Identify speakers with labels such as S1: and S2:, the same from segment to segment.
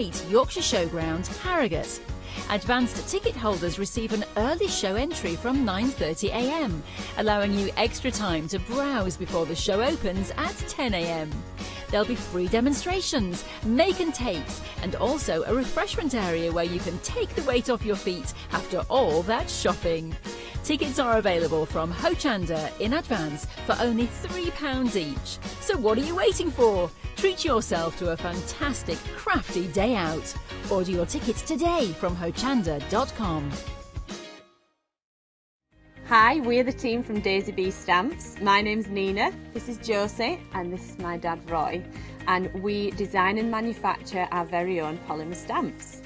S1: Yorkshire Showground, Harrogate. Advanced ticket holders receive an early show entry from 9:30 a.m, allowing you extra time to browse before the show opens at 10 a.m. There'll be free demonstrations, make and takes, and also a refreshment area where you can take the weight off your feet after all that shopping. Tickets are available from Hochanda in advance for only £3 each. So what are you waiting for? Treat yourself to a fantastic crafty day out. Order your tickets today from hochanda.com.
S2: Hi, we're the team from Daisy Bee Stamps. My name's Nina, this is Josie, and this is my dad Roy. And we design and manufacture our very own polymer stamps.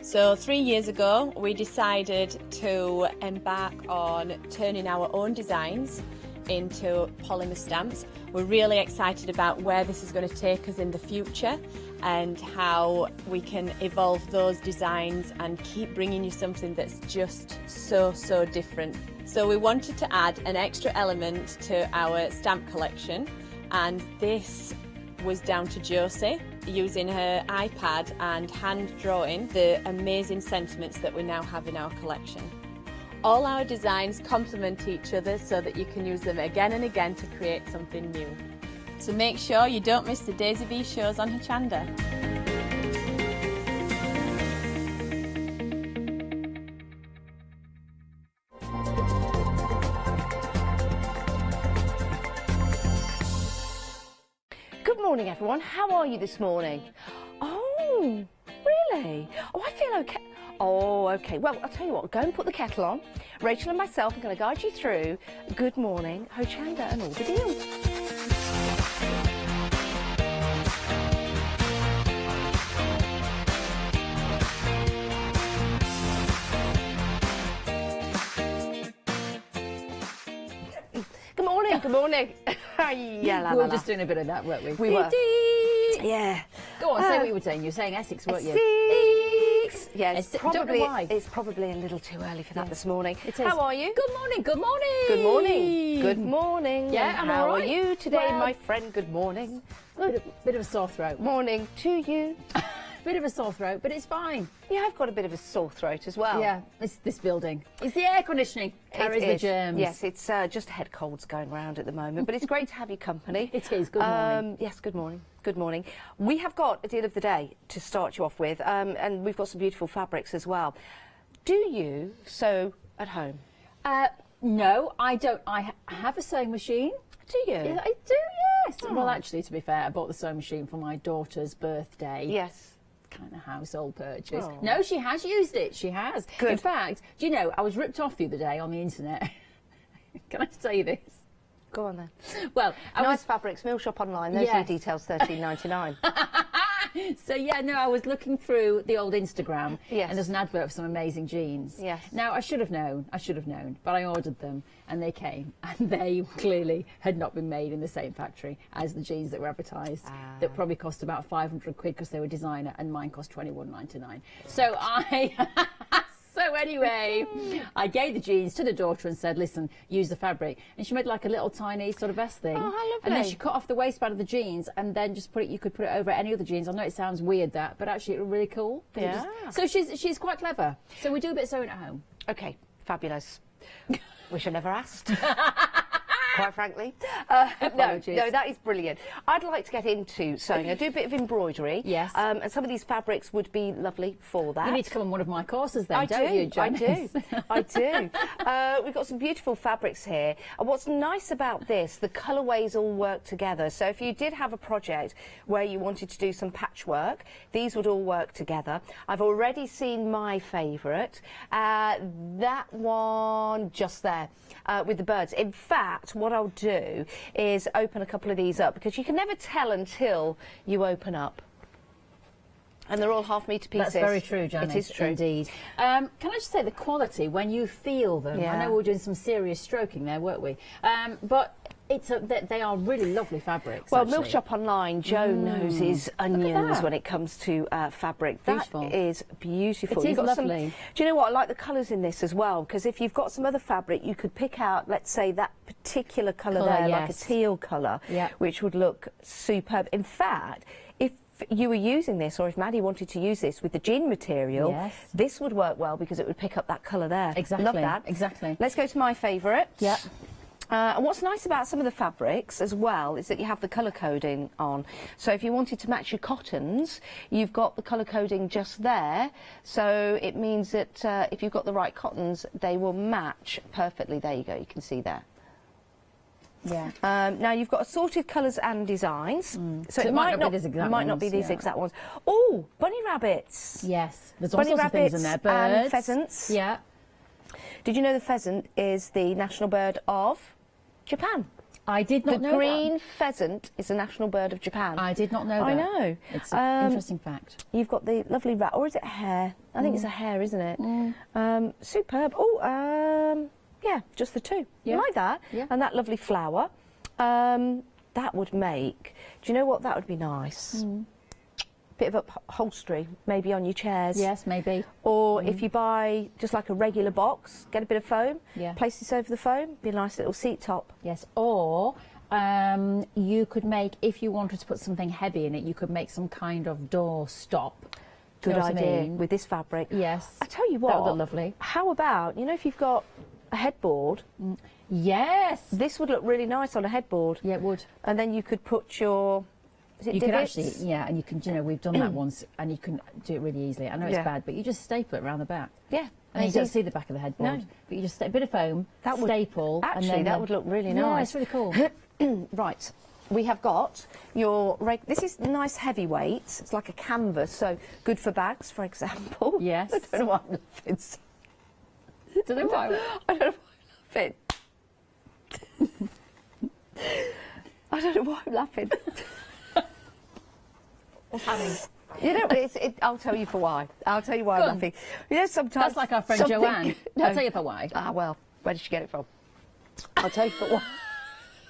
S2: So 3 years ago, we decided to embark on turning our own designs into polymer stamps. We're really excited about where this is going to take us in the future and how we can evolve those designs and keep bringing you something that's just so different. So we wanted to add an extra element to our stamp collection, and this was down to Josie using her iPad and hand drawing the amazing sentiments that we now have in our collection. All our designs complement each other so that you can use them again and again to create something new. So make sure you don't miss the Daisy Bee shows on Hochanda.
S3: Good morning, everyone. How are you this morning? Oh, really? Oh, I feel okay. Oh, okay. Well, I'll tell you what, go and put the kettle on. Rachel and myself are going to guide you through Good Morning, Hochanda and all the deals. Good morning, good morning.
S1: We were just doing a bit of that, weren't we?
S3: We were. Yeah.
S1: Go on, say what you were saying. You were saying Essex, weren't you?
S3: Essex. Yeah, it's
S1: don't know why.
S3: It's probably a little too early for that this morning.
S1: It is.
S3: How are you?
S1: Good morning, good morning.
S3: Good morning. Good morning.
S1: Yeah,
S3: and
S1: I'm
S3: how
S1: all right.
S3: are you today,
S1: Well,
S3: my friend? Good morning.
S1: Bit of a sore throat.
S3: Morning to you.
S1: Bit of a sore throat, but it's fine.
S3: Yeah, I've got a bit of a sore throat as well.
S1: Yeah, it's this building. It's the air conditioning. Carries the germs.
S3: Yes, it's just head colds going around at the moment, but it's great to have your company.
S1: It is. Good morning.
S3: Yes, good morning. Good morning. We have got a deal of the day to start you off with, and we've got some beautiful fabrics as well. Do you sew at home?
S1: No, I don't. I have a sewing machine.
S3: Do you?
S1: Yeah, I do, yes. Oh. Well, actually, to be fair, I bought the sewing machine for my daughter's birthday.
S3: Yes.
S1: Kind of household purchase.
S3: Oh.
S1: No, she has used it. She has.
S3: Good.
S1: In fact, do you know, I was ripped off the other day on the internet. Can I say this?
S3: Go on then.
S1: Well,
S3: nice fabrics, Mill Shop Online. Those are your details, $13.99.
S1: So yeah, no, I was looking through the old Instagram,
S3: yes,
S1: and there's an advert for some amazing jeans.
S3: Yes.
S1: Now I should have known, but I ordered them and they came, and they clearly had not been made in the same factory as the jeans that were advertised. That probably cost about 500 quid because they were designer, and mine cost £21.99. So So anyway, I gave the jeans to the daughter and said, listen, use the fabric. And she made like a little tiny sort of vest thing.
S3: Oh, how lovely.
S1: And then she cut off the waistband of the jeans and then just you could put it over any other jeans. I know it sounds weird but actually it was really cool.
S3: Yeah.
S1: So she's quite clever. So we do a bit of sewing at home.
S3: Okay, fabulous. Wish I never asked. Quite frankly. No, that is brilliant. I'd like to get into sewing. I do a bit of embroidery.
S1: Yes.
S3: And some of these fabrics would be lovely for that.
S1: You need to come on one of my courses then, don't you, Janice?
S3: I do. We've got some beautiful fabrics here. And what's nice about this, the colourways all work together. So if you did have a project where you wanted to do some patchwork, these would all work together. I've already seen my favourite. That one just there with the birds. In fact, what I'll do is open a couple of these up, because you can never tell until you open up. And they're all half-metre pieces.
S1: That's very true, Janice.
S3: It is true.
S1: Indeed. Can I just say the quality, when you feel them,
S3: yeah.
S1: I know we were doing some serious stroking there, weren't we? But they are really lovely fabrics.
S3: Well,
S1: actually.
S3: Mill Shop Online, Joe knows his onions when it comes to fabric.
S1: Beautiful.
S3: That is beautiful.
S1: It is lovely.
S3: Do you know what? I like the colours in this as well, because if you've got some other fabric, you could pick out, let's say, that particular colour there,
S1: yes.
S3: like a teal colour,
S1: yeah.
S3: which would look superb. In fact, if you were using this, or if Maddie wanted to use this with the jean material,
S1: Yes.
S3: this would work well because it would pick up that colour there.
S1: Exactly.
S3: Love that.
S1: Exactly.
S3: Let's go to my favourite.
S1: Yeah.
S3: And what's nice about some of the fabrics as well is that you have the colour coding on. So if you wanted to match your cottons, you've got the colour coding just there. So it means that if you've got the right cottons, they will match perfectly. There you go, you can see there.
S1: Yeah.
S3: Now you've got assorted colours and designs. So it
S1: might not be these exact
S3: might not be
S1: ones,
S3: these
S1: yeah.
S3: exact ones. Oh, bunny rabbits.
S1: Yes. There's all
S3: Bunny
S1: sorts of things in
S3: rabbits
S1: there. Birds.
S3: and pheasants.
S1: Yeah.
S3: Did you know the pheasant is the national bird of Japan?
S1: I did not know
S3: The green pheasant is the national bird of Japan.
S1: that. I did not know that.
S3: I know.
S1: It's an interesting fact.
S3: You've got the lovely rat, or is it a hare? I think it's a hare, isn't it? Superb. Oh, yeah, just the two.
S1: Yeah.
S3: You like that?
S1: Yeah.
S3: And that lovely flower. That would make. Do you know what? That would be nice. Bit of upholstery, maybe on your chairs.
S1: Yes, maybe.
S3: Or if you buy just like a regular box, get a bit of foam,
S1: Yeah.
S3: place this over the foam, be a nice little seat top.
S1: Yes. Or you could make, if you wanted to put something heavy in it, you could make some kind of door stop. Do
S3: Good
S1: you know what I
S3: idea
S1: mean?
S3: with this fabric.
S1: Yes.
S3: I tell you what,
S1: That would look lovely.
S3: How about, you know, if you've got a headboard,
S1: Yes.
S3: this would look really nice on a headboard.
S1: Yeah, it would.
S3: And then you could put your, is it
S1: You
S3: divots?
S1: could actually, yeah, and you can, you know, we've done that once, and you can do it really easily. I know it's
S3: Yeah.
S1: bad, but you just staple it around the back.
S3: Yeah.
S1: And you
S3: easy.
S1: don't see the back of the headboard.
S3: No.
S1: But you just a bit of foam,
S3: That would-
S1: staple, and
S3: Actually,
S1: then
S3: that would look really
S1: Yeah,
S3: nice.
S1: it's really cool.
S3: Right. We have got your, this is nice heavyweight. It's like a canvas, so good for bags, for example.
S1: Yes.
S3: I don't know why I'm laughing.
S1: Don't know why.
S3: I don't know why I'm laughing. I don't know why I'm laughing.
S1: What's happening?
S3: You know, I'll tell you for why. I'll tell you why
S1: Go
S3: I'm
S1: on.
S3: laughing. You know, sometimes
S1: That's like our friend
S3: something-
S1: Joanne.
S3: No.
S1: I'll tell you for why.
S3: Ah, well, where did she get it from? I'll tell you for why.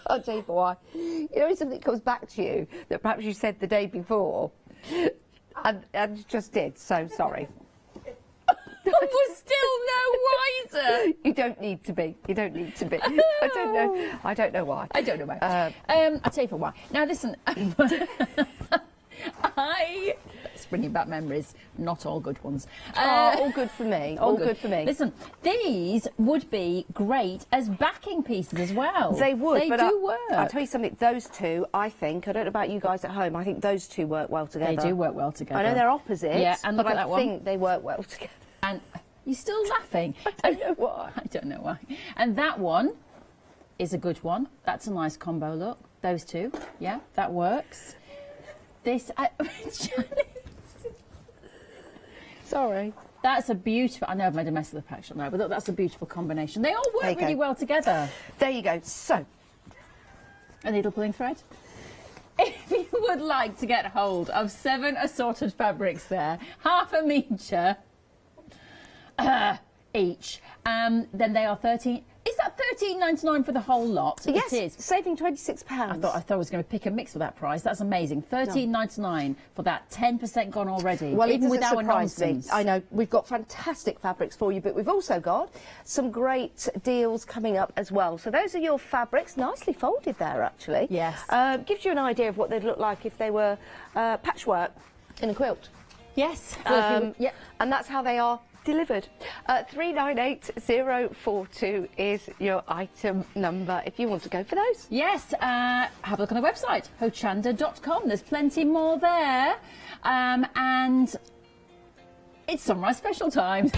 S3: I'll tell you for why. You know, when something comes back to you that perhaps you said the day before, and you just did. So sorry.
S1: We're still no wiser.
S3: You don't need to be. You don't need to be. I don't know. I don't know why.
S1: I don't know why. I'll tell you for why. Now listen, it's bringing back memories, not all good ones.
S3: All good for me. All good for me.
S1: Listen, these would be great as backing pieces as well.
S3: They would.
S1: They
S3: but
S1: do work.
S3: I'll tell you something. Those two, I think. I don't know about you guys at home. I think those two work well together.
S1: They do work well together.
S3: I know they're opposites.
S1: Yeah, and look
S3: but
S1: at
S3: I
S1: that one.
S3: think they work well together.
S1: And you're still laughing.
S3: I don't know why.
S1: I don't know why. And that one is a good one. That's a nice combo look. Those two, yeah, that works. This,
S3: Sorry.
S1: that's a beautiful. I know I've made a mess of the pack shot now, but look, that's a beautiful combination. They all
S3: There
S1: work
S3: you
S1: really
S3: go.
S1: well together.
S3: There you go. So,
S1: A needle pulling thread. If you would like to get hold of 7 assorted fabrics there, half a metre each, then they are 13. Is that £13.99 for the whole lot?
S3: yes,
S1: It is.
S3: saving £26.
S1: I thought I was going to pick a mix for that price. That's amazing. £13.99 for that. 10% gone already.
S3: Well,
S1: even
S3: it
S1: with
S3: doesn't
S1: our
S3: surprise me.
S1: nonsense.
S3: I know we've got fantastic fabrics for you, but we've also got some great deals coming up as well. So those are your fabrics, nicely folded there, actually.
S1: Yes.
S3: Gives you an idea of what they'd look like if they were patchwork in a quilt.
S1: Yes. Well, if you- yeah.
S3: And that's how they are delivered. 398042 is your item number if you want to go for those.
S1: Yes, have a look on the website, hochanda.com. There's plenty more there. And it's Sunrise Special time.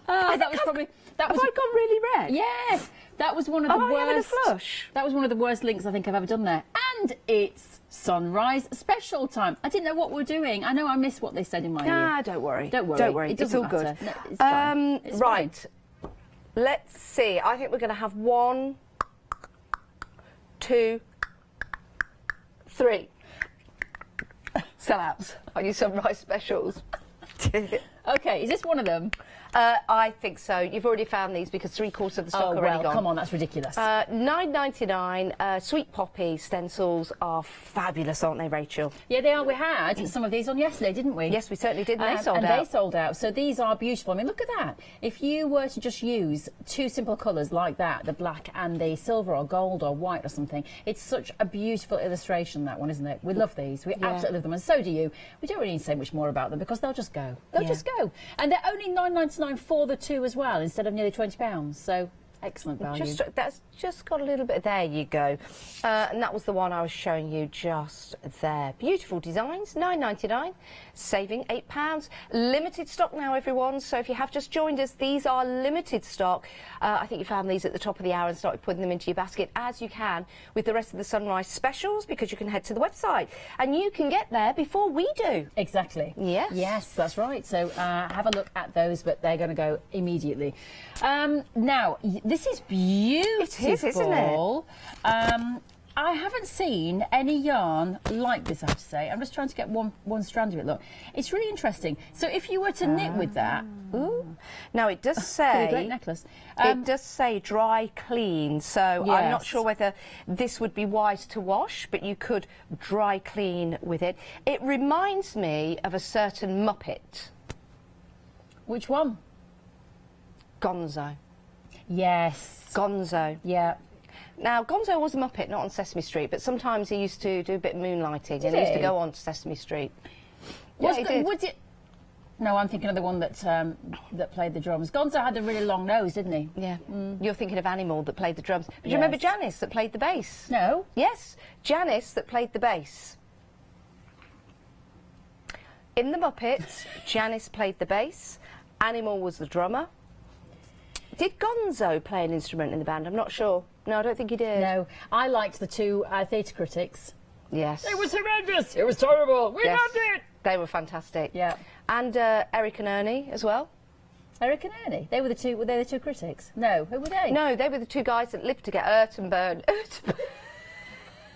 S1: Oh, that was probably... That
S3: Have
S1: was,
S3: I gone really red?
S1: yes, that was one of the
S3: Am I having a
S1: worst...
S3: flush?
S1: That was one of the worst links I think I've ever done there. And it's Sunrise Special time. I didn't know what we're doing. I know I missed what they said in my ear.
S3: Nah, don't worry.
S1: Don't worry.
S3: Don't worry.
S1: It
S3: It's
S1: doesn't
S3: all good.
S1: matter. No, it's fine. It's
S3: right.
S1: fine.
S3: Let's see. I think we're going to have 1, 2, 3 sellouts on your Sunrise specials.
S1: Okay, is this one of them?
S3: I think so. You've already found these because 3/4 of the stock are already gone.
S1: Come on, that's ridiculous.
S3: £9.99. Sweet poppy stencils are fabulous, aren't they, Rachel?
S1: Yeah, they are. We had some of these on yesterday, didn't we?
S3: Yes, we certainly did. And they sold out.
S1: So these are beautiful. I mean, look at that. If you were to just use two simple colours like that, the black and the silver or gold or white or something, it's such a beautiful illustration, that one, isn't it? We love these. We absolutely love them, and so do you. We don't really need to say much more about them because they'll just go. They'll just go. And they're only £9.99 for the two as well, instead of nearly £20. So excellent value.
S3: That's just got a little bit. There you go. And that was the one I was showing you just there. Beautiful designs, £9.99, saving £8. Limited stock now, everyone. So if you have just joined us, these are limited stock. I think you found these at the top of the hour and started putting them into your basket, as you can with the rest of the Sunrise specials, because you can head to the website and you can get there before we do.
S1: Exactly.
S3: Yes.
S1: Yes, that's right. So have a look at those, but they're going to go immediately. Now, this is beautiful.
S3: It is, isn't it?
S1: I haven't seen any yarn like this, I have to say. I'm just trying to get one strand of it. Look, it's really interesting. So if you were to knit with that... Ooh.
S3: Now, it does say...
S1: Great necklace.
S3: It does say dry clean, so
S1: yes.
S3: I'm not sure whether this would be wise to wash, but you could dry clean with it. It reminds me of a certain Muppet.
S1: Which one?
S3: Gonzo.
S1: Yes.
S3: Gonzo.
S1: Yeah.
S3: Now, Gonzo was a Muppet, not on Sesame Street, but sometimes he used to do a bit of moonlighting.
S1: Did
S3: and he used
S1: he?
S3: to go on to Sesame Street.
S1: Was
S3: Yeah, he did.
S1: Would it... No, I'm thinking of the one that that played the drums. Gonzo had a really long nose, didn't he?
S3: Yeah. You're thinking of Animal that played the drums. But do you remember Janice that played the bass?
S1: No.
S3: Yes, Janice that played the bass. In the Muppets, Janice played the bass. Animal was the drummer. Did Gonzo play an instrument in the band? I'm not sure. No, I don't think he did.
S1: No. I liked the two theatre critics.
S3: Yes.
S1: It was horrendous. It was terrible. We loved it.
S3: They were fantastic.
S1: Yeah.
S3: And Eric and Ernie as well.
S1: Eric and Ernie. They were the two. Were they the two critics? No. Who were they?
S3: No, they were the two guys that lived together. Ert and Burn.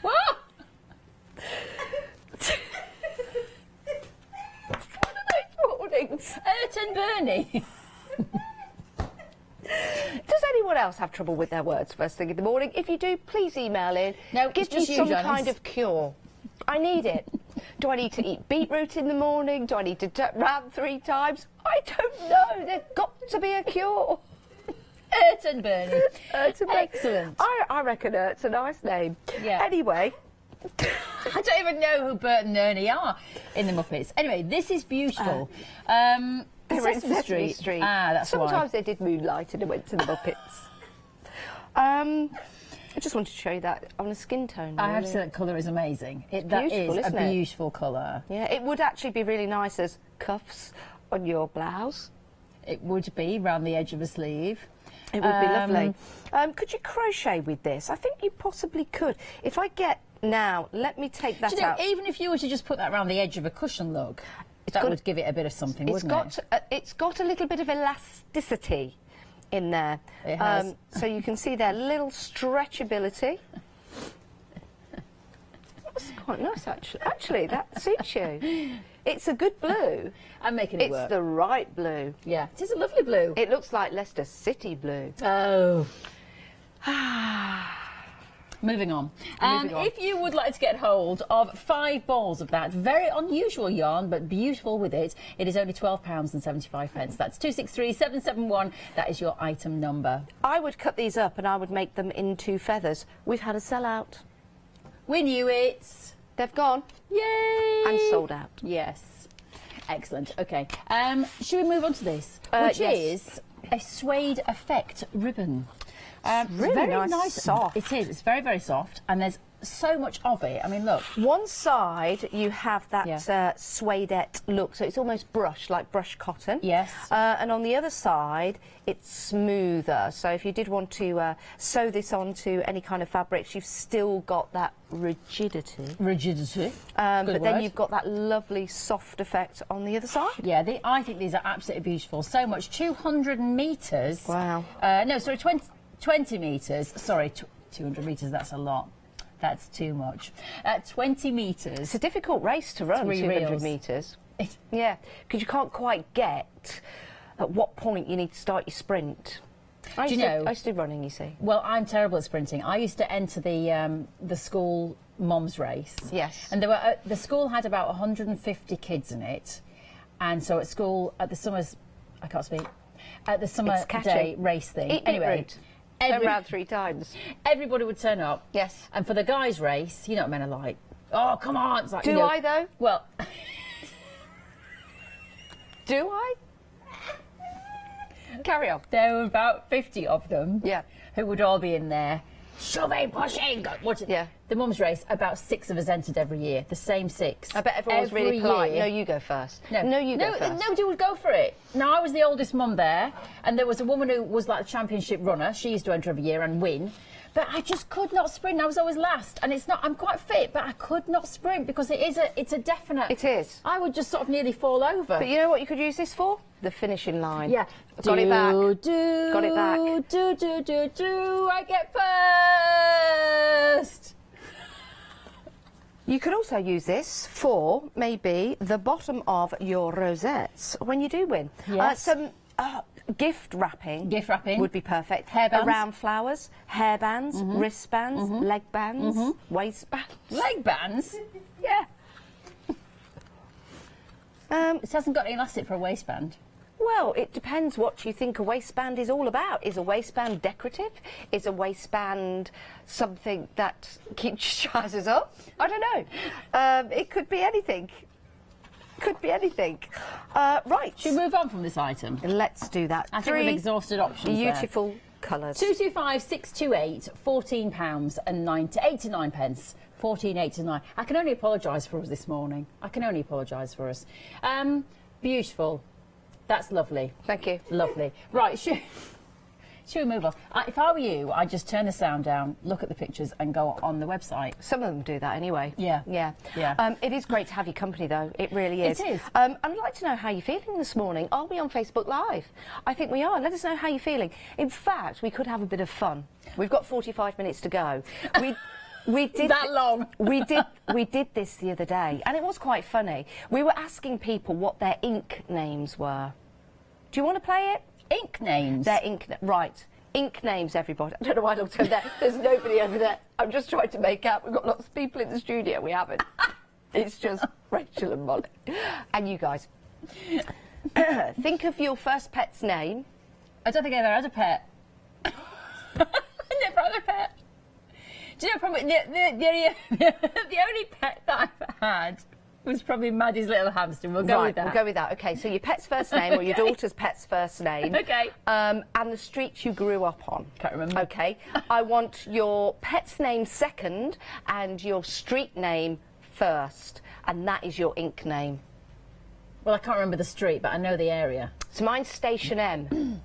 S1: What?
S3: One of those mornings.
S1: Ert and Bernie.
S3: Does anyone else have trouble with their words first thing in the morning? If you do, please email in.
S1: No,
S3: give me
S1: just you,
S3: some
S1: Janice.
S3: kind of cure. I need it. Do I need to eat beetroot in the morning? Do I need to turn round 3 times? I don't know. There's got to be a cure.
S1: Ert and Bernie.
S3: Ert and Bernie.
S1: Excellent.
S3: I reckon Ert's a nice name.
S1: Yeah.
S3: Anyway.
S1: I don't even know who Bert and Ernie are in the Muppets. Anyway, this is beautiful.
S3: They were in Sesame Street.
S1: Ah, that's
S3: Sometimes
S1: why.
S3: they did Moonlight and went to the Muppets. I just wanted to show you that on a skin tone. Really.
S1: I have to say that colour is amazing. That
S3: beautiful,
S1: is
S3: isn't
S1: a
S3: it?
S1: beautiful colour.
S3: Yeah, it would actually be really nice as cuffs on your blouse.
S1: It would be round the edge of a sleeve.
S3: It would be lovely. Could you crochet with this? I think you possibly could. If I get now, let me take that out.
S1: Even if you were to just put that round the edge of a cushion, look, that would give it a bit of something, wouldn't it?
S3: It's got a little bit of elasticity in there.
S1: It has.
S3: So you can see there, little stretchability. That's quite nice, actually. Actually, that suits you. It's a good blue.
S1: I'm making it work.
S3: It's the right blue.
S1: Yeah, it is a lovely blue.
S3: It looks like Leicester City blue.
S1: Oh. Moving on. If you would like to get hold of 5 balls of that very unusual yarn, but beautiful with it, it is only £12.75. That's 263771. That is your item number.
S3: I would cut these up and I would make them into feathers. We've had a sellout.
S1: We knew it.
S3: They've gone.
S1: Yay!
S3: And sold out.
S1: Yes. Excellent. Okay. Should we move on to this? Which
S3: yes.
S1: is a suede effect ribbon.
S3: Really
S1: very
S3: nice, soft.
S1: It is. It's very, very soft, and there's so much of it. I mean, look.
S3: One side you have that suedette look, so it's almost brush, like brush cotton.
S1: Yes.
S3: And on the other side, it's smoother. So if you did want to sew this onto any kind of fabrics, you've still got that rigidity.
S1: Rigidity.
S3: But then you've got that lovely soft effect on the other side.
S1: Yeah, I think these are absolutely beautiful. So much. 200 metres.
S3: Wow.
S1: No, sorry, 20 metres. Sorry, 200 metres, that's a lot. That's too much. 20 metres.
S3: It's a difficult race to run, 200 metres. Yeah, because you can't quite get at what point you need to start your sprint. I used to do running, you see.
S1: Well, I'm terrible at sprinting. I used to enter the school mom's race.
S3: Yes.
S1: And there were the school had about 150 kids in it, and so at school at the summers, I can't speak. At the summer day race thing.
S3: Anyway, turn around 3 times.
S1: Everybody would turn up.
S3: Yes.
S1: And for the guys' race, you know what men are like. Oh, come on! It's like,
S3: do I though?
S1: Well,
S3: do I? Carry on.
S1: There were about 50 of them.
S3: Yeah.
S1: Who would all be in there, shoving, pushing.
S3: Yeah.
S1: The mum's race. About 6 of us entered every year. The same 6.
S3: I bet everyone was really polite. No, you go first. No, you go first.
S1: Nobody would go for it. Now, I was the oldest mum there, and there was a woman who was like a championship runner. She used to enter every year and win. But I just could not sprint. I was always last, and it's not. I'm quite fit, but I could not sprint because it's a definite.
S3: It is.
S1: I would just sort of nearly fall over.
S3: But you know what you could use this for? The finishing line.
S1: Yeah.
S3: Got it back.
S1: Got
S3: it back.
S1: I get first.
S3: You could also use this for maybe the bottom of your rosettes when you do win.
S1: Yes.
S3: Some gift wrapping.
S1: Gift wrapping
S3: would be perfect.
S1: Hairbands.
S3: Around flowers, hairbands, wristbands, leg bands, waistbands.
S1: Leg bands.
S3: Yeah.
S1: It hasn't got any elastic for a waistband.
S3: Well, it depends what you think a waistband is all about. Is a waistband decorative? Is a waistband something that keeps your trousers up? I don't know. It could be anything. Could be anything. Right.
S1: Should we move on from this item?
S3: Let's do that.
S1: I think we've exhausted options.
S3: Beautiful colours.
S1: 225 628 £14 and 89 pence. 14.89. I can only apologise for us this morning. I can only apologise for us. Beautiful. That's lovely.
S3: Thank you.
S1: Lovely. Right, should we move on? If I were you, I'd just turn the sound down, look at the pictures and go on the website.
S3: Some of them do that anyway.
S1: Yeah.
S3: Yeah.
S1: Yeah.
S3: It is great to have your company, though. It really is.
S1: It is.
S3: I'd like to know how you're feeling this morning. Are we on Facebook Live? I think we are. Let us know how you're feeling. In fact, we could have a bit of fun. We've got 45 minutes to go. We did
S1: that long.
S3: we did this the other day, and it was quite funny. We were asking people what their ink names were. Do you want to play it?
S1: Ink names?
S3: Their right. Ink names, everybody. I don't know why I looked over there. There's nobody over there. I'm just trying to make out. We've got lots of people in the studio. We haven't. It's just Rachel and Molly. And you guys. Think of your first pet's name.
S1: I don't think I've ever had a pet. I never had a pet. Do you know, probably the only pet that I've had was probably Maddie's little hamster. We'll go with that.
S3: We'll go with that. Okay, so your pet's first name or your daughter's pet's first name.
S1: Okay.
S3: And the street you grew up on.
S1: Can't remember.
S3: Okay. I want your pet's name second and your street name first. And that is your ink name.
S1: Well, I can't remember the street, but I know the area.
S3: So mine's Station M.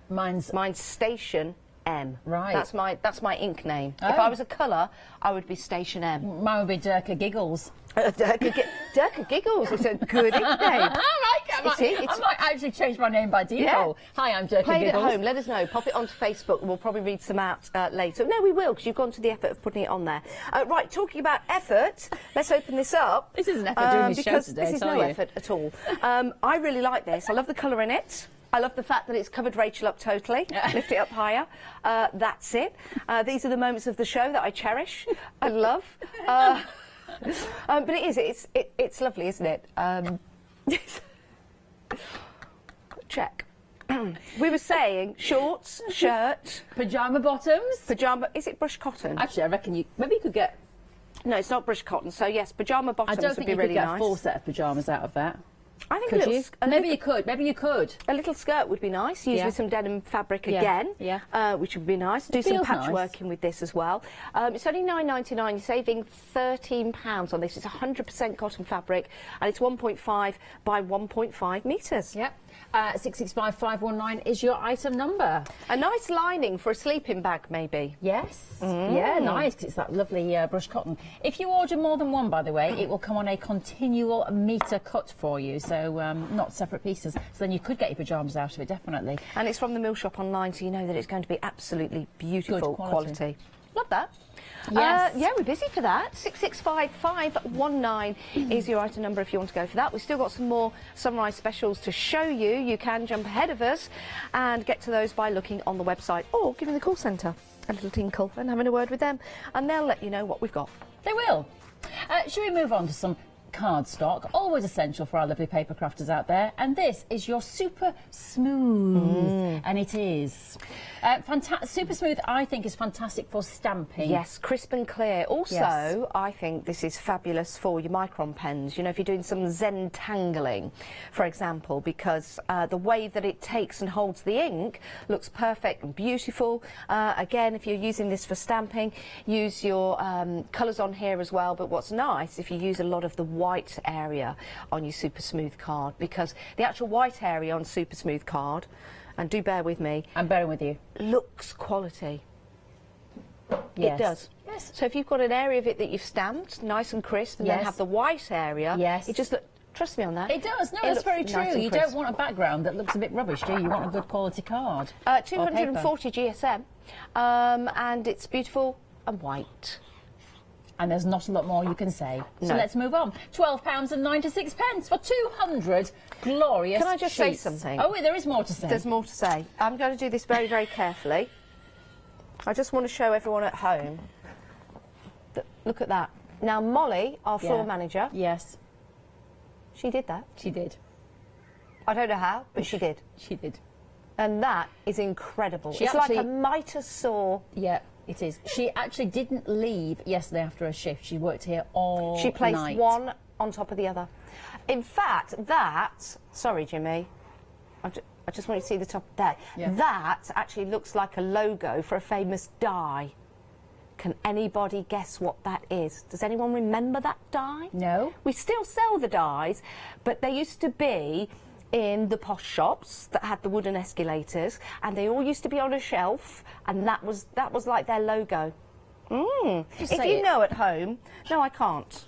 S1: Mine's
S3: Station M.
S1: Right.
S3: That's my ink name.
S1: Oh.
S3: If I was a colour, I would be Station M.
S1: Mine would be Durka Giggles.
S3: Durka Giggles is a good ink name.
S1: I might actually change my name by default. Yeah. Hi, I'm Durka
S3: Play
S1: Giggles.
S3: it at home. Let us know. Pop it onto Facebook and we'll probably read some out later. No, we will, because you've gone to the effort of putting it on there. Right, talking about effort, let's open this up.
S1: This is an effort doing this show today,
S3: this is no effort at all. I really like this. I love the colour in it. I love the fact that it's covered Rachel up totally. Lift it up higher. That's it. These are the moments of the show that I cherish and love. But it is. It's lovely, isn't it? Check. We were saying shorts, shirt,
S1: pyjama bottoms.
S3: Pyjama. Is it brush cotton?
S1: Actually, I reckon maybe you could get.
S3: No, it's not brush cotton. So yes, pyjama bottoms
S1: would be really nice. I don't think you could get
S3: nice.
S1: a full set of pyjamas out of that.
S3: I think
S1: maybe you could. Maybe you could.
S3: A little skirt would be nice. Use with some denim fabric again.
S1: Yeah.
S3: Which would be nice. Do some patchworking with this as well. It's only £9.99. You're saving £13 on this. It's 100% cotton fabric, and it's 1.5 by 1.5 metres.
S1: Yep. 665519 is your item number.
S3: A nice lining for a sleeping bag, maybe.
S1: Yes. Yeah, nice, because it's that lovely brush cotton. If you order more than one, by the way, it will come on a continual metre cut for you. so not separate pieces. So then you could get your pyjamas out of it, definitely.
S3: And it's from the Mill Shop online, so you know that it's going to be absolutely beautiful quality. Love that.
S1: Yes.
S3: Yeah, we're busy for that. 665519 is your item number if you want to go for that. We've still got some more Sunrise specials to show you. You can jump ahead of us and get to those by looking on the website or giving the call centre a little tinkle and having a word with them, and they'll let you know what we've got.
S1: They will. Should we move on to some cardstock? Always essential for our lovely paper crafters out there. And this is your super smooth, and it is super smooth. I think is fantastic for stamping.
S3: Yes, crisp and clear. Also,
S1: yes.
S3: I think this is fabulous for your micron pens. You know, if you're doing some Zentangling, for example, because the way that it takes and holds the ink looks perfect and beautiful. Again, if you're using this for stamping, use your colours on here as well. But what's nice if you use a lot of the white area on your super smooth card, because the actual white area on super smooth card, and do bear with me,
S1: I'm bearing with you,
S3: looks quality.
S1: yes.
S3: It does.
S1: Yes.
S3: So if you've got an area of it that you've stamped nice and crisp, and
S1: yes.
S3: then have the white area,
S1: yes.
S3: it just trust me on that.
S1: It does. No,
S3: it
S1: that's very
S3: nice
S1: true.
S3: and
S1: You
S3: crisp.
S1: don't want a background that looks a bit rubbish, do you? You want a good quality card.
S3: 240 GSM, and it's beautiful and white.
S1: And there's not a lot more you can say. So
S3: No.
S1: let's move on. £12.96 for 200 glorious
S3: Can I just say
S1: sheets.
S3: something?
S1: Oh, wait, there is more to say.
S3: There's more to say. I'm going to do this very, very carefully. I just want to show everyone at home. Look at that. Now, Molly, our floor manager,
S1: yes,
S3: she did that.
S1: she did.
S3: I don't know how, but she did.
S1: She did.
S3: And that is incredible.
S1: She
S3: it's
S1: actually-
S3: like a mitre saw.
S1: Yeah, it is. She actually didn't leave yesterday after her shift. She worked here all
S3: She placed
S1: night.
S3: one on top of the other. In fact, that... Sorry, Jimmy. I just want you to see the top there.
S1: Yeah.
S3: That actually looks like a logo for a famous dye. Can anybody guess what that is? Does anyone remember that dye?
S1: No.
S3: We still sell the dyes, but they used to be in the posh shops that had the wooden escalators, and they all used to be on a shelf, and that was like their logo.
S1: Just
S3: If
S1: say
S3: you
S1: it.
S3: know at home, no, I can't.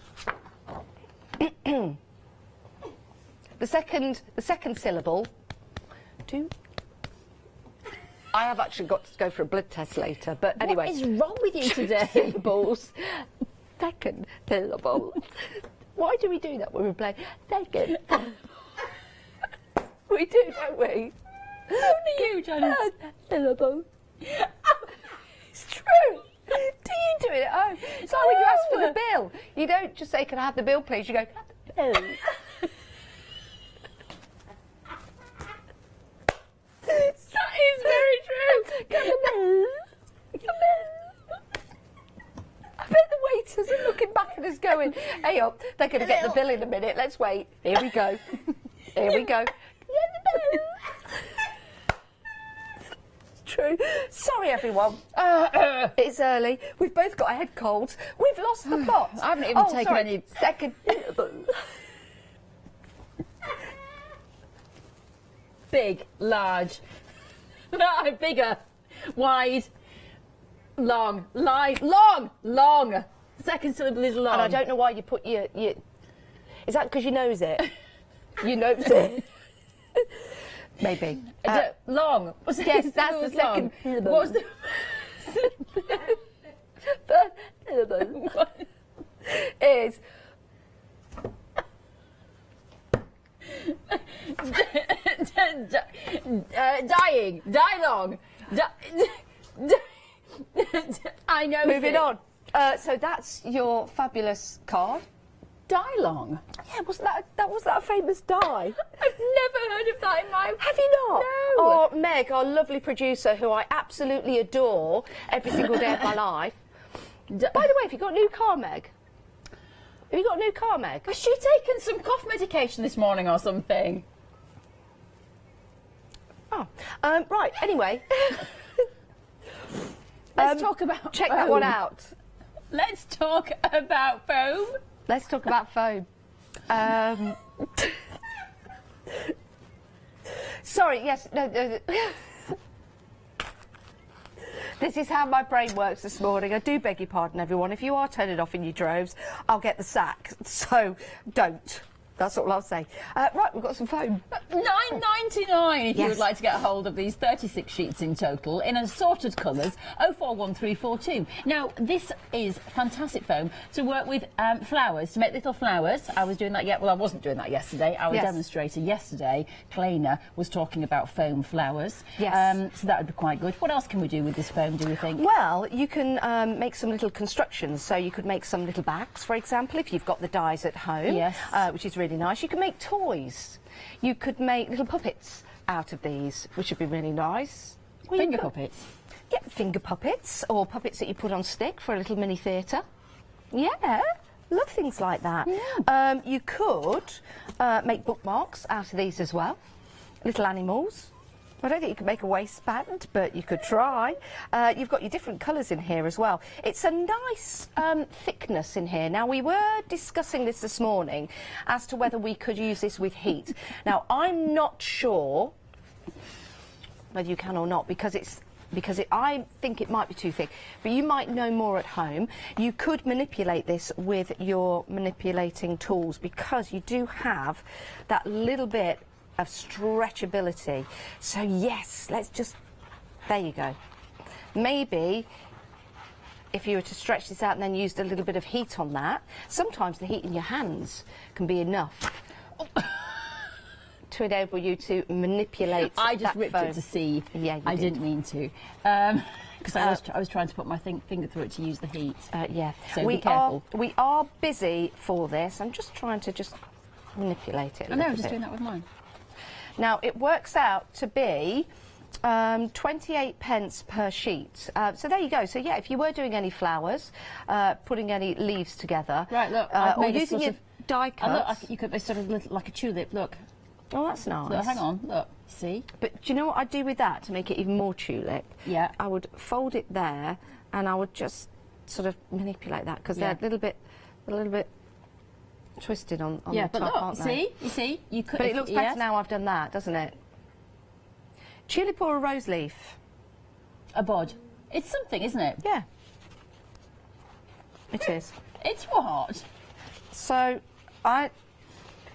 S3: the second syllable. Two. I have actually got to go for a blood test later, but anyway.
S1: What is wrong with you today?
S3: Syllables. Second syllable. Why do we do that when we play second? We do, don't we?
S1: Only you, Janice.
S3: Syllable. It's true. Do you do it at home? It's like when you ask for the bill. You don't just say, "Can I have the bill, please?" You go, "Can I have the bill?"
S1: That is very true.
S3: Can I have the bill? I bet the waiters are looking back at us going, "Hey up, they're going to get the bill in a minute. Let's wait." Here we go. Here we go. Get the bill. True. Sorry, everyone. It's early. We've both got head colds. We've lost the plot.
S1: I haven't even taken
S3: sorry.
S1: any-
S3: Second.
S1: Big, large, no, bigger, wide, long, long. Second syllable is long.
S3: And I don't know why you put your... Is that because you knows it? You knows it? Maybe.
S1: Long.
S3: Yes, that's the second syllable.
S1: What was the...
S3: First syllable is...
S1: Dying. Die long. I know.
S3: Moving on. So that's your fabulous card.
S1: Die long.
S3: Yeah, wasn't that a famous die?
S1: I've never heard of that in my...
S3: Have you not?
S1: No.
S3: Oh, Meg, our lovely producer, who I absolutely adore every single day of my life. By the way, have you got a new car, Meg? Have you got a new car, Meg?
S1: Has she taken some cough medication this morning or something?
S3: Oh, right. Anyway,
S1: Let's talk about
S3: check
S1: foam.
S3: that one out.
S1: Let's talk about foam.
S3: Let's talk about foam. Sorry. Yes. No. This is how my brain works this morning. I do beg your pardon, everyone. If you are turning off in your droves, I'll get the sack. So don't. That's all I'll say. Right, we've got some foam.
S1: £9.99 if you
S3: Yes.
S1: would like to get hold of these 36 sheets in total in assorted colours. 041342. Now, this is fantastic foam to work with flowers, to make little flowers. I was doing that I wasn't doing that yesterday. Our
S3: Yes.
S1: demonstrator yesterday, Kleiner, was talking about foam flowers.
S3: Yes.
S1: So that would be quite good. What else can we do with this foam, do you think?
S3: Well, you can make some little constructions. So you could make some little bags, for example, if you've got the dies at home,
S1: Yes.
S3: which is really nice. You can make toys. You could make little puppets out of these, which would be really nice. Or you
S1: Finger
S3: could-
S1: puppets.
S3: Yeah, finger puppets, or puppets that you put on stick for a little mini theatre. Yeah, love things like that.
S1: Yeah.
S3: You could make bookmarks out of these as well. Little animals. I don't think you could make a waistband, but you could try. You've got your different colours in here as well. It's a nice thickness in here. Now, we were discussing this morning as to whether we could use this with heat. Now, I'm not sure whether you can or not, because I think it might be too thick, but you might know more at home. You could manipulate this with your manipulating tools, because you do have that little bit of stretchability. So yes, there you go. Maybe if you were to stretch this out and then used a little bit of heat on that, sometimes the heat in your hands can be enough to enable you to manipulate.
S1: I just
S3: that
S1: ripped
S3: foam.
S1: it to see.
S3: Yeah, you
S1: I
S3: did.
S1: didn't mean to. Because I was trying to put my finger through it to use the heat.
S3: Yeah.
S1: So be careful.
S3: We are busy for this. I'm just trying to manipulate it a
S1: I know,
S3: little
S1: I'm just
S3: bit.
S1: doing that with mine.
S3: Now, it works out to be 28 pence per sheet. So there you go. So yeah, if you were doing any flowers, putting any leaves together,
S1: Right, look, I've
S3: or
S1: made a
S3: using
S1: sort
S3: your
S1: of-
S3: die
S1: Oh, look,
S3: cuts.
S1: you could make sort of like a tulip, look.
S3: Oh, that's nice.
S1: Look, hang on, look, see?
S3: But do you know what I'd do with that to make it even more tulip?
S1: Yeah.
S3: I would fold it there, and I would just sort of manipulate that, because
S1: Yeah.
S3: they're a little bit twisted on
S1: Yeah,
S3: the
S1: but
S3: top,
S1: look,
S3: aren't they?
S1: see? You see? You could.
S3: But it looks better
S1: yes.
S3: now I've done that, doesn't it? Tulip or a rose leaf?
S1: A bod. It's something, isn't it?
S3: Yeah. It is.
S1: It's what?
S3: So, I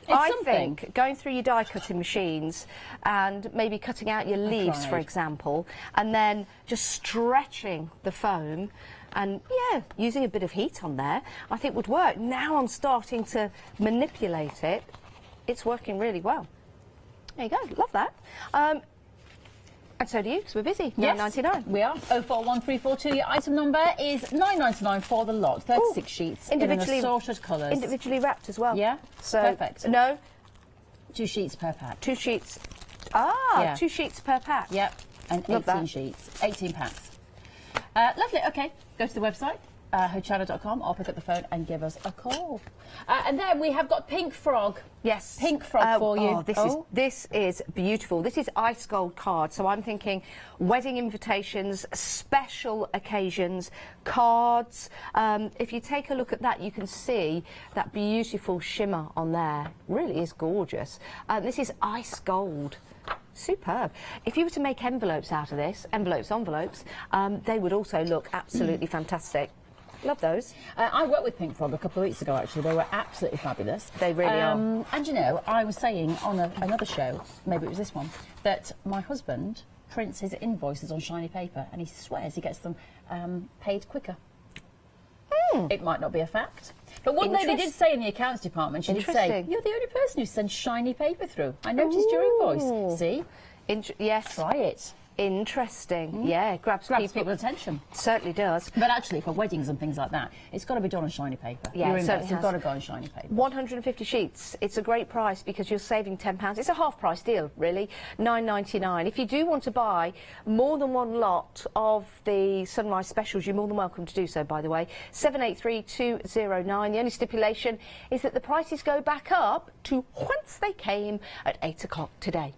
S1: something.
S3: think going through your die cutting machines and maybe cutting out your leaves, for
S1: tried.
S3: example, and then just stretching the foam and, yeah, using a bit of heat on there, I think would work. Now I'm starting to manipulate it. It's working really well. There you go. Love that. And so do you, because we're busy.
S1: Yes,
S3: £9.99.
S1: we are. 041342. Your item number is £9.99 for the lot. 36 sheets
S3: individually-
S1: in assorted colours.
S3: Individually wrapped as well.
S1: Yeah?
S3: So,
S1: Perfect.
S3: No,
S1: 2 sheets per pack.
S3: 2 sheets. Ah,
S1: Yeah.
S3: 2 sheets per pack.
S1: Yep. And
S3: Love
S1: 18
S3: that.
S1: sheets. 18 packs. Lovely. OK. Go to the website, hochanda.com, or pick up the phone and give us a call. And then we have got Pink Frog.
S3: Yes.
S1: Pink Frog for you.
S3: Oh, this is beautiful. This is ice gold card. So I'm thinking wedding invitations, special occasions, cards. If you take a look at that, you can see that beautiful shimmer on there. Really is gorgeous. This is ice gold. Superb. If you were to make envelopes out of this, envelopes, they would also look absolutely fantastic. Love those.
S1: I worked with Pink Frog a couple of weeks ago, actually. They were absolutely fabulous.
S3: They really are.
S1: And, you know, I was saying on another show, maybe it was this one, that my husband prints his invoices on shiny paper, and he swears he gets them paid quicker. It might not be a fact. But one lady did say in the accounts department, she did say,
S3: Interesting.
S1: you're the only person who sends shiny paper through. I noticed your invoice. See?
S3: Yes.
S1: Try it.
S3: Interesting. Yeah, grabs
S1: Grabs people's attention.
S3: Certainly does.
S1: But actually, for weddings and things like that, it's got to be done on shiny paper.
S3: Yeah,
S1: Your
S3: it
S1: invoice
S3: certainly
S1: has
S3: has.
S1: got to go on shiny paper.
S3: 150 sheets. It's a great price because you're saving £10. It's a half price deal, really. £9.99. If you do want to buy more than one lot of the Sunrise Specials, you're more than welcome to do so, by the way. 783209. The only stipulation is that the prices go back up to whence they came at 8 o'clock today.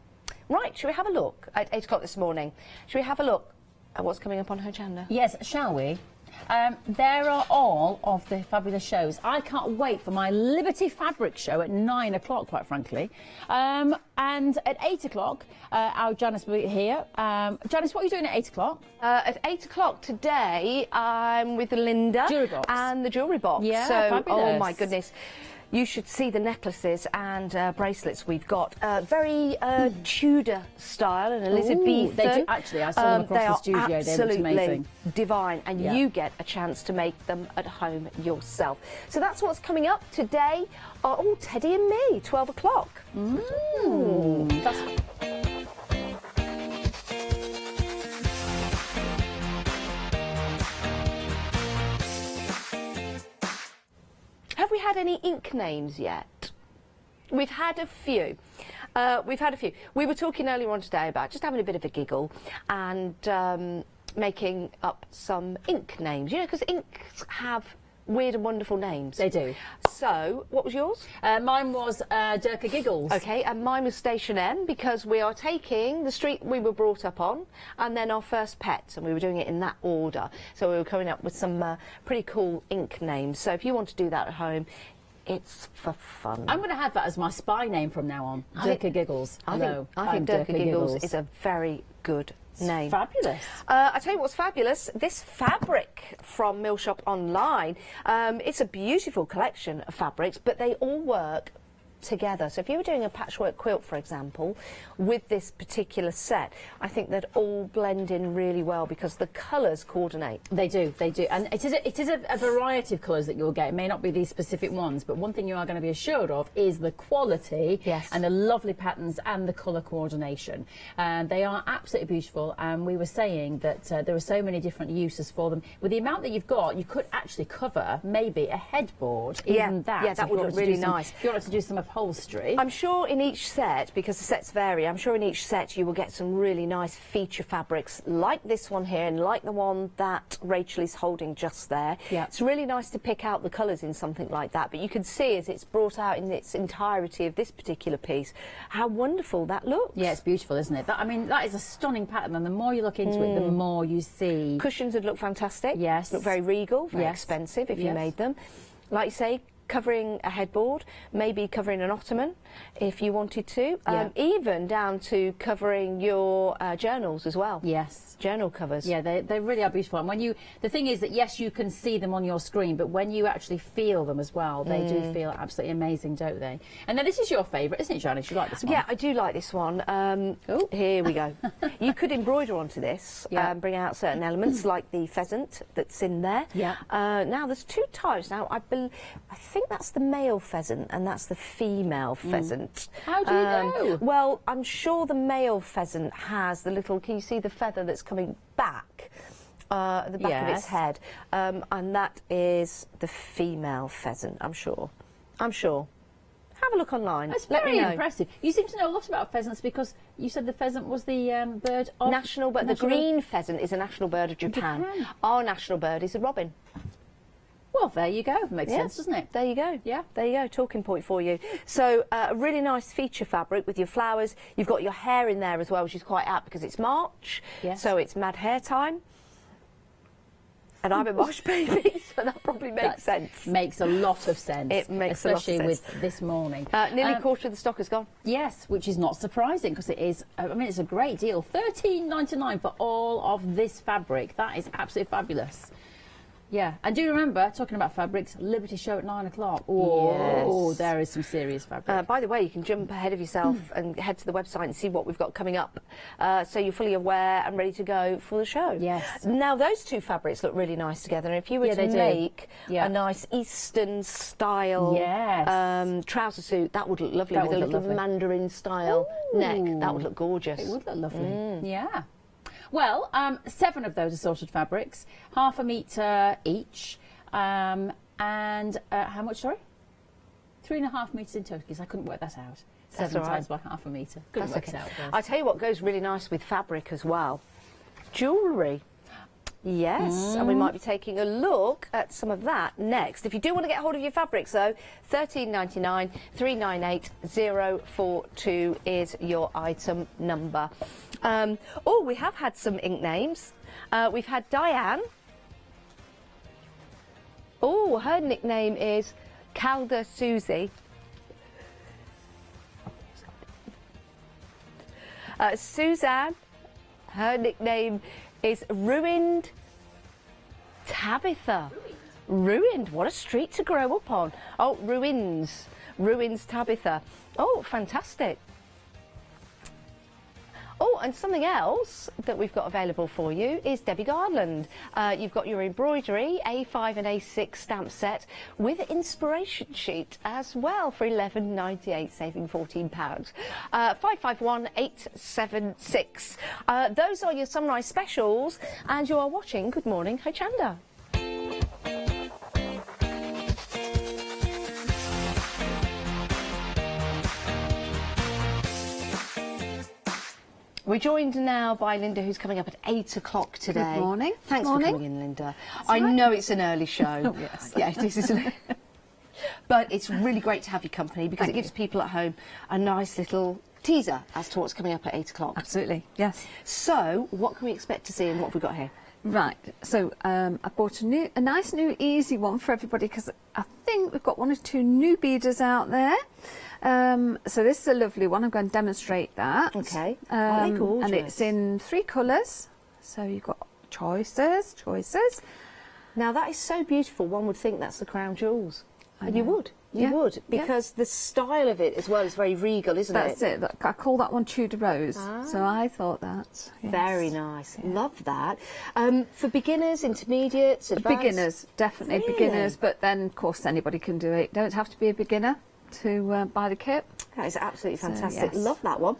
S3: Right, shall we have a look at 8 o'clock this morning? Shall we have a look at what's coming up on Hochanda?
S1: Yes, shall we? There are all of the fabulous shows. I can't wait for my Liberty Fabric show at 9 o'clock, quite frankly. And at 8 o'clock, our Janice will be here. Janice, what are you doing at 8 o'clock?
S3: At 8 o'clock today, I'm with Linda
S1: Jewellery box.
S3: and the jewellery box.
S1: Yeah,
S3: so,
S1: fabulous.
S3: oh my goodness. you should see the necklaces and bracelets we've got. Very Tudor style and Elizabethan.
S1: They do, actually, I saw them across the studio. They looked amazing.
S3: Divine, and you get a chance to make them at home yourself. So that's what's coming up today. Oh, Teddy and me, 12 o'clock. Have we had any ink names yet? We've had a few. We were talking earlier on today about just having a bit of a giggle and making up some ink names. You know, because inks have weird and wonderful names.
S1: They do.
S3: So, what was yours?
S1: Mine was Durka Giggles.
S3: Okay, and mine was Station M, because we are taking the street we were brought up on and then our first pets, and we were doing it in that order. So we were coming up with some pretty cool ink names. So if you want to do that at home, it's for fun.
S1: I'm going to have that as my spy name from now on. Durka Giggles.
S3: I think Durka Giggles is a very good name.
S1: Fabulous.
S3: I tell you what's fabulous, this fabric from Mill Shop Online, it's a beautiful collection of fabrics, but they all work together. So if you were doing a patchwork quilt, for example, with this particular set, I think they'd all blend in really well because the colours coordinate.
S1: They do, and it is a variety of colours that you'll get. It may not be these specific ones, but one thing you are going to be assured of is the quality and the lovely patterns and the colour coordination. They are absolutely beautiful, and we were saying that there are so many different uses for them. With the amount that you've got, you could actually cover maybe a headboard. Even that.
S3: Yeah, that would look really nice.
S1: If you wanted to do some upholstery.
S3: I'm sure in each set, because the sets vary, I'm sure in each set you will get some really nice feature fabrics like this one here and like the one that Rachel is holding just there.
S1: Yeah.
S3: It's really nice to pick out the colours in something like that, but you can see as it's brought out in its entirety of this particular piece how wonderful that looks.
S1: Yeah, it's beautiful, isn't it? I mean, that is a stunning pattern, and the more you look into it, the more you see.
S3: Cushions would look fantastic.
S1: Yes.
S3: Look very regal, very expensive if you made them. Like you say, covering a headboard, maybe covering an ottoman if you wanted to, even down to covering your journals as well.
S1: Yes.
S3: Journal covers.
S1: Yeah, they really are beautiful. And when the thing is that, yes, you can see them on your screen, but when you actually feel them as well, they do feel absolutely amazing, don't they? And then this is your favourite, isn't it, Janice? You like this one?
S3: Yeah, I do like this one. Here we go. You could embroider onto this, bring out certain elements like the pheasant that's in there.
S1: Yeah.
S3: Now, there's two types. Now, I think that's the male pheasant and that's the female pheasant.
S1: How do you know?
S3: Well, I'm sure the male pheasant has the little, can you see the feather that's coming back? At the back of its head. And that is the female pheasant, I'm sure. Have a look online.
S1: That's very impressive. You seem to know a lot about pheasants because you said the pheasant was the bird of...
S3: National bird. The green pheasant is a national bird of Japan. Our national bird is a robin.
S1: Well, there you go. Makes sense, doesn't it?
S3: There you go.
S1: Yeah.
S3: There you go. Talking point for you. So, a really nice feature fabric with your flowers. You've got your hair in there as well, which is quite apt because it's March.
S1: Yes.
S3: So it's mad hair time. And I'm a Mosh baby, so that probably makes sense.
S1: Makes a lot of sense.
S3: It makes a lot of sense.
S1: Especially with this morning.
S3: Nearly a quarter of the stock is gone.
S1: Yes, which is not surprising because it is, I mean, it's a great deal. $13.99 for all of this fabric. That is absolutely fabulous. Yeah, and do remember, talking about fabrics, Liberty Show at 9 o'clock. Oh, yes. There is some serious fabric.
S3: By the way, you can jump ahead of yourself and head to the website and see what we've got coming up, so you're fully aware and ready to go for the show.
S1: Yes.
S3: Now, those two fabrics look really nice together, and if you were to make a nice Eastern style trouser suit, that would look lovely with a little Mandarin style neck. That would look gorgeous.
S1: It would look lovely. Yeah. Well, 7 of those assorted fabrics, half a metre each, and how much, sorry? 3.5 metres in total, because I couldn't work that out. 7 times by half a metre. Couldn't work it out.
S3: I tell you what goes really nice with fabric as well. Jewellery. Yes, and we might be taking a look at some of that next. If you do want to get hold of your fabrics, though, $13.99, 398 042 is your item number. We have had some ink names. We've had Diane. Oh, her nickname is Calder Susie. Suzanne, her nickname is Ruined Tabitha. Ruined, what a street to grow up on. Oh, ruins. Ruins Tabitha. Oh, fantastic. Oh, and something else that we've got available for you is Debbie Garland. You've got your embroidery A5 and A6 stamp set with inspiration sheet as well for £11.98, saving £14. 551876. Those are your Sunrise specials, and you are watching Good Morning Hochanda. We're joined now by Linda, who's coming up at 8 o'clock today.
S4: Good morning.
S3: Thanks for coming in, Linda. I know it's an early show.
S4: Oh, yes.
S3: Yeah, it is, isn't it? But it's really great to have your company because it gives people at home a nice little teaser as to what's coming up at 8 o'clock.
S4: Absolutely, yes.
S3: So, what can we expect to see and what have we got here?
S4: Right, so I bought a nice new easy one for everybody because I think we've got 1 or 2 new beaders out there. So this is a lovely one. I'm going to demonstrate that.
S3: Okay. Aren't they gorgeous?
S4: And it's in 3 colours. So you've got choices.
S3: Now that is so beautiful. One would think that's the crown jewels. And you would.
S4: Yeah.
S3: You would. Because the style of it as well is very regal, isn't
S4: That's
S3: it?
S4: it. I call that one Tudor Rose. So I thought that. Yes.
S3: Very nice. Yeah. Love that. For beginners, intermediates, advanced?
S4: Beginners, definitely beginners. But then, of course, anybody can do it. Don't have to be a beginner to buy the kit.
S3: That is absolutely fantastic.
S4: Yes.
S3: Love that one.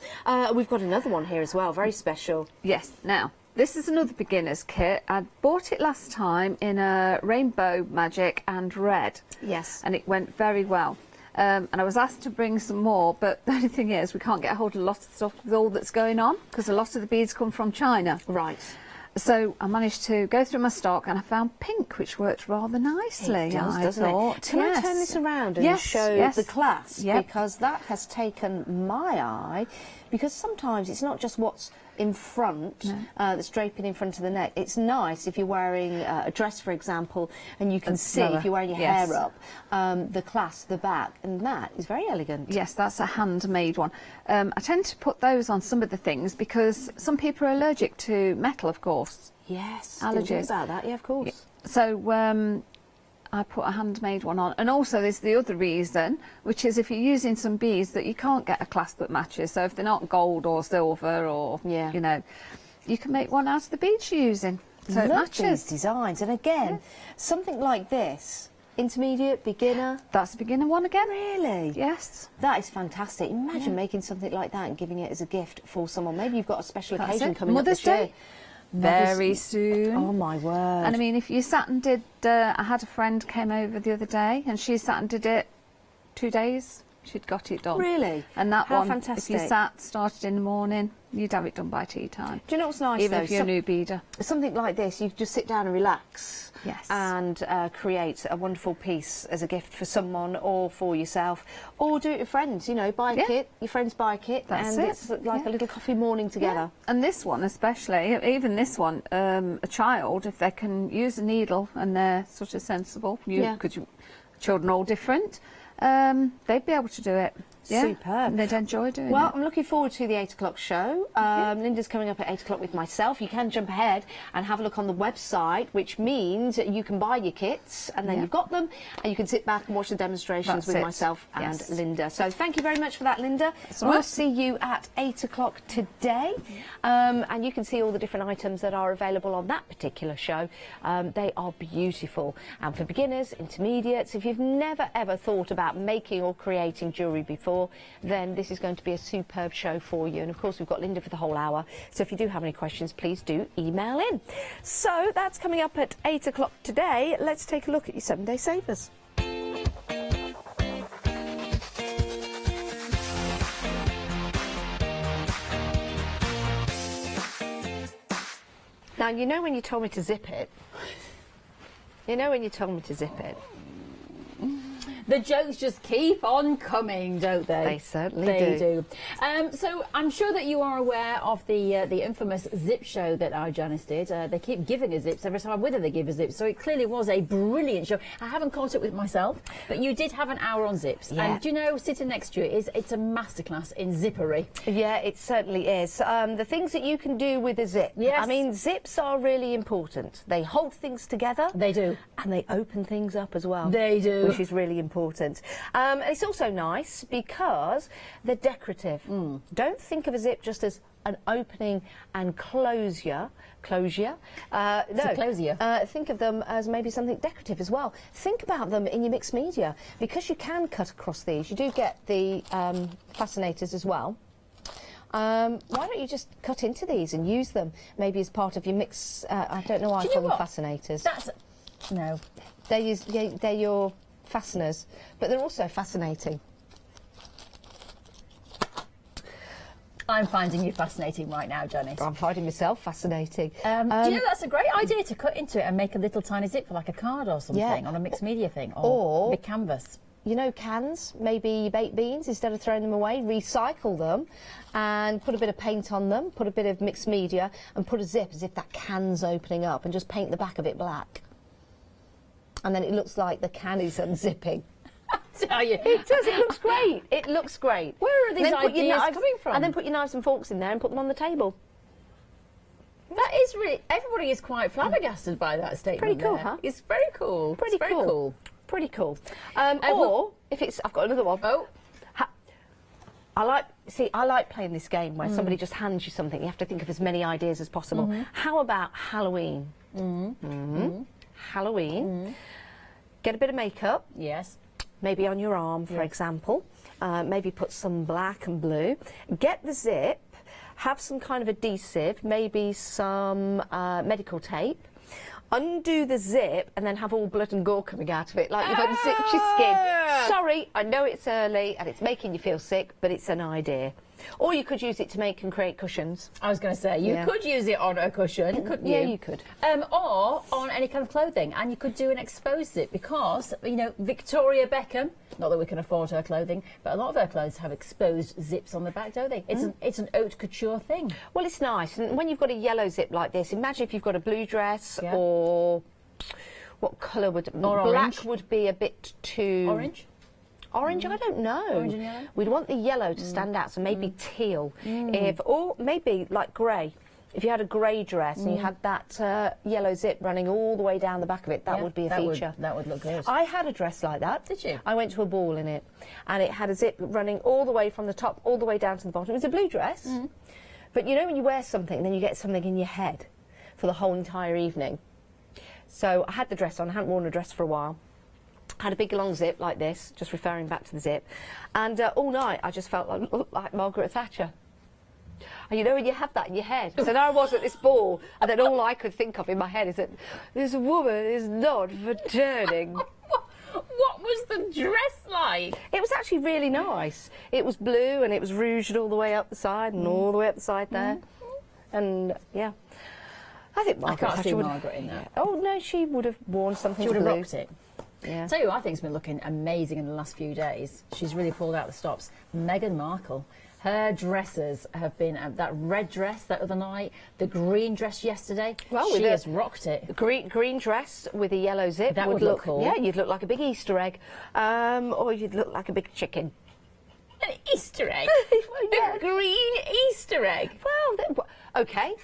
S3: We've got another one here as well, very special.
S4: Yes. Now, this is another beginner's kit. I bought it last time in a rainbow magic and red.
S3: Yes.
S4: And it went very well. And I was asked to bring some more, but the only thing is we can't get a hold of a lot of stuff with all that's going on because a lot of the beads come from China.
S3: Right.
S4: So I managed to go through my stock and I found pink, which worked rather nicely.
S3: It does, doesn't it? Can I turn this around and show the clasp?
S4: Yep.
S3: Because that has taken my eye. Because sometimes it's not just what's in front that's draping in front of the neck. It's nice if you're wearing a dress, for example, and you can see if you're wearing your hair up, the clasp, the back, and that is very elegant.
S4: Yes, that's a handmade one. I tend to put those on some of the things because some people are allergic to metal, of course.
S3: Yes,
S4: allergies.
S3: Didn't think about that. Yeah, of course.
S4: Yeah. So I put a handmade one on, and also there's the other reason, which is if you're using some beads that you can't get a clasp that matches. So if they're not gold or silver or you know, you can make one out of the beads you're using. So it matches.
S3: These designs, and again, something like this. Intermediate, beginner.
S4: That's a beginner one again.
S3: Really?
S4: Yes.
S3: That is fantastic. Imagine making something like that and giving it as a gift for someone. Maybe you've got a special occasion coming up this year.
S4: Very soon.
S3: Oh my word.
S4: And I mean, if you sat and did, I had a friend came over the other day and she sat and did it 2 days. She'd got it done.
S3: Really?
S4: And that
S3: How
S4: one,
S3: fantastic.
S4: if you sat, started in the morning, you'd have it done by tea time.
S3: Do you know what's nice
S4: Even
S3: though?
S4: if you're a new beader.
S3: Something like this, you just sit down and relax.
S4: Yes.
S3: And create a wonderful piece as a gift for someone or for yourself, or do it with friends. You know, buy a kit. Your friends buy a kit, and it's like a little coffee morning together.
S4: Yeah. And this one especially, even this one, a child, if they can use a needle and they're sort of sensible, because children are all different, they'd be able to do it. Yeah.
S3: Superb.
S4: And they'd enjoy doing it.
S3: Well, I'm looking forward to the 8 o'clock show. Linda's coming up at 8 o'clock with myself. You can jump ahead and have a look on the website, which means you can buy your kits and then you've got them and you can sit back and watch the demonstrations with myself and Linda. So thank you very much for that, Linda. We'll see you at 8 o'clock today. And you can see all the different items that are available on that particular show. They are beautiful. And for beginners, intermediates, if you've never ever thought about making or creating jewellery before, then this is going to be a superb show for you. And of course, we've got Linda for the whole hour. So if you do have any questions, please do email in. So that's coming up at 8 o'clock today. Let's take a look at your 7-day savers. Now, you know when you told me to zip it? You know when you told me to zip it?
S1: The jokes just keep on coming, don't they?
S3: They certainly
S1: do. So I'm sure that you are aware of the infamous zip show that our Janice did. They keep giving us zips every time whether they give us zips. So it clearly was a brilliant show. I haven't caught it with myself, but you did have an hour on zips.
S3: Yeah.
S1: And do you know, sitting next to you, it's a masterclass in zippery.
S3: Yeah, it certainly is. The things that you can do with a zip.
S1: Yes.
S3: I mean, zips are really important. They hold things together.
S1: They do.
S3: And they open things up as well.
S1: They do.
S3: Which is really important. It's also nice because they're decorative. Don't think of a zip just as an opening and closure. No, think of them as maybe something decorative as well. Think about them in your mixed media, because you can cut across these. You do get the fascinators as well. Why don't you just cut into these and use them maybe as part of your mix? I don't know why I call them fascinators.
S1: No.
S3: They're your fasteners, but they're also fascinating.
S1: I'm finding you fascinating right now, Janice.
S3: I'm finding myself fascinating.
S1: Do you know, that's a great idea to cut into it and make a little tiny zip for like a card or something on a mixed media thing, or big canvas.
S3: You know, cans, maybe baked beans, instead of throwing them away, recycle them and put a bit of paint on them, put a bit of mixed media and put a zip as if that can's opening up, and just paint the back of it black. And then it looks like the can is unzipping.
S1: Tell you.
S3: It does, it looks great. It looks great.
S1: Where are these ideas coming from?
S3: And then put your knives and forks in there and put them on the table.
S1: That is really, everybody is quite flabbergasted by that statement.
S3: Pretty cool,
S1: there.
S3: huh?
S1: It's very cool.
S3: Pretty cool. Pretty cool. Or if it's, I've got another one.
S1: Oh.
S3: I like playing this game where somebody just hands you something. You have to think of as many ideas as possible. How about Halloween? Halloween. Get a bit of makeup.
S1: Yes.
S3: Maybe on your arm, for example. Maybe put some black and blue. Get the zip. Have some kind of adhesive, maybe some medical tape. Undo the zip and then have all blood and gore coming out of it, like you've unzipped your skin. Sorry, I know it's early and it's making you feel sick, but it's an idea. Or you could use it to make and create cushions.
S1: I was going to say, you could use it on a cushion, couldn't you?
S3: Yeah, you could.
S1: Or on any kind of clothing, and you could do an exposed zip, because, you know, Victoria Beckham, not that we can afford her clothing, but a lot of her clothes have exposed zips on the back, don't they? It's an haute couture thing.
S3: Well, it's nice. And when you've got a yellow zip like this, imagine if you've got a blue dress or... What colour would...
S1: Or
S3: black
S1: orange.
S3: Would be a bit too...
S1: Orange?
S3: Orange, I don't know.
S1: Orange and yellow?
S3: We'd want the yellow to stand out, so maybe teal. Or maybe like grey. If you had a grey dress and you had that yellow zip running all the way down the back of it, that would be a feature.
S1: That would look good.
S3: I had a dress like that.
S1: Did you?
S3: I went to a ball in it, and it had a zip running all the way from the top, all the way down to the bottom. It was a blue dress. But you know when you wear something, then you get something in your head for the whole entire evening. So I had the dress on. I hadn't worn a dress for a while. Had a big long zip like this, just referring back to the zip, and all night I just felt like Margaret Thatcher. And you know when you have that in your head. So now I was at this ball, and then all I could think of in my head is that this woman is not for turning.
S1: What was the dress like?
S3: It was actually really nice. It was blue and it was rouged all the way up the side and all the way up the side there. And yeah, I think Margaret
S1: I can't see
S3: Thatcher
S1: Margaret in that.
S3: Oh no, she would have worn something.
S1: She would have
S3: blue.
S1: rocked it.
S3: Yeah.
S1: Tell you who I think's been looking amazing in the last few days. She's really pulled out the stops. Meghan Markle. Her dresses have been that red dress that other night, the green dress yesterday.
S3: Well,
S1: she has rocked it.
S3: Green dress with a yellow zip.
S1: That would look cool.
S3: Yeah, you'd look like a big Easter egg, or you'd look like a big chicken.
S1: An Easter egg.
S3: Well, yeah.
S1: A green Easter egg.
S3: Well, okay.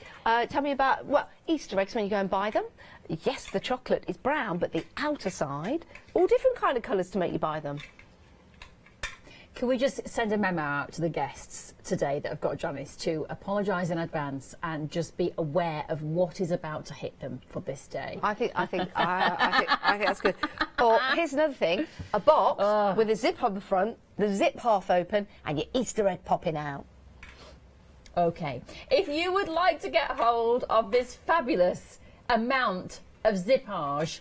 S3: Tell me about Easter eggs when you go and buy them. Yes, the chocolate is brown, but the outer side, all different kind of colours to make you buy them.
S1: Can we just send a memo out to the guests today that have got Janice to apologise in advance and just be aware of what is about to hit them for this day?
S3: I think that's good. Or here's another thing: a box with a zip on the front, the zip half open, and your Easter egg popping out.
S1: Okay. If you would like to get hold of this fabulous amount of zippage,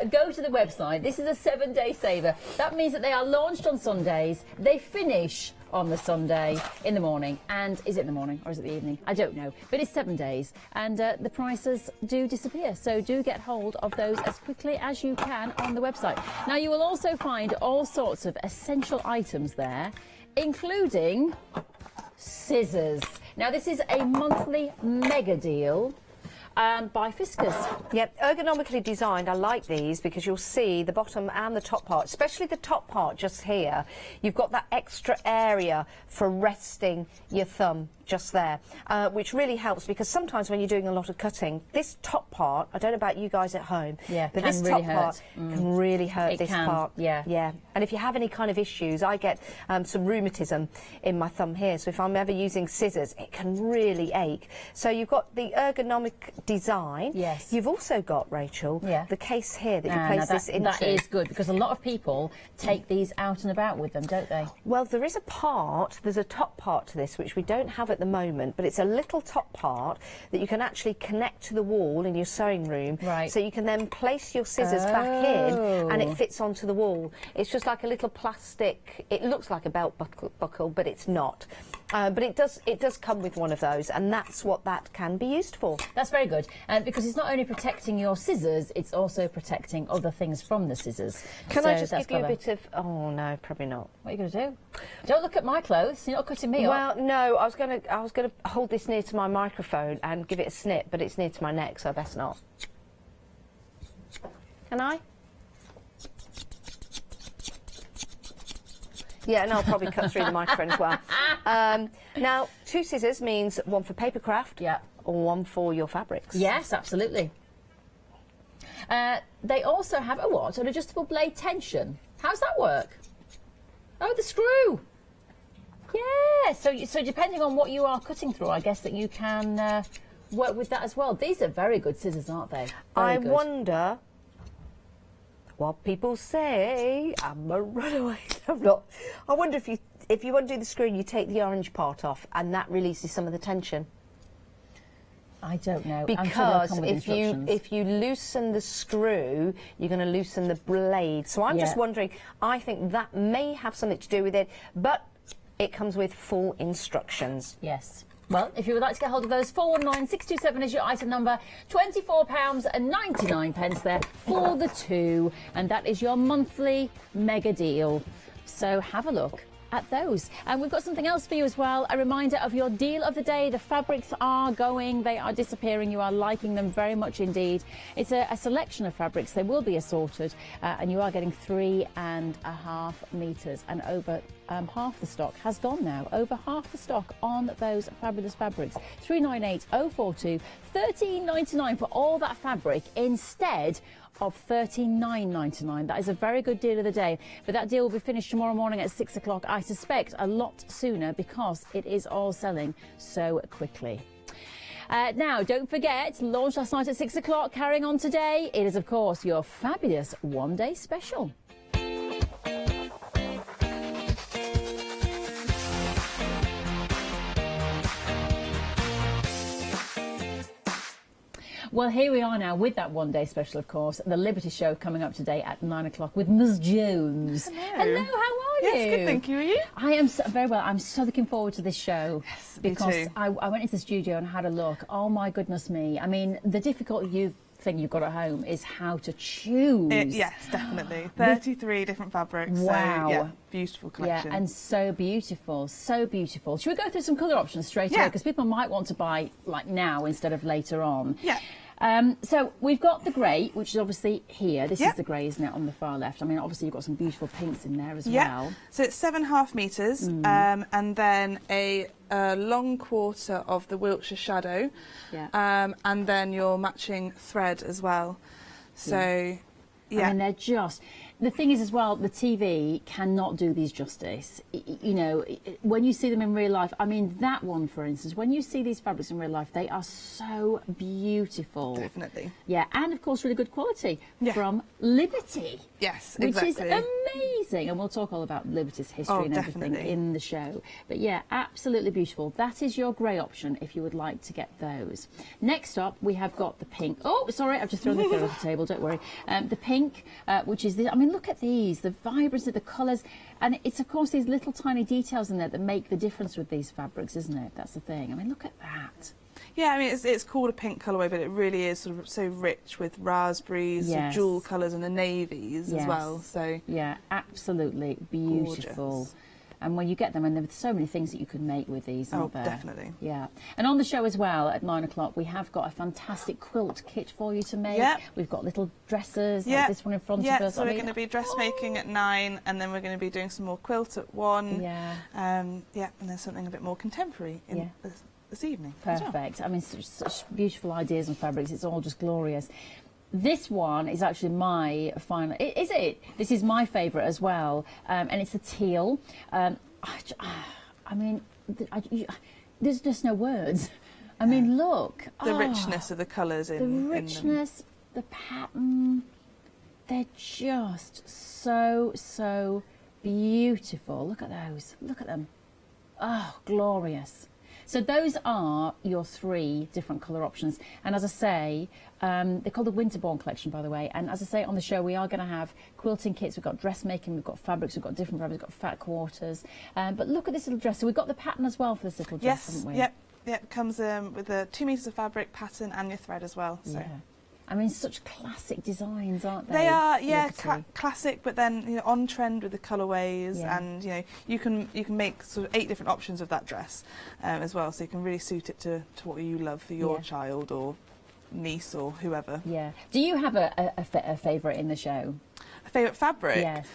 S1: go to the website. This is a 7-day saver. That means that they are launched on Sundays. They finish on the Sunday in the morning. And is it in the morning or is it the evening? I don't know. But it's 7 days. And the prices do disappear. So do get hold of those as quickly as you can on the website. Now, you will also find all sorts of essential items there, including scissors. Now, this is a monthly mega deal by Fiscus.
S3: Yep, ergonomically designed. I like these because you'll see the bottom and the top part, especially the top part just here. You've got that extra area for resting your thumb just there, which really helps because sometimes when you're doing a lot of cutting, this top part, I don't know about you guys at home, but this
S1: really
S3: top part can really hurt this part.
S1: Yeah.
S3: And if you have any kind of issues, I get some rheumatism in my thumb here, so if I'm ever using scissors, it can really ache. So you've got the ergonomic design.
S1: Yes.
S3: You've also got, Rachel, the case here that you place this into.
S1: That is good because a lot of people take these out and about with them, don't they?
S3: Well, there's a top part to this which we don't have at the moment, but it's a little top part that you can actually connect to the wall in your sewing room.
S1: Right.
S3: So you can then place your scissors back in and it fits onto the wall. It's just like a little plastic, it looks like a belt buckle, but it's not. But it does come with one of those, and that's what that can be used for.
S1: That's very good, because it's not only protecting your scissors, it's also protecting other things from the scissors.
S3: Can I just give you a bit of... Oh, no, probably not.
S1: What are you going to do? Don't look at my clothes. You're not cutting me up.
S3: Well, no, I was going to hold this near to my microphone and give it a snip, but it's near to my neck, so I best not. Can I? Yeah, and I'll probably cut through the microphone as well. Now, 2 scissors means one for papercraft, or one for your fabrics.
S1: Yes, absolutely. They also have an adjustable blade tension. How's that work? Oh, the screw. Yeah. So depending on what you are cutting through, I guess that you can work with that as well. These are very good scissors, aren't they?
S3: I wonder what people say. I'm a runaway. I'm not. I wonder if you want to do the screw, you take the orange part off, and that releases some of the tension.
S1: I don't know.
S3: Because if you loosen the screw, you're going to loosen the blade. So I'm just wondering. I think that may have something to do with it, but it comes with full instructions.
S1: Yes. Well, if you would like to get hold of those, 419627 is your item number. £24.99 there for the 2, and that is your monthly mega deal. So have a look at those. And we've got something else for you as well, a reminder of your deal of the day. The fabrics are going, they are disappearing, you are liking them very much indeed. It's a selection of fabrics, they will be assorted, and you are getting 3.5 metres, and over half the stock has gone now, over half the stock on those fabulous fabrics. 398042, £13.99 for all that fabric instead of £39.99. That is a very good deal of the day, but that deal will be finished tomorrow morning at 6 o'clock. I suspect a lot sooner because it is all selling so quickly. Now, don't forget, launched last night at 6 o'clock, carrying on today. It is, of course, your fabulous one-day special. Well, here we are now with that one-day special, of course. The Liberty Show coming up today at 9 o'clock with Ms. Jones.
S5: Hello.
S1: Hello, how are you?
S5: Yes, good, thank you. Are you?
S1: I am very well. I'm so looking forward to this show.
S5: Yes,
S1: because
S5: me too.
S1: I went into the studio and had a look. Oh, my goodness me. I mean, the difficult thing you've got at home is how to choose.
S5: Yes, definitely. 33 different fabrics.
S1: Wow.
S5: So, yeah, beautiful collection.
S1: Yeah, and so beautiful, so beautiful. Should we go through some colour options straight away? Because people might want to buy like now instead of later on.
S5: Yeah.
S1: So we've got the grey, which is obviously here. This is the grey, isn't it, on the far left? I mean, obviously you've got some beautiful pinks in there as well.
S5: So it's 7.5 metres, and then a long quarter of the Wiltshire Shadow, and then your matching thread as well. So,
S1: I mean, they're just... The thing is as well, the TV cannot do these justice. You know, when you see them in real life, I mean, that one, for instance, when you see these fabrics in real life, they are so beautiful.
S5: Definitely.
S1: Yeah, and of course, really good quality from Liberty.
S5: Yes,
S1: which
S5: exactly.
S1: Which is amazing. And we'll talk all about Liberty's history and everything
S5: definitely.
S1: in the show. But yeah, absolutely beautiful. That is your grey option if you would like to get those. Next up, we have got the pink. Oh, sorry, I've just thrown the thing off the table, don't worry. The pink, which is the, I mean, look at these, the vibrancy, the colours. And it's, of course, these little tiny details in there that make the difference with these fabrics, isn't it? That's the thing. I mean, look at that.
S5: Yeah, I mean, it's called a pink colourway, but it really is sort of so rich with raspberries,
S1: Yes.
S5: the jewel colours and the navies as well. So
S1: yeah, absolutely beautiful.
S5: Gorgeous.
S1: And when you get them, and there's so many things that you can make with these, aren't there?
S5: Definitely.
S1: Yeah. And on the show as well, at 9 o'clock, we have got a fantastic quilt kit for you to make.
S5: Yep.
S1: We've got little dresses, like this one in front of us.
S5: So we're going to be dressmaking at 9, and then we're going to be doing some more quilt at 1.
S1: Yeah.
S5: And there's something a bit more contemporary in this evening. as well.
S1: Perfect. I mean, such beautiful ideas and fabrics. It's all just glorious. This one is actually my final. Is it? This is my favourite as well, and it's a teal. I mean, there's just no words. I mean, look.
S5: The richness of the colours in
S1: the richness, the pattern. They're just so beautiful. Look at those. Look at them. Oh, glorious. So those are your 3 different colour options. And as I say, they're called the Winterborn collection, by the way. And as I say on the show, we are going to have quilting kits. We've got dressmaking, we've got fabrics, we've got different fabrics, we've got fat quarters. But look at this little dress. So we've got the pattern as well for this little dress, haven't we?
S5: Yep. It comes with the 2 metres of fabric, pattern and your thread as well. So.
S1: Yeah. I mean, such classic designs, aren't they?
S5: They are, yeah, classic, but then on trend with the colourways,
S1: Yeah.
S5: and you can make sort of 8 different options of that dress as well, so you can really suit it to what you love for your child or niece or whoever.
S1: Yeah. Do you have a favourite in the show?
S5: A favourite fabric?
S1: Yes.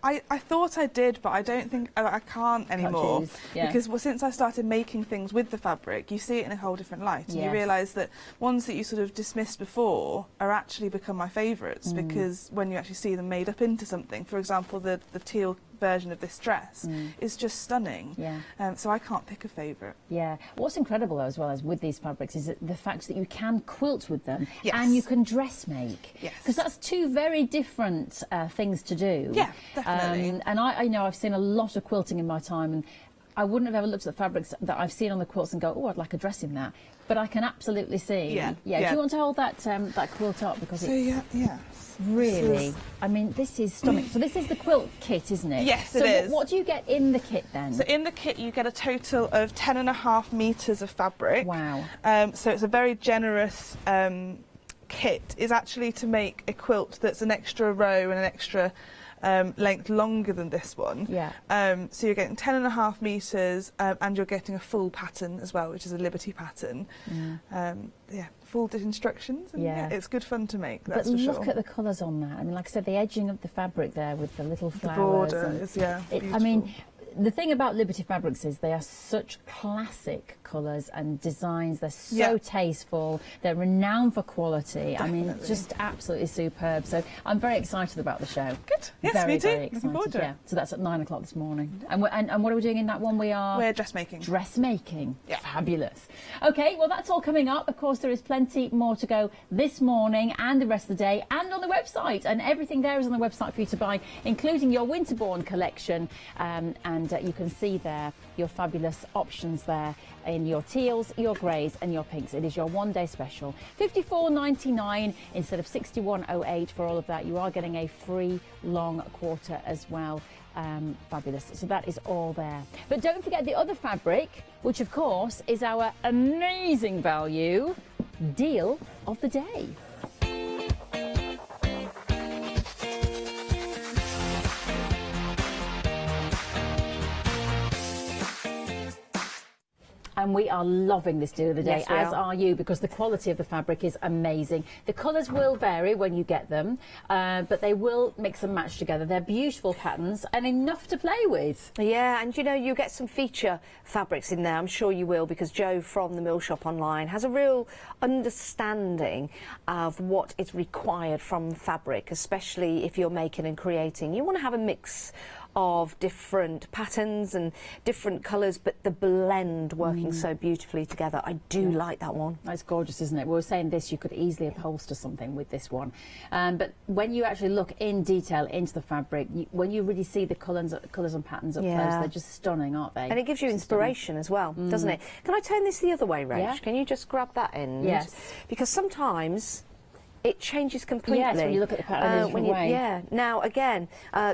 S5: I thought I did, but I don't think I can't anymore.
S1: choose, yeah.
S5: Because since I started making things with the fabric, you see it in a whole different light, and you realise that ones that you sort of dismissed before are actually become my favourites because when you actually see them made up into something, for example, the teal version of this dress is just stunning.
S1: Yeah.
S5: So I can't pick a favourite.
S1: Yeah. What's incredible though, as well as with these fabrics, is that the fact that you can quilt with them
S5: Yes.
S1: and you can dressmake.
S5: Yes.
S1: Because that's 2 very different things to do.
S5: Yeah, definitely.
S1: And I know I've seen a lot of quilting in my time, and I wouldn't have ever looked at the fabrics that I've seen on the quilts and go, oh, I'd like a dress in that. But I can absolutely see.
S5: Yeah.
S1: Do you want to hold that that quilt up, because
S5: So
S1: it's really, I mean, this is stunning. So this is the quilt kit, isn't it?
S5: Yes,
S1: it
S5: is.
S1: What do you get in the kit then?
S5: So in the kit you get a total of 10.5 metres of fabric.
S1: Wow.
S5: So it's a very generous kit. Is actually to make a quilt that's an extra row and an extra length longer than this one.
S1: Yeah.
S5: So you're getting 10.5 metres and you're getting a full pattern as well, which is a Liberty pattern. Full instructions. And it's good fun to make, that's
S1: but
S5: for sure.
S1: look at the colours on that. I mean, like I said, the edging of the fabric there with the little
S5: The
S1: flowers.
S5: border is, beautiful.
S1: I mean, the thing about Liberty fabrics is they are such classic colours and designs. They're so tasteful. They're renowned for quality.
S5: Definitely.
S1: I mean, just absolutely superb. So I'm very excited about the show.
S5: Good. Yes,
S1: very,
S5: me too.
S1: very
S5: Looking
S1: excited.
S5: forward to it.
S1: Yeah. So that's at 9 o'clock this morning. And what are we doing in that one?
S5: We're dressmaking.
S1: Dressmaking.
S5: Yeah.
S1: Fabulous. Okay, well, that's all coming up. Of course, there is plenty more to go this morning and the rest of the day, and on the website. And everything there is on the website for you to buy, including your Winterborn collection. And you can see there your fabulous options there in your teals, your greys and your pinks. It is your one-day special. $54.99 instead of $61.08 for all of that. You are getting a free long quarter as well. Fabulous. So that is all there. But don't forget the other fabric, which of course is our amazing value deal of the day. And we are loving this deal of the day,
S3: Yes, we
S1: as
S3: are.
S1: are you, because the quality of the fabric is amazing. The colours will vary when you get them, but they will mix and match together. They're beautiful patterns and enough to play with.
S3: Yeah, and you get some feature fabrics in there. I'm sure you will, because Jo from the Mill Shop Online has a real understanding of what is required from fabric, especially if you're making and creating. You want to have a mix of different patterns and different colours, but the blend working so beautifully together. I do like that one.
S1: That's gorgeous, isn't it? We were saying this, you could easily upholster something with this one. But when you actually look in detail into the fabric, when you really see the colours and patterns up close, they're just stunning, aren't they?
S3: And it gives you inspiration as well, doesn't it? Can I turn this the other way, Rach?
S1: Yeah.
S3: Can you just grab that end?
S1: Yes.
S3: Because sometimes it changes completely.
S1: Yes, when you look at the pattern in a different way.
S3: Yeah. Now, again,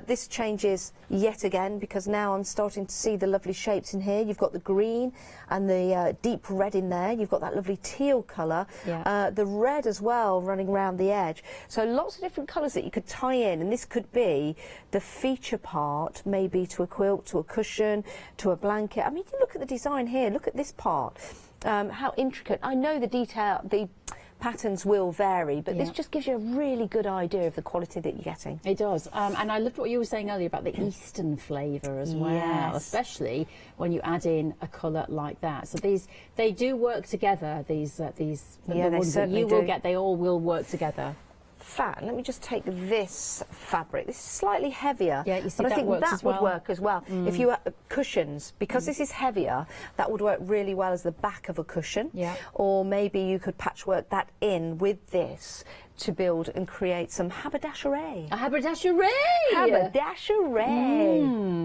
S3: this changes yet again, because now I'm starting to see the lovely shapes in here. You've got the green and the deep red in there. You've got that lovely teal colour.
S1: Yeah.
S3: The red as well running around the edge. So lots of different colours that you could tie in, and this could be the feature part, maybe to a quilt, to a cushion, to a blanket. I mean, you look at the design here. Look at this part. How intricate. I know the detail, the patterns will vary, but this just gives you a really good idea of the quality that you're getting.
S1: It does. And I loved what you were saying earlier about the Eastern flavour as well, especially when you add in a colour like that. So they do work together, these the ones that you will get, they all will work together.
S3: Let me just take this fabric. This is slightly heavier,
S1: yeah, you see,
S3: but I think
S1: works
S3: that
S1: as well.
S3: would work as well. If you cushions, because this is heavier, that would work really well as the back of a cushion.
S1: Yeah. Or
S3: Or maybe you could patchwork that in with this to build and create some haberdashery.
S1: A haberdashery!
S3: Haberdashery!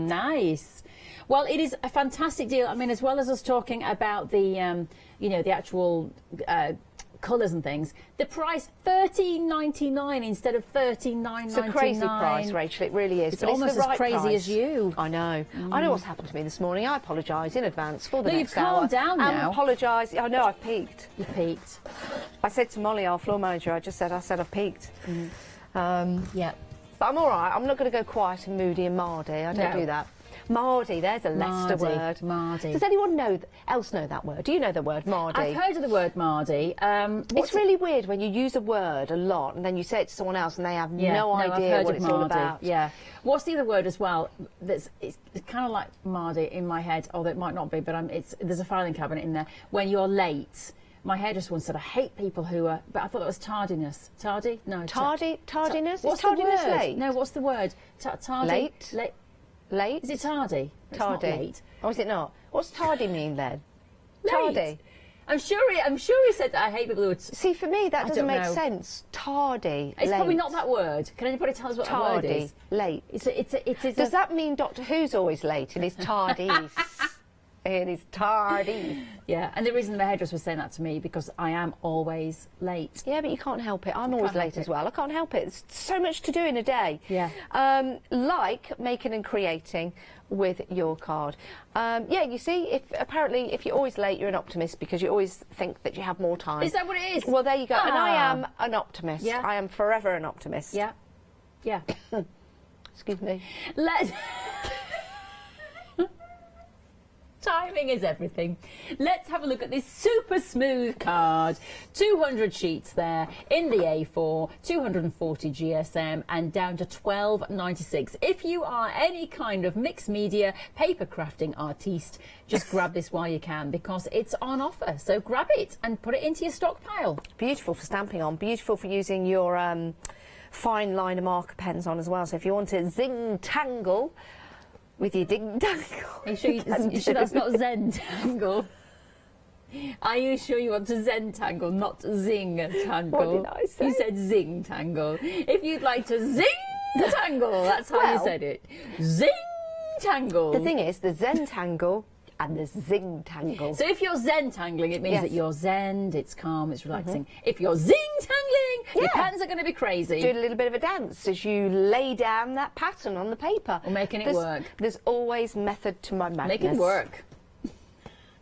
S1: Nice. Well, it is a fantastic deal. I mean, as well as us talking about the, you know, the actual colours and things, the price $13.99 instead of $13.99.
S3: It's a crazy price, Rachel, it really is.
S1: It's
S3: but
S1: almost
S3: it's the right
S1: as crazy
S3: price.
S1: as you.
S3: I know. I know what's happened to me this morning. I apologise in advance for the
S1: No,
S3: next
S1: you've calmed down now.
S3: I apologise. I know, I've peaked.
S1: You peaked.
S3: I said to Molly, our floor manager, I said I've peaked.
S1: Yeah.
S3: But I'm all right. I'm not going to go quiet and moody and mardy. I don't do that. Mardy, there's a Leicester word.
S1: Mardy.
S3: Does anyone else know that word? Do you know the word Mardy?
S1: I've heard of the word Mardy.
S3: It's really weird when you use a word a lot and then you say it to someone else and they have no
S1: I've
S3: idea
S1: heard
S3: what
S1: of
S3: it's all
S1: Mardy.
S3: about.
S1: Yeah. What's the other word as well? It's kind of like Mardy in my head, although it might not be, but there's a filing cabinet in there. When you're late. My hairdresser once said, I hate people who are... But I thought that was tardiness. Tardy? No.
S3: Tardiness?
S1: What's
S3: Is tardiness
S1: the word?
S3: late?
S1: No, what's the word? Tardy?
S3: Late? Late?
S1: Is it tardy? It's not
S3: Tardy.
S1: late.
S3: Or is it not? What's tardy mean then?
S1: Late.
S3: Tardy.
S1: I'm sure he said that I hate people who are...
S3: See, for me, that doesn't make
S1: know.
S3: sense. Tardy.
S1: It's
S3: late.
S1: probably not that word. Can anybody tell us what that word
S3: Tardy.
S1: is?
S3: Late.
S1: Does
S3: that mean Doctor Who's always late and is tardies? It is tardies.
S1: Yeah, and the reason the hairdresser was saying that to me, because I am always late.
S3: Yeah, but you can't help it. I'm always late as well. I can't help it. There's so much to do in a day.
S1: Yeah.
S3: Like making and creating with your card. Yeah, you see, if you're always late, you're an optimist because you always think that you have more time.
S1: Is that what it is?
S3: Well, there you go. And I am an optimist.
S1: Yeah.
S3: I am forever an optimist.
S1: Yeah. Yeah.
S3: Excuse me.
S1: Timing is everything. Let's have a look at this super smooth card. 200 sheets there in the A4, 240 GSM and down to $12.96. If you are any kind of mixed media paper crafting artiste, just grab this while you can because it's on offer. So grab it and put it into your stockpile.
S3: Beautiful for stamping on, beautiful for using your fine liner marker pens on as well. So if you want to zing-tangle with your ding-dangle.
S1: Are you sure that's not Zen-tangle? Are you sure you want to Zen-tangle, not zing-tangle?
S3: What did I say?
S1: You said zing-tangle. If you'd like to zing-tangle, that's how you said it. Zing-tangle.
S3: The thing is, the Zen-tangle and the zing-tangle.
S1: So if you're Zen-tangling, it means that you're zen, it's calm, it's relaxing. If you're zing-tangling, your patterns are going to be crazy.
S3: Do a little bit of a dance as you lay down that pattern on the paper.
S1: Or making it work.
S3: There's always method to my madness.
S1: Make it work.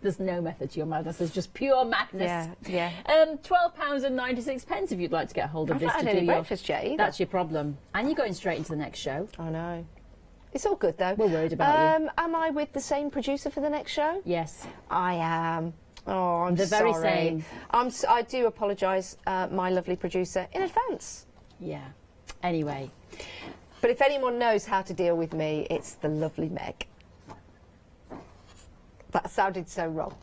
S1: There's no method to your madness. There's just pure madness.
S3: Yeah.
S1: £12.96 if you'd like to get hold of
S3: I've
S1: this.
S3: not had any breakfast yet either.
S1: That's your problem. And you're going straight into the next show.
S3: I know. It's all good though.
S1: We're worried about you.
S3: Am I with the same producer for the next show?
S1: Yes.
S3: I am. Oh, I'm
S1: the
S3: sorry.
S1: very same.
S3: I do apologise, my lovely producer, in advance.
S1: Yeah. Anyway.
S3: But if anyone knows how to deal with me, it's the lovely Meg. That sounded so wrong.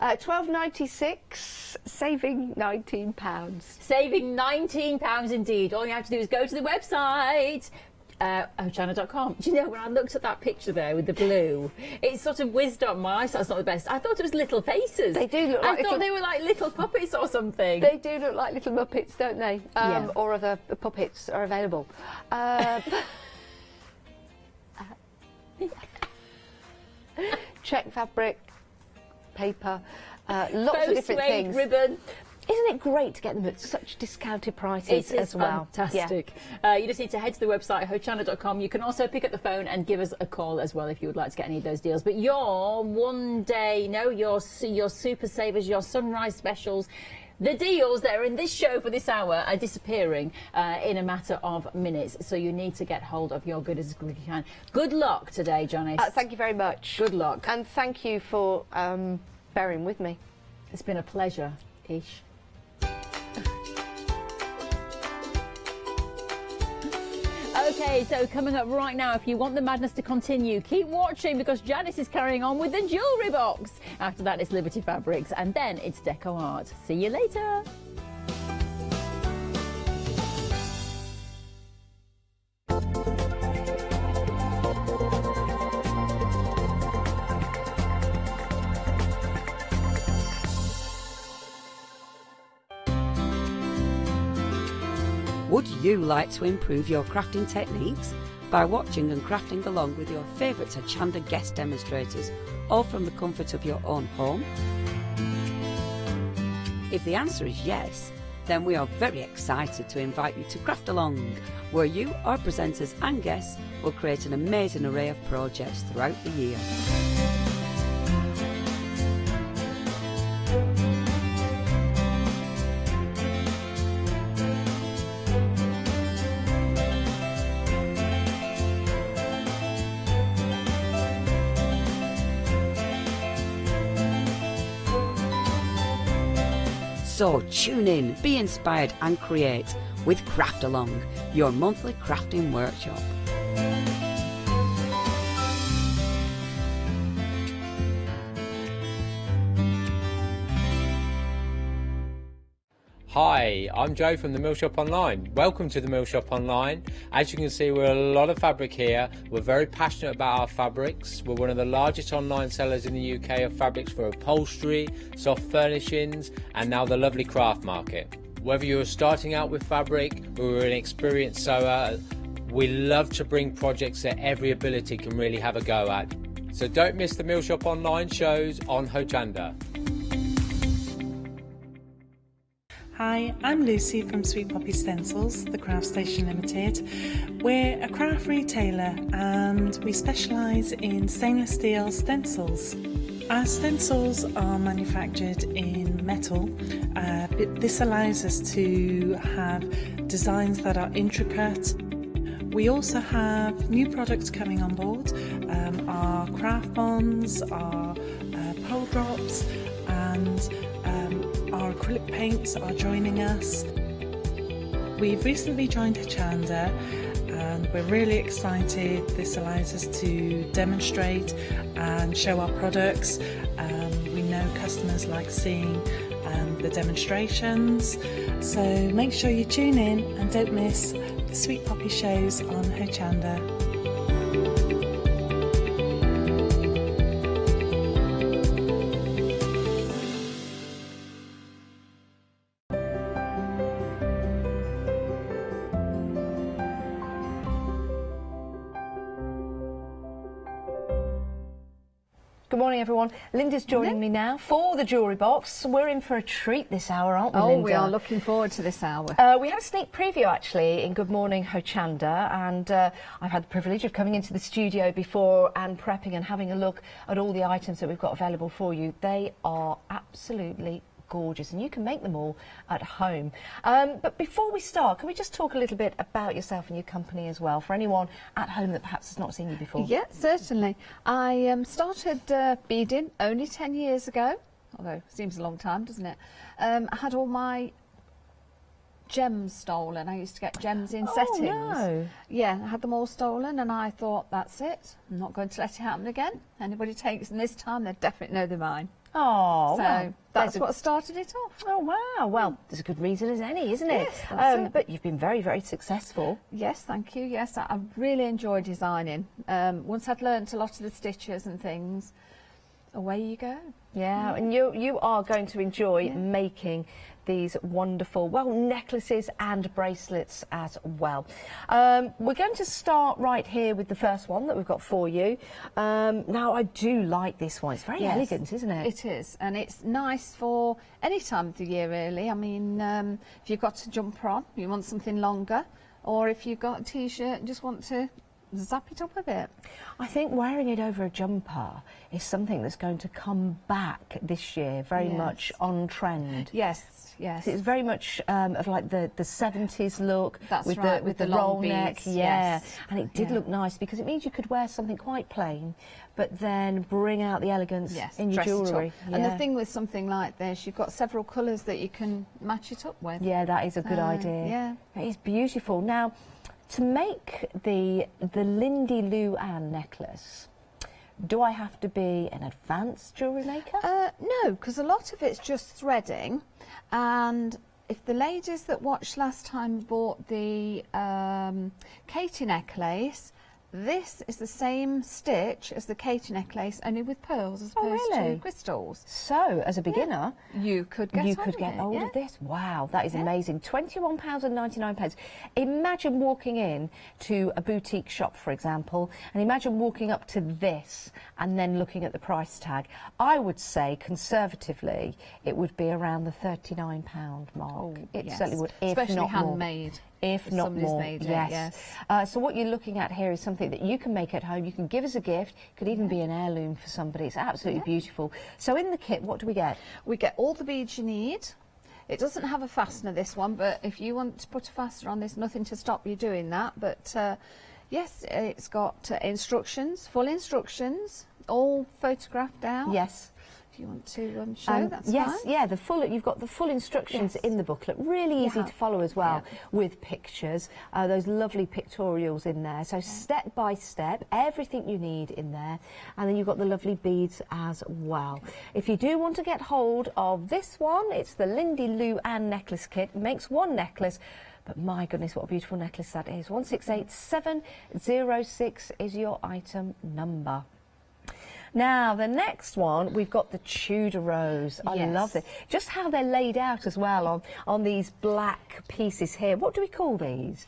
S3: $12.96, saving £19.
S1: Saving £19 indeed. All you have to do is go to the website Hochanda.com. Do you know, when I looked at that picture there with the blue, it sort of whizzed up. My eyesight's not the best. I thought it was little faces.
S3: They do look like
S1: I thought they were like little puppets or something.
S3: They do look like little Muppets, don't they?
S1: Yeah.
S3: Or other puppets are available. Check fabric, paper, lots of different things.
S1: Ribbon.
S3: Isn't it great to get them at such discounted prices as well?
S1: Fantastic. Yeah. You just need to head to the website, Hochanda.com. You can also pick up the phone and give us a call as well if you would like to get any of those deals. But your super savers, your sunrise specials, the deals that are in this show for this hour are disappearing in a matter of minutes. So you need to get hold of your goodies as quick as you can. Good luck today, Janice.
S3: Thank you very much.
S1: Good luck.
S3: And thank you for bearing with me.
S1: It's been a pleasure, Ish. Okay, so coming up right now, if you want the madness to continue, keep watching because Janice is carrying on with the jewellery box. After that, it's Liberty Fabrics, and then it's Deco Art. See you later.
S6: Would you like to improve your crafting techniques by watching and crafting along with your favourite Hochanda guest demonstrators, all from the comfort of your own home? If the answer is yes, then we are very excited to invite you to Craft Along, where you, our presenters and guests, will create an amazing array of projects throughout the year. So tune in, be inspired and create with Craft Along, your monthly crafting workshop.
S7: Hi, I'm Joe from the Mill Shop Online. Welcome to the Mill Shop Online. As you can see, we're a lot of fabric here. We're very passionate about our fabrics. We're one of the largest online sellers in the UK of fabrics for upholstery, soft furnishings, and now the lovely craft market. Whether you're starting out with fabric or you're an experienced sewer, we love to bring projects that every ability can really have a go at. So don't miss the Mill Shop Online shows on Hochanda.
S8: Hi, I'm Lucy from Sweet Poppy Stencils, the Craft Station Limited. We're a craft retailer and we specialise in stainless steel stencils. Our stencils are manufactured in metal. This allows us to have designs that are intricate. We also have new products coming on board, our craft bonds, our pole drops, and our acrylic paints are joining us. We've recently joined Hochanda and we're really excited. This allows us to demonstrate and show our products. We know customers like seeing the demonstrations, so make sure you tune in and don't miss the Sweet Poppy shows on Hochanda.
S3: Good morning, everyone. Linda's joining me now for the jewellery box. We're in for a treat this hour, aren't we, Linda?
S4: Oh, we are looking forward to this hour.
S3: We had a sneak preview, actually, in Good Morning Hochanda, and I've had the privilege of coming into the studio before and prepping and having a look at all the items that we've got available for you. They are absolutely gorgeous, and you can make them all at home. But before we start, can we just talk a little bit about yourself and your company as well, for anyone at home that perhaps has not seen you before?
S4: Yeah, certainly. I started beading only 10 years ago, although it seems a long time, doesn't it? I had all my gems stolen. I used to get gems in settings.
S3: No.
S4: Yeah, I had them all stolen, and I thought, that's it. I'm not going to let it happen again. Anybody takes them this time, they definitely know they're mine.
S3: Oh,
S4: so
S3: well,
S4: that's what started it off.
S3: Oh, wow. Well, there's a good reason as any, isn't it?
S4: Yes, that's it.
S3: But you've been very, very successful.
S4: Yes, thank you. Yes, I really enjoy designing. Once I'd learnt a lot of the stitches and things, away you go.
S3: Yeah, and you are going to enjoy making these wonderful, well, necklaces and bracelets as well. We're going to start right here with the first one that we've got for you. Now, I do like this one. It's very elegant, isn't it?
S4: It is, and it's nice for any time of the year, really. I mean, if you've got a jumper on, you want something longer, or if you've got a T-shirt and just want to zap it up a bit.
S3: I think wearing it over a jumper is something that's going to come back this year, very much on trend.
S4: Yes, yes.
S3: It's very much of like the 70s look.
S4: That's
S3: with
S4: right,
S3: with the
S4: long
S3: roll neck.
S4: beads,
S3: Yeah,
S4: yes.
S3: and it did look nice because it means you could wear something quite plain, but then bring out the elegance in your
S4: dress it up.
S3: jewellery.
S4: And the thing with something like this, you've got several colours that you can match it up with.
S3: Yeah, that is a good idea.
S4: Yeah.
S3: It is beautiful. Now, to make the Lindy Lou Anne necklace, do I have to be an advanced jewellery maker?
S4: No, because a lot of it's just threading, and if the ladies that watched last time bought the Katie necklace, this is the same stitch as the Katie necklace, only with pearls as opposed to crystals.
S3: So, as a beginner,
S4: you could get
S3: hold of this. Wow, that is amazing. £21.99. Imagine walking in to a boutique shop, for example, and imagine walking up to this and then looking at the price tag. I would say, conservatively, it would be around the £39 mark.
S4: Oh,
S3: it certainly would, if
S4: especially
S3: not
S4: handmade.
S3: More. If not more,
S4: made it,
S3: yes. So what you're looking at here is something that you can make at home. You can give as a gift. It could even be an heirloom for somebody. It's absolutely beautiful. So in the kit, what do we get?
S4: We get all the beads you need. It doesn't have a fastener, this one, but if you want to put a fastener on, there's nothing to stop you doing that. But yes, it's got instructions, full instructions, all photographed out.
S3: Yes.
S4: If you want to show, that's
S3: yes,
S4: fine.
S3: yeah, you've got the full instructions in the booklet. Really easy to follow as well, with pictures, those lovely pictorials in there. So step by step, everything you need in there, and then you've got the lovely beads as well. If you do want to get hold of this one, it's the Lindy Lou Anne necklace kit. It makes one necklace. But my goodness, what a beautiful necklace that is. 168706 is your item number. Now, the next one, we've got the Tudor Rose. I love it. Just how they're laid out as well on these black pieces here. What do we call these?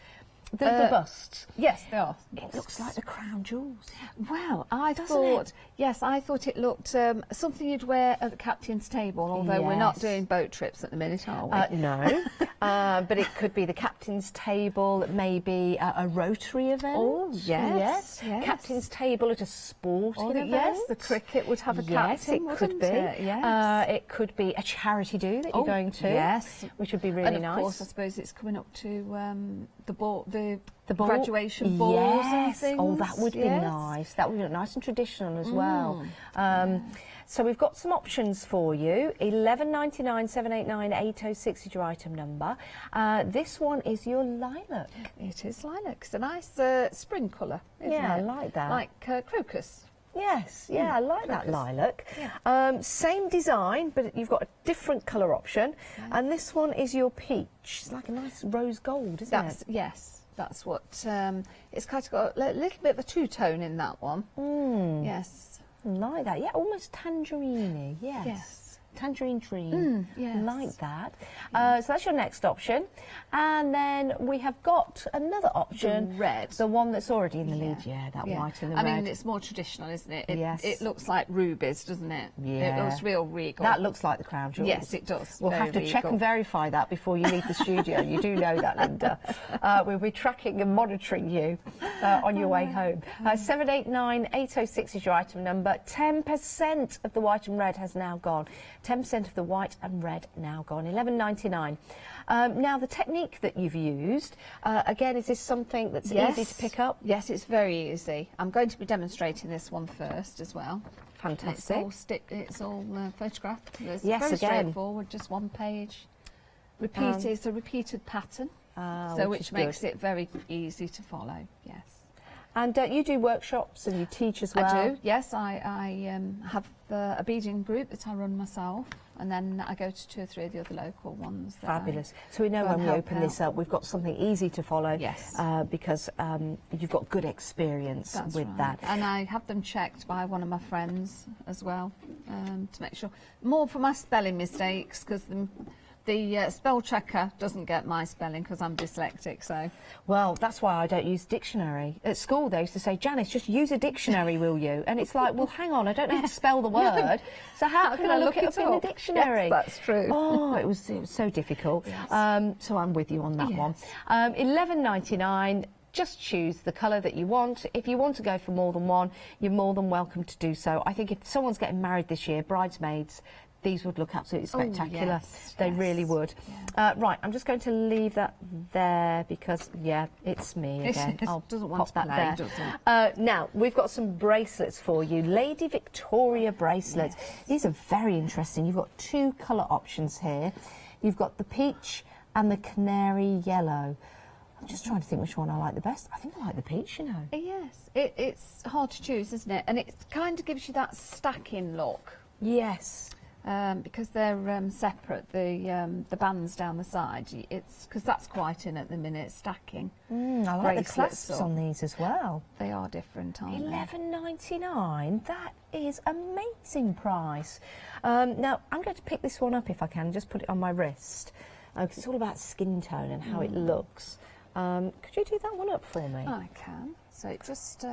S3: The busts.
S4: Yes, they are.
S3: It looks like the crown jewels.
S4: Well, I thought it looked something you'd wear at the captain's table, although we're not doing boat trips at the minute, are we?
S3: No, but it could be the captain's table, maybe a Rotary event.
S4: Oh, yes.
S3: Captain's table at a sporting event.
S4: Yes, the cricket would have a captain,
S3: it could be.
S4: Yes.
S3: It could be a charity do that you're going to.
S4: Yes.
S3: Which would be really nice.
S4: And of course, I suppose it's coming up to the ball, the
S3: ball?
S4: graduation balls and things.
S3: Oh, that would be nice. That would be nice and traditional as well. So we've got some options for you. 1199 789 806 is your item number. This one is your lilac.
S4: It is lilac. It's a nice spring colour, isn't it?
S3: I like that.
S4: Like crocus.
S3: Yes, I like that lilac. Same design, but you've got a different colour option. And this one is your peach. It's like a nice rose gold, isn't it?
S4: Yes, that's what... it's kind of got a little bit of a two-tone in that one. Yes.
S3: I like that. Yeah, almost tangerine-y. Yes. Tangerine dream. Like that. So that's your next option. And then we have got another option.
S4: The red.
S3: The one that's already in the lead. That white and the red.
S4: I mean, it's more traditional, isn't it?
S3: Yes.
S4: It looks like rubies, doesn't it?
S3: Yeah.
S4: It looks real regal.
S3: That looks like the crown jewels.
S4: Yes, it does.
S3: We'll have to check and verify that before you leave the studio. You do know that, Linda. We'll be tracking and monitoring you on your way home. 789 806 is your item number. 10% of the white and red has now gone. 10% of the white and red now gone. $11.99. Now, the technique that you've used, again, is this something that's easy to pick up?
S4: Yes, it's very easy. I'm going to be demonstrating this one first as well.
S3: Fantastic.
S4: It's all photographed. It's
S3: yes,
S4: very
S3: again.
S4: straightforward, just one page. It's a repeated pattern, which makes it very easy to follow. Yes.
S3: And you do workshops and you teach as well?
S4: I do, yes. I have a beading group that I run myself, and then I go to 2 or 3 of the other local ones.
S3: Fabulous. So we know when we open this up, we've got something easy to follow.
S4: Yes.
S3: Because you've got good experience with that.
S4: And I have them checked by one of my friends as well, to make sure. More for my spelling mistakes, because the spell checker doesn't get my spelling because I'm dyslexic, so...
S3: Well, that's why I don't use dictionary. At school, they used to say, Janice, just use a dictionary, will you? And it's like, well, hang on, I don't know how to spell the word, so how can I look it up in the dictionary?
S4: Yes, that's true.
S3: Oh, it was so difficult. Yes. So I'm with you on that one. $11.99. Just choose the colour that you want. If you want to go for more than one, you're more than welcome to do so. I think if someone's getting married this year, bridesmaids, these would look absolutely spectacular. They really would. Yeah. Right, I'm just going to leave that there because, it's me again. I'll
S4: doesn't want to
S3: pop that
S4: play,
S3: there. Now, we've got some bracelets for you. Lady Victoria bracelets. Yes. These are very interesting. You've got 2 colour options here. You've got the peach and the canary yellow. I'm just trying to think which one I like the best. I think I like the peach, you know.
S4: Yes, it's hard to choose, isn't it? And it kind of gives you that stacking look.
S3: Yes.
S4: Because they're separate, the bands down the side. It's because that's quite in at the minute, stacking.
S3: I like the clasps on these as well.
S4: They are different, aren't they?
S3: $11.99. That is amazing price. Now I'm going to pick this one up if I can, and just put it on my wrist because it's all about skin tone and how it looks. Could you do that one up for me?
S4: I can. So it just.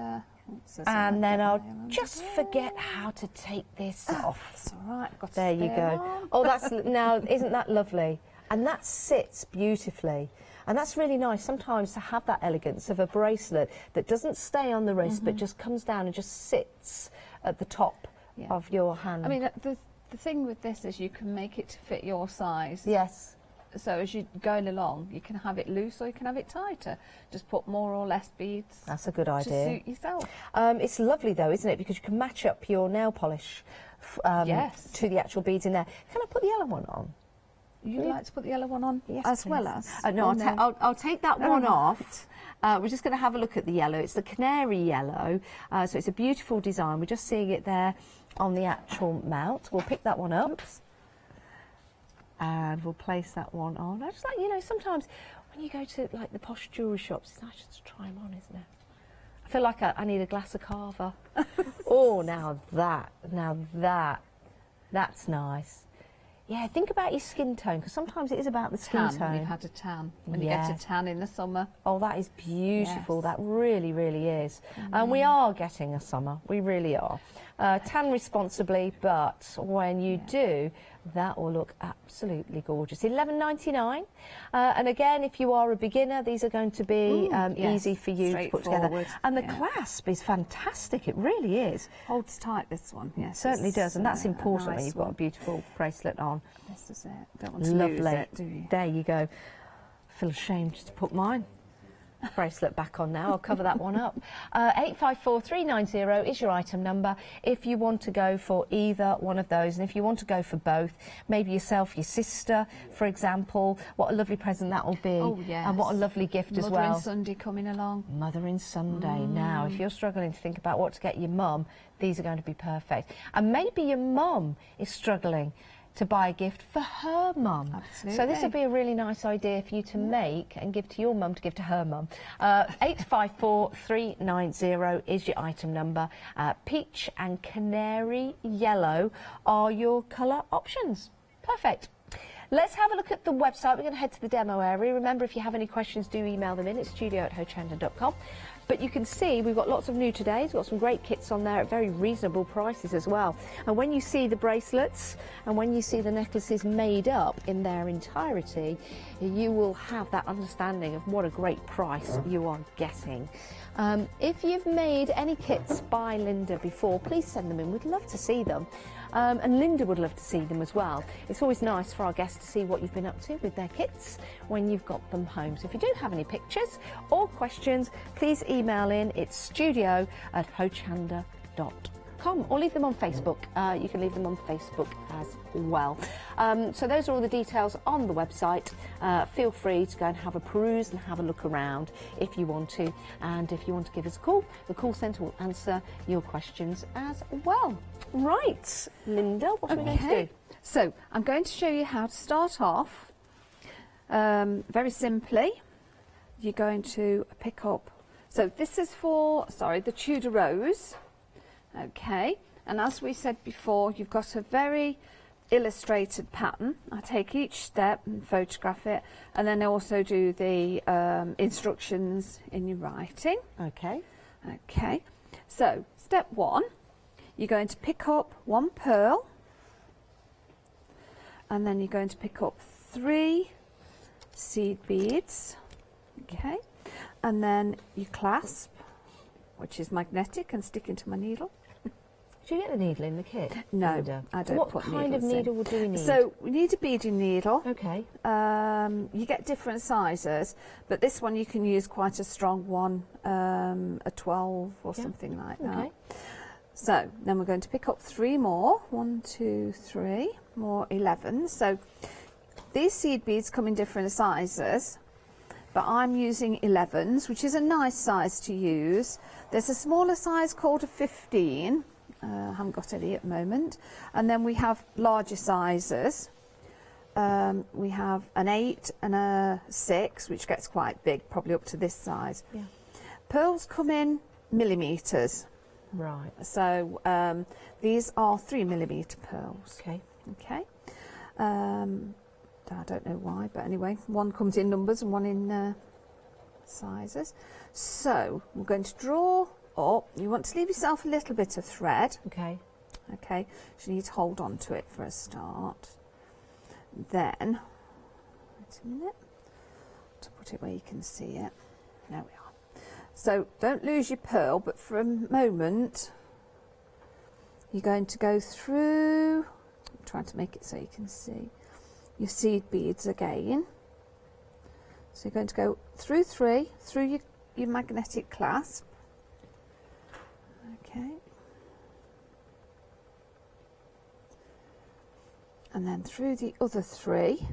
S3: And then I'll just forget how to take this off.
S4: That's all right. I've got
S3: there you go.
S4: On.
S3: Oh, that's now. Isn't that lovely? And that sits beautifully. And that's really nice sometimes to have that elegance of a bracelet that doesn't stay on the wrist but just comes down and just sits at the top of your hand.
S4: I mean, the thing with this is you can make it to fit your size.
S3: Yes.
S4: So as you're going along, you can have it loose or you can have it tighter. Just put more or less beads.
S3: That's a good idea.
S4: To suit yourself.
S3: It's lovely though, isn't it? Because you can match up your nail polish to the actual beads in there. Can I put the yellow one on?
S4: You'd like to put the yellow one on
S3: as
S4: please.
S3: Well as? No, I'll take that one off. We're just going to have a look at the yellow. It's the canary yellow, so it's a beautiful design. We're just seeing it there on the actual mount. We'll pick that one up. Oops. And we'll place that one on. I just like, you know, sometimes when you go to like the posh jewellery shops, it's nice just to try them on, isn't it? I feel like I need a glass of cava. Oh, now that's nice. Yeah, think about your skin tone, because sometimes it is about the skin tone.
S4: We've had a tan. When you get a tan in the summer.
S3: Oh, that is beautiful. Yes. That really, really is. And we are getting a summer. We really are. Tan responsibly, but when you do, that will look absolutely gorgeous. $11.99. And again, if you are a beginner, these are going to be easy for you to put together. And the clasp is fantastic. It really is.
S4: Holds tight, this one. Yes,
S3: it certainly does. And that's important when you've got a beautiful bracelet on.
S4: This is it. Don't want to lose it, do you?
S3: There you go. I feel ashamed to put mine bracelet back on now. I'll cover that one up. 854390 is your item number if you want to go for either one of those, and if you want to go for both, maybe yourself, your sister, for example, what a lovely present that will be.
S4: Oh, yes.
S3: And what a lovely gift as well.
S4: Mothering Sunday coming along.
S3: Mothering Sunday. Now, if you're struggling to think about what to get your mum, these are going to be perfect. And maybe your mum is struggling to buy a gift for her mum.
S4: Absolutely.
S3: So this would be a really nice idea for you to make and give to your mum to give to her mum. 854390 is your item number. Peach and canary yellow are your colour options. Perfect. Let's have a look at the website. We're going to head to the demo area. Remember, if you have any questions, do email them in. It's studio@hochanda.com. But you can see we've got lots of new todays. We've got some great kits on there at very reasonable prices as well. And when you see the bracelets and when you see the necklaces made up in their entirety, you will have that understanding of what a great price you are getting. If you've made any kits by Linda before, please send them in. We'd love to see them. And Linda would love to see them as well. It's always nice for our guests to see what you've been up to with their kits when you've got them home. So if you do have any pictures or questions, please email in. It's studio@hochanda.com. feefo.com, or leave them on Facebook. You can leave them on Facebook as well. So those are all the details on the website. Feel free to go and have a peruse and have a look around if you want to. And if you want to give us a call, the call centre will answer your questions as well. Right, Linda, what are we going to do?
S4: So I'm going to show you how to start off. Very simply, you're going to pick up, so this is for, the Tudor Rose. Okay, and as we said before, you've got a very illustrated pattern. I take each step and photograph it, and then I also do the instructions in your writing.
S3: Okay.
S4: Okay, so step 1, you're going to pick up 1 pearl, and then you're going to pick up 3 seed beads. Okay, and then you clasp, which is magnetic and stick into my needle.
S3: Do you get the needle in the kit?
S4: No,
S3: Linda?
S4: I don't
S3: What
S4: put
S3: kind of needle do we need?
S4: So we need a beading needle.
S3: Okay.
S4: You get different sizes, but this one you can use quite a strong one, a 12 or something like that.
S3: Okay.
S4: So then we're going to pick up 3 more. 1, 2, 3, more 11. So these seed beads come in different sizes, but I'm using 11s, which is a nice size to use. There's a smaller size called a 15. I haven't got any at the moment. And then we have larger sizes. We have an 8 and a 6, which gets quite big, probably up to this size.
S3: Yeah.
S4: Pearls come in millimetres.
S3: Right.
S4: So these are 3mm pearls.
S3: Okay.
S4: Okay. I don't know why, but anyway, one comes in numbers and one in sizes. So we're going to draw up. You want to leave yourself a little bit of thread.
S3: Okay.
S4: Okay, so you need to hold on to it for a start. Then, wait a minute, to put it where you can see it. There we are. So don't lose your pearl, but for a moment, you're going to go through, I'm trying to make it so you can see, your seed beads again. So you're going to go through 3, through your magnetic clasp. Okay. And then through the other 3.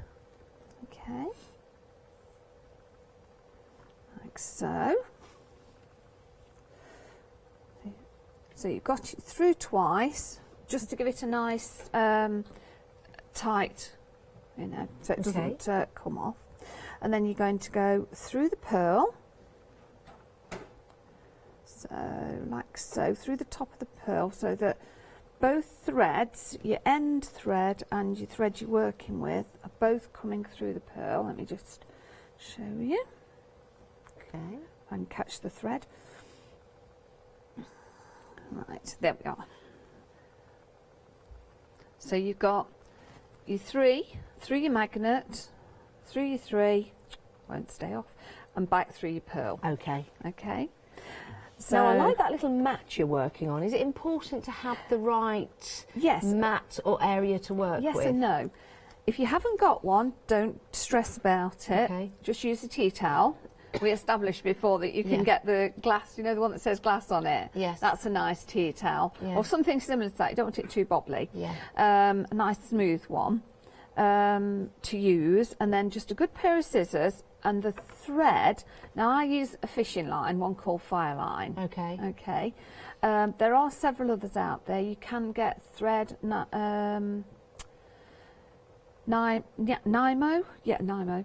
S4: Okay. Like so. So you've got it through twice, just to give it a nice tight, you know, so it doesn't come off. And then you're going to go through the pearl, so like so, through the top of the pearl, so that both threads, your end thread and your thread you're working with, are both coming through the pearl. Let me just show you. Okay, and catch the thread. Right, there we are. So you've got your 3 through your magnet, through your 3, won't stay off, and back through your pearl.
S3: Okay.
S4: Okay. So
S3: now I like that little mat you're working on. Is it important to have the right mat or area to work with?
S4: Yes and no. If you haven't got one, don't stress about it.
S3: Okay.
S4: Just use a tea towel. We established before that you can get the glass, you know, the one that says glass on it.
S3: Yes.
S4: That's a nice tea towel.
S3: Yeah.
S4: Or something similar to that. You don't want it too bobbly.
S3: Yeah.
S4: A nice smooth one to use. And then just a good pair of scissors and the thread. Now I use a fishing line, one called Fire Line.
S3: Okay.
S4: Okay. There are several others out there. You can get thread, Nymo. Yeah, Nymo.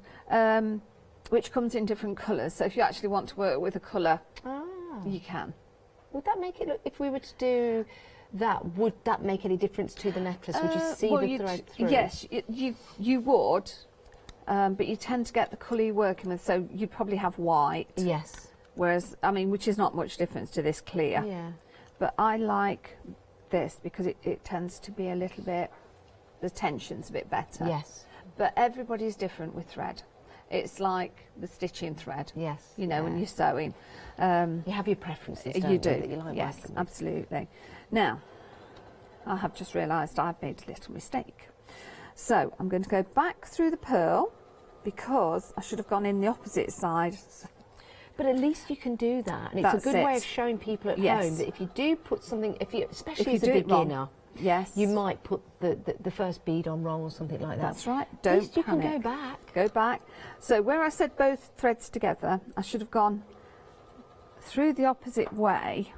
S4: Which comes in different colours. So if you actually want to work with a colour, you can.
S3: Would that make it look, if we were to do that, would that make any difference to the necklace? Would you see the thread through?
S4: Yes, you would, but you tend to get the colour you're working with, so you probably have white.
S3: Yes.
S4: Whereas, I mean, which is not much difference to this clear.
S3: Yeah.
S4: But I like this because it tends to be a little bit, the tension's a bit better.
S3: Yes.
S4: But everybody's different with thread. It's like the stitching thread.
S3: Yes.
S4: You know, when you're sewing.
S3: You have your preferences, don't
S4: you do.
S3: That you like
S4: yes,
S3: working with.
S4: absolutely. Now, I have just realised I've made a little mistake. So I'm going to go back through the pearl because I should have gone in the opposite side.
S3: But at least you can do that, and it's a good way of showing people at home that if you do put something, especially as a beginner,
S4: yes,
S3: you might put the first bead on wrong or something like that.
S4: That's right. Don't
S3: at least you
S4: panic.
S3: can go back.
S4: Go back. So where I said both threads together, I should have gone through the opposite way.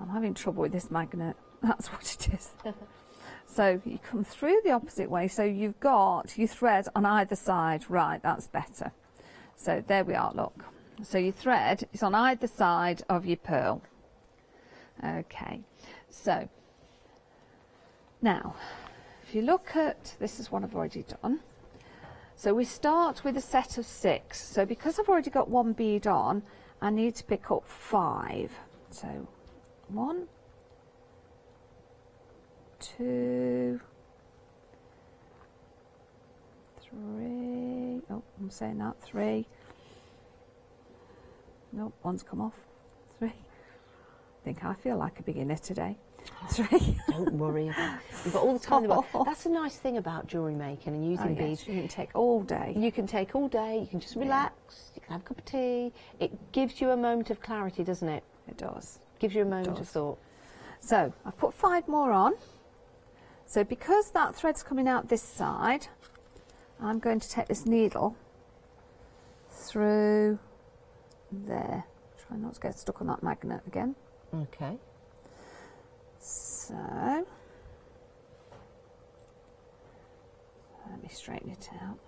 S4: I'm having trouble with this magnet. That's what it is. So you come through the opposite way. So you've got your thread on either side. Right, that's better. So there we are, look. So your thread is on either side of your pearl. Okay, so now if you look at, this is what I've already done. So we start with a set of 6. So because I've already got 1 bead on, I need to pick up 5. So 1, 2, 3, oh, I'm saying that, 3, nope, 1's come off, 3, I think I feel like a beginner today, 3.
S3: Don't worry about it. You've got all the time. That's the nice thing about jewellery making and using beads.
S4: You can take all day.
S3: You can take all day, you can just relax, you can have a cup of tea. It gives you a moment of clarity, doesn't it?
S4: It does.
S3: Gives you a moment of thought.
S4: So I've put 5 more on. So because that thread's coming out this side, I'm going to take this needle through there. Try not to get stuck on that magnet again.
S3: Okay.
S4: So let me straighten it out.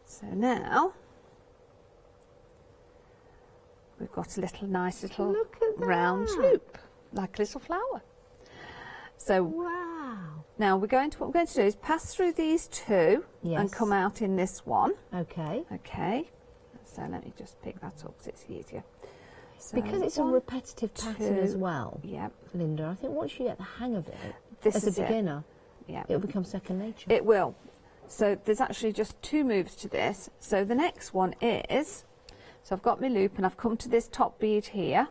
S4: So now we've got a nice little round loop, like a little flower. So
S3: wow.
S4: Now what we're going to do is pass through these 2 and come out in this one.
S3: Okay.
S4: Okay. So let me just pick that up because it's easier. So
S3: because it's a repetitive pattern as well.
S4: Yep.
S3: Linda, I think once you get the hang of it,
S4: this
S3: as a beginner, it'll become second nature.
S4: It will. So there's actually just 2 moves to this. So the next one is, so I've got my loop and I've come to this top bead here.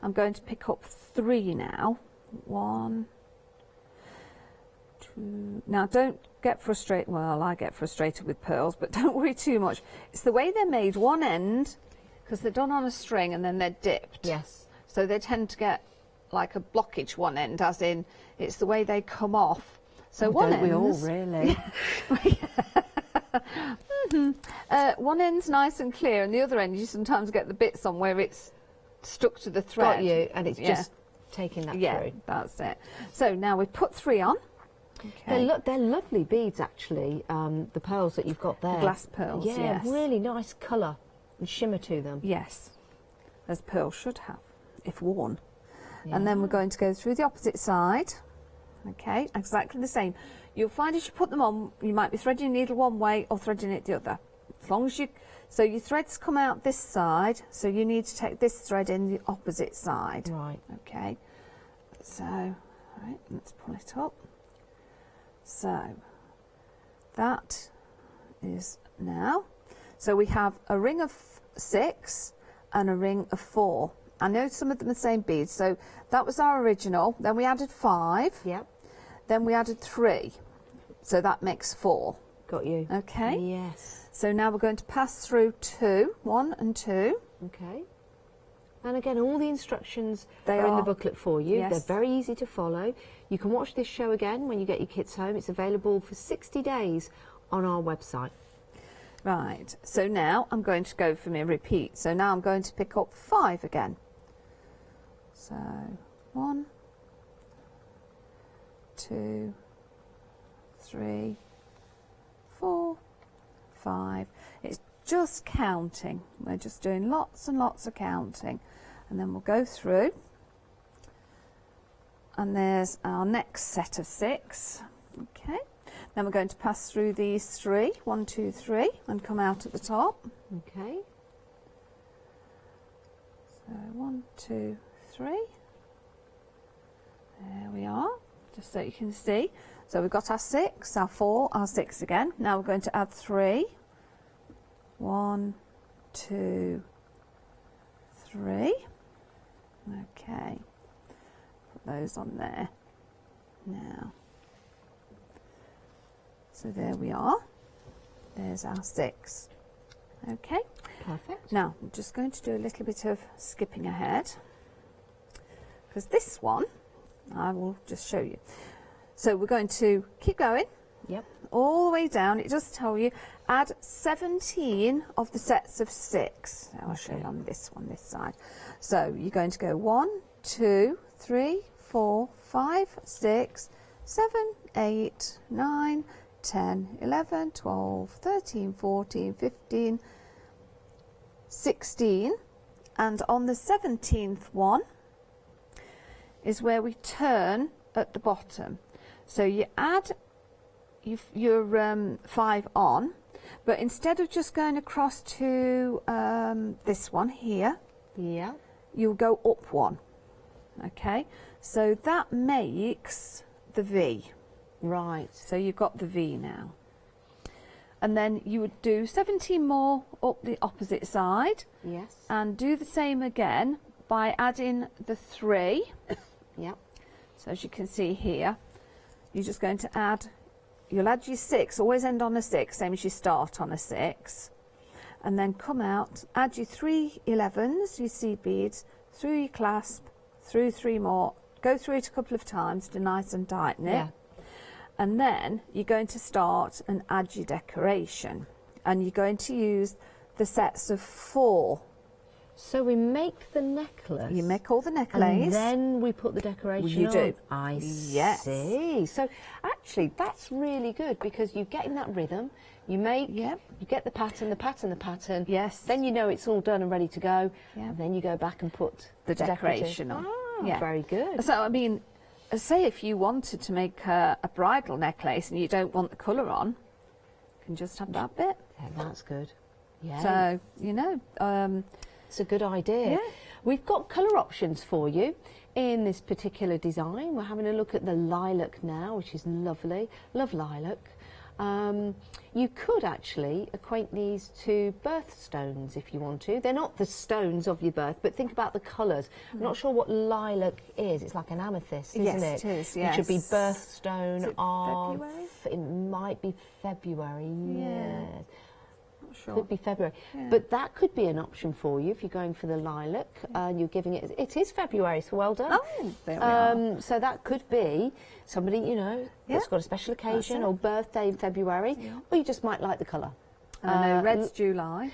S4: I'm going to pick up 3 now. 1, 2. Now don't get frustrated. Well, I get frustrated with pearls, but don't worry too much. It's the way they're made. One end, because they're done on a string and then they're dipped.
S3: Yes.
S4: So they tend to get like a blockage one end, as in it's the way they come off. So one end.
S3: We all really.
S4: One end's nice and clear, and the other end you sometimes get the bits on where it's stuck to the thread.
S3: Got you, and it's just taking that through.
S4: That's it. So now we've put 3 on. Okay.
S3: They're lovely beads, actually. The pearls that you've got there.
S4: The glass pearls.
S3: Yeah,
S4: yes.
S3: Really nice colour and shimmer to them.
S4: Yes, as pearls should have, if worn. Yeah. And then we're going to go through the opposite side. Okay, exactly the same. You'll find as you put them on, you might be threading your needle one way or threading it the other. As long as you, so your threads come out this side, so you need to take this thread in the opposite side.
S3: Right.
S4: Okay. So, right, let's pull it up. So, that is now. So we have a ring of 6 and a ring of 4. I know some of them are the same beads, so that was our original. Then we added 5.
S3: Yep.
S4: Then we added 3. So that makes 4.
S3: Got you.
S4: Okay.
S3: Yes.
S4: So now we're going to pass through 2, 1 and 2.
S3: Okay. And again, all the instructions are in
S4: are
S3: the booklet for you.
S4: Yes.
S3: They're very easy to follow. You can watch this show again when you get your kids home. It's available for 60 days on our website.
S4: Right, so now I'm going to go for my repeat. So now I'm going to pick up 5 again. So 1, 2, 3, 4, 5. It's just counting. We're just doing lots and lots of counting. And then we'll go through. And there's our next set of 6. Okay. Then we're going to pass through these 3, 1, 2, 3, and come out at the top.
S3: Okay.
S4: So 1, 2, 3. There we are, just so you can see. So we've got our 6, our 4, our 6 again. Now we're going to add 3. 1, 2, 3. Okay. Put those on there. Now. So there we are. There's our 6. Okay.
S3: Perfect.
S4: Now, I'm just going to do a little bit of skipping ahead, because this one, I will just show you. So we're going to keep going.
S3: Yep.
S4: All the way down. It does tell you add 17 of the sets of 6. I'll show you on this one, this side. So you're going to go 1, 2, 3, 4, 5, 6, 7, 8, 9, 10, 11, 12, 13, 14, 15, 16. And on the 17th one is where we turn at the bottom. So you add your 5 on, but instead of just going across to this one here, you'll go up 1. Okay, so that makes the V.
S3: Right.
S4: So you've got the V now. And then you would do 17 more up the opposite side.
S3: Yes.
S4: And do the same again by adding the 3.
S3: Yep.
S4: So as you can see here, you're just going to add, you'll add your 6, always end on a 6, same as you start on a 6. And then come out, add your 3 11s, your seed beads, through your clasp, through 3 more, go through it a couple of times to nice and tighten it.
S3: Yeah.
S4: And then you're going to start and add your decoration. And you're going to use the sets of 4.
S3: So we make the necklace.
S4: You make all the necklace.
S3: And then we put the decoration
S4: You
S3: on.
S4: do.
S3: I
S4: Yes.
S3: see. So actually that's really good because you get in that rhythm. You make, you get the pattern, the pattern, the pattern.
S4: Yes.
S3: Then you know it's all done and ready to go.
S4: Yeah.
S3: And then you go back and put
S4: The decoration on.
S3: Ah, very good.
S4: So, I mean, say if you wanted to make a bridal necklace and you don't want the colour on, you can just have that bit.
S3: Yeah, that's good. Yeah.
S4: So, you know.
S3: It's a good idea.
S4: Yeah.
S3: We've got colour options for you in this particular design. We're having a look at the lilac now, which is lovely. Love lilac. You could actually acquaint these to birthstones if you want to. They're not the stones of your birth, but think about the colours. I'm not sure what lilac is. It's like an amethyst, isn't it?
S4: Yes, it is, yes.
S3: It should be birthstone
S4: Is it
S3: of...
S4: February?
S3: It might be February, yes.
S4: Sure.
S3: Could be February,
S4: Yeah.
S3: but that could be an option for you if you're going for the lilac and you're giving it. It is February, so well done.
S4: Oh, there we are.
S3: So that could be somebody that's got a special occasion or birthday in February, or you just might like the colour.
S4: I know red's July.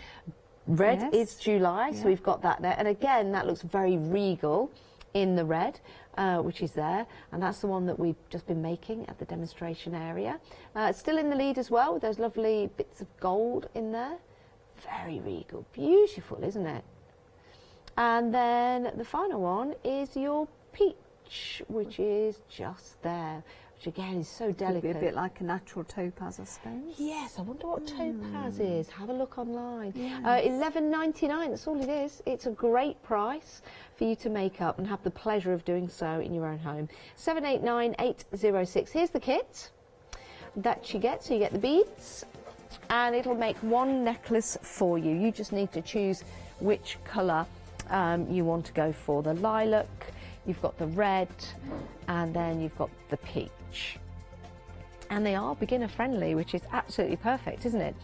S3: Red
S4: Yes.
S3: is July, so we've got that there, and again that looks very regal in the red. Which is there, and that's the one that we've just been making at the demonstration area. It's still in the lead as well with those lovely bits of gold in there. Very regal, beautiful, isn't it? And then the final one is your peach, which is just there, which again is so delicate.
S4: Could be a bit like a natural topaz, I suppose.
S3: Yes, I wonder what topaz is. Have a look online. $11.99, that's all it is. It's a great price for you to make up and have the pleasure of doing so in your own home. 789806. Here's the kit that you get. So you get the beads and it'll make one necklace for you. You just need to choose which colour you want to go for. The lilac, you've got the red, and then you've got the peach. And they are beginner friendly, which is absolutely perfect, isn't it?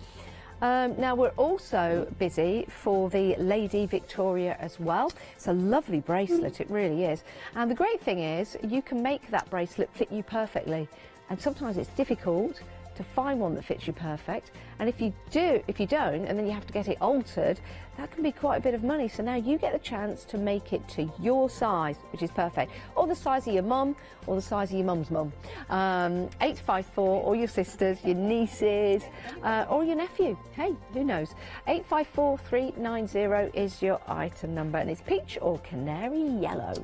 S3: Now we're also busy for the Lady Victoria as well. It's a lovely bracelet, it really is. And the great thing is you can make that bracelet fit you perfectly. And sometimes it's difficult to find one that fits you perfect, and if you don't, and then you have to get it altered, that can be quite a bit of money. So now you get the chance to make it to your size, which is perfect, or the size of your mum, or the size of your mum's mum. 854, or your sisters, your nieces, or your nephew. Hey, who knows? 854390 is your item number, and it's peach or canary yellow.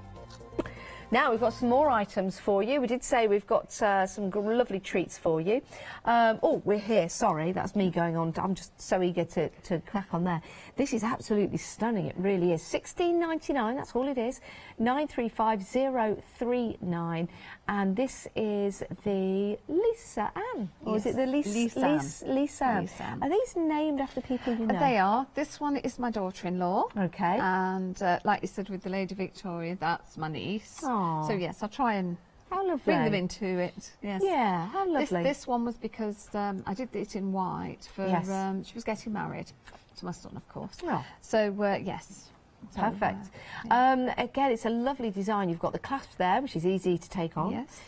S3: Now we've got some more items for you. We did say we've got some lovely treats for you. Oh, we're here. Sorry, that's me going on. I'm just so eager to crack on there. This is absolutely stunning. It really is. $16.99. That's all it is. 935039. And this is the Lisa Ann. Or is it the Lisa Ann? Are these named after people you know?
S4: They are. This one is my daughter-in-law.
S3: Okay.
S4: And like you said with the Lady Victoria, that's my niece.
S3: Aww.
S4: So yes, I'll try and
S3: how lovely.
S4: bring them into it. Yes.
S3: Yeah, how lovely.
S4: This one was because I did it in white for she was getting married. to my son, of course.
S3: Oh.
S4: So, yes. So,
S3: Perfect.
S4: yeah.
S3: Again, it's a lovely design. You've got the clasp there, which is easy to take on,
S4: Yes.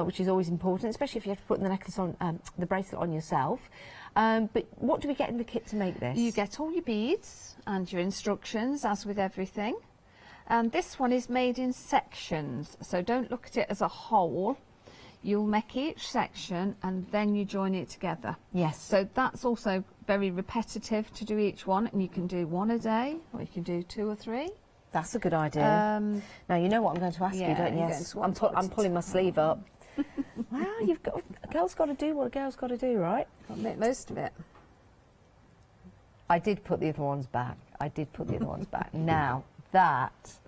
S3: which is always important, especially if you have to put the necklace on, the bracelet on yourself. But what do we get in the kit to make this?
S4: You get all your beads and your instructions, as with everything. And this one is made in sections, so don't look at it as a whole. You'll make each section and then you join it together.
S3: Yes.
S4: So that's also very repetitive to do each one, and you can do one a day, or you can do 2 or 3.
S3: That's a good idea. Now, you know what I'm going to ask you, don't you?
S4: Yes,
S3: I'm pulling my sleeve up. Well, a girl's got to do what a girl's got to do, right?
S4: Got to make most of it.
S3: I did put the other ones back. Now, that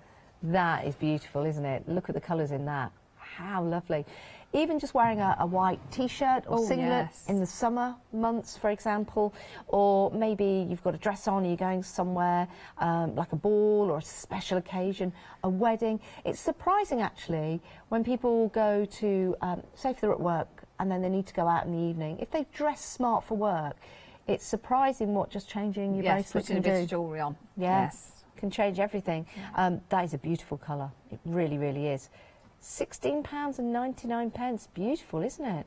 S3: is beautiful, isn't it? Look at the colours in that. How lovely. Even just wearing a white T-shirt or singlet in the summer months, for example, or maybe you've got a dress on and you're going somewhere like a ball or a special occasion, a wedding. It's surprising, actually, when people go to, say if they're at work and then they need to go out in the evening, if they dress smart for work, it's surprising what just changing your bracelet can do.
S4: Putting a bit of jewellery on.
S3: Yes, can change everything. That is a beautiful colour. It really, really is. £16.99. Beautiful, isn't it?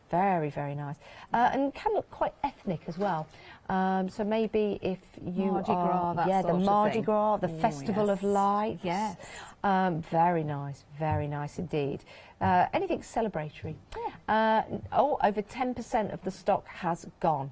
S3: Very, very nice. And can look quite ethnic as well. So maybe if you
S4: Mardi Gras, that
S3: the
S4: sort
S3: Mardi
S4: of thing.
S3: Gras, the Festival of Lights.
S4: Yes.
S3: Very nice indeed. Anything celebratory. Over 10% of the stock has gone.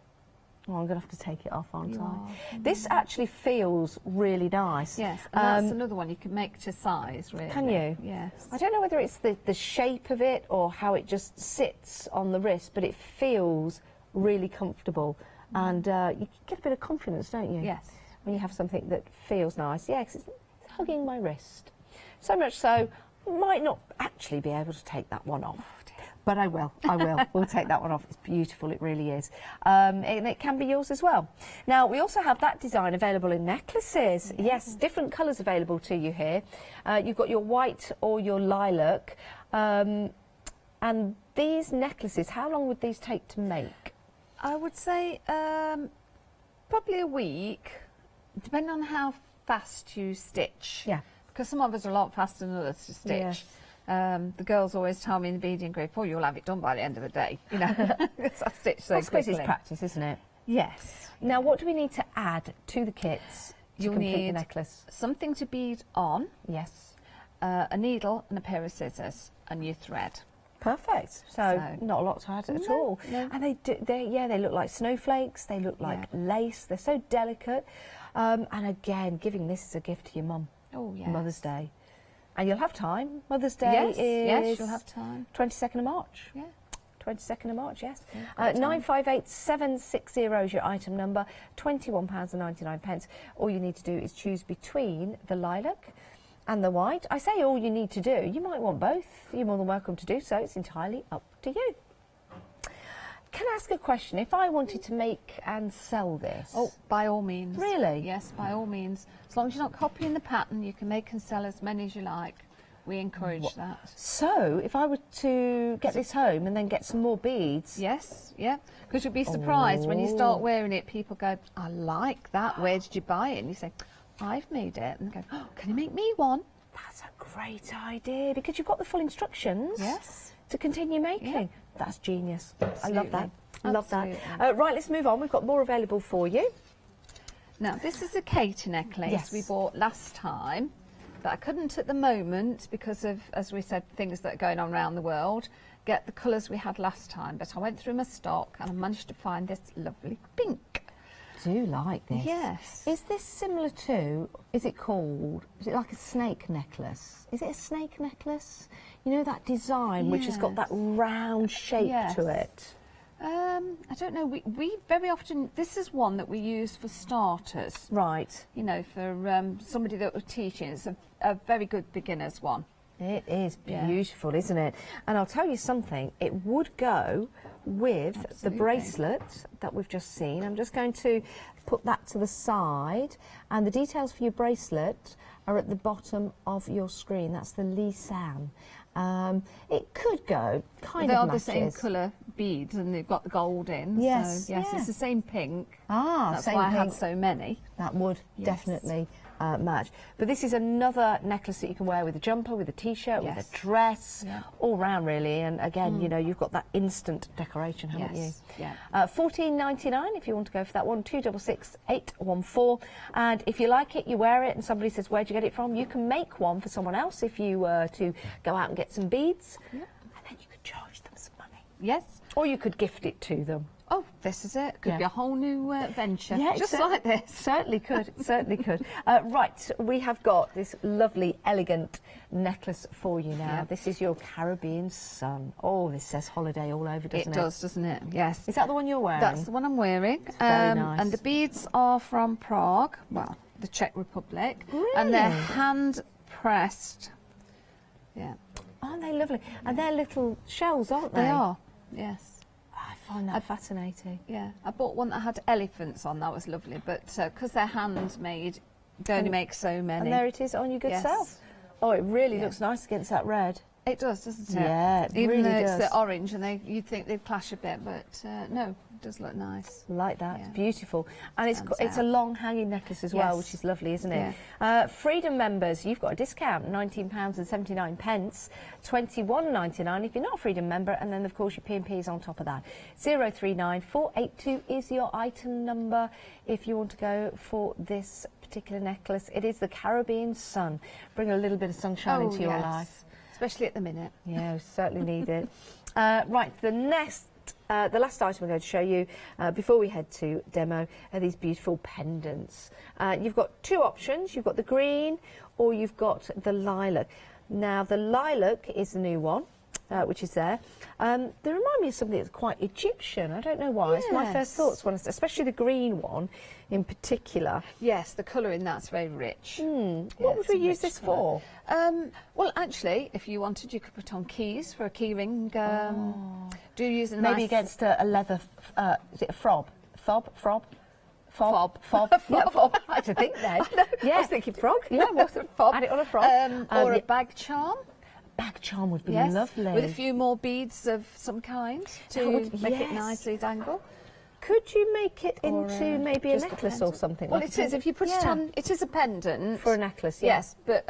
S3: Oh, I'm going to have to take it off, aren't I? This actually feels really nice.
S4: Yes, and that's another one you can make to size, really.
S3: Can you?
S4: Yes.
S3: I don't know whether it's the shape of it or how it just sits on the wrist, but it feels really comfortable. And you get a bit of confidence, don't you?
S4: Yes.
S3: When you have something that feels nice. Yeah, because it's hugging my wrist. So much so, I might not actually be able to take that one off. But I will. We'll take that one off. It's beautiful, it really is. And it can be yours as well. Now, we also have that design available in necklaces. Yes, different colours available to you here. You've got your white or your lilac. And these necklaces, how long would these take to make?
S4: I would say probably a week, depending on how fast you stitch.
S3: Yeah.
S4: Because some of us are a lot faster than others to stitch.
S3: Yeah.
S4: The girls always tell me in the beading group, oh, you'll have it done by the end of the day, you know. Because I stitch so
S3: I suppose
S4: quickly.
S3: it's practice, isn't it?
S4: Yes.
S3: Now, what do we need to add to the kits to complete the necklace?
S4: Something to bead on.
S3: Yes.
S4: A needle and a pair of scissors and your thread.
S3: Perfect. So not a lot to add at all.
S4: No.
S3: And they look like snowflakes. They look like lace. They're so delicate. And again, giving this as a gift to your mum.
S4: Oh, yes.
S3: Mother's Day. And you'll have time. Mother's Day is...
S4: Yes, you'll have time.
S3: 22nd of March.
S4: Yeah.
S3: 22nd of March, yes.
S4: Yeah,
S3: 958760 is your item number, £21.99. All you need to do is choose between the lilac and the white. I say all you need to do. You might want both. You're more than welcome to do so. It's entirely up to you. Can I ask a question? If I wanted to make and sell this...
S4: Oh, by all means.
S3: Really?
S4: Yes, by all means. As long as you're not copying the pattern, you can make and sell as many as you like. We encourage that.
S3: So, if I were to get this home and then get some more beads...
S4: Yes, yeah. Because you'll be surprised when you start wearing it, people go, I like that, where did you buy it? And you say, I've made it. And they go, oh, can you make me one?
S3: That's a great idea, because you've got the full instructions.
S4: Yes.
S3: To continue making.
S4: Yeah.
S3: That's genius.
S4: Absolutely.
S3: I love that. I love that.
S4: Absolutely.
S3: Right, let's move on. We've got more available for you.
S4: Now, this is a Katie necklace we bought last time, but I couldn't at the moment because of, as we said, things that are going on around the world, get the colours we had last time. But I went through my stock and I managed to find this lovely pink.
S3: I do like this.
S4: Yes.
S3: Is this similar to, is it like a snake necklace? Is it a snake necklace? You know, that design which has got that round shape to it?
S4: I don't know. We very often, this is one that we use for starters.
S3: Right.
S4: You know, for somebody that we're teaching. It's a very good beginner's one.
S3: It is beautiful, isn't it? And I'll tell you something, it would go with the bracelet that we've just seen. I'm just going to put that to the side, and the details for your bracelet are at the bottom of your screen. That's the Lee Sam. It could go kind of matches.
S4: They are the same colour beads and they've got the gold in.
S3: Yes,
S4: so, yes,
S3: yeah.
S4: it's the same pink.
S3: Ah,
S4: that's
S3: same
S4: why I
S3: pink.
S4: had so many.
S3: That would
S4: Yes.
S3: definitely match. But this is another necklace that you can wear with a jumper, with a t-shirt, with a dress, all round really. And again, you know, you've got that instant decoration, haven't you?
S4: Yeah.
S3: $14.99 if you want to go for that one. 266-814. And if you like it, you wear it, and somebody says, "Where'd you get it from?" You can make one for someone else if you were to go out and get some beads, and then you could charge them some money.
S4: Yes.
S3: Or you could gift it to them.
S4: Oh, this is it. Could be a whole new venture.
S3: Yeah,
S4: just like this.
S3: Certainly could, certainly could. Right, we have got this lovely, elegant necklace for you now. This is your Caribbean sun. Oh, this says holiday all over, doesn't it?
S4: It does, doesn't it? Yes.
S3: Is that the one you're wearing?
S4: That's the one I'm wearing.
S3: Very nice.
S4: And the beads are from Prague, well, the Czech Republic.
S3: Really?
S4: And they're hand pressed. Yeah.
S3: Aren't they lovely? And they're little shells, aren't they?
S4: They are, yes.
S3: I find that fascinating.
S4: Yeah, I bought one that had elephants on. That was lovely, but because they're handmade, they only make so many.
S3: And there it is on your good
S4: Yes.
S3: self. Oh, it really looks nice against that red.
S4: It does, doesn't it?
S3: Yeah, it
S4: Even
S3: really
S4: though
S3: does.
S4: it's the orange, and you'd think they'd clash a bit, but no, it does look nice.
S3: Like that,
S4: Yeah.
S3: beautiful. And it's
S4: Stands
S3: it's a
S4: out.
S3: long hanging necklace as well,
S4: Yes.
S3: which is lovely, isn't it? Freedom members, you've got a discount, £19.79, £21.99 if you're not a Freedom member, and then of course your P&P is on top of that. 039482 is your item number if you want to go for this particular necklace. It is the Caribbean sun. Bring a little bit of sunshine into your life.
S4: Especially at the minute.
S3: Yeah, we certainly need it. Right, the last item I'm going to show you before we head to demo are these beautiful pendants. You've got two options. You've got the green or you've got the lilac. Now, the lilac is the new one, which is there. They remind me of something that's quite Egyptian. I don't know why. It's my first thoughts, especially the green one in particular.
S4: Yes, the colour in that's very rich.
S3: What would we use this for?
S4: Well, actually, if you wanted, you could put on keys for a key ring. Do you use a
S3: Maybe
S4: nice
S3: against a leather, is it a fob? Fob?
S4: fob?
S3: Yeah, fob. I had to think then.
S4: I was thinking frog.
S3: Yeah, what's a fob? Add it on a frog.
S4: Or a bag charm.
S3: Bag charm would be
S4: Yes,
S3: lovely.
S4: with a few more beads of some kind to make it nicely dangle.
S3: Could you make it into maybe a
S4: just a
S3: necklace or
S4: pendant.
S3: something?
S4: Well,
S3: like
S4: it is. If you put it on, it is a pendant.
S3: For a necklace,
S4: yes. But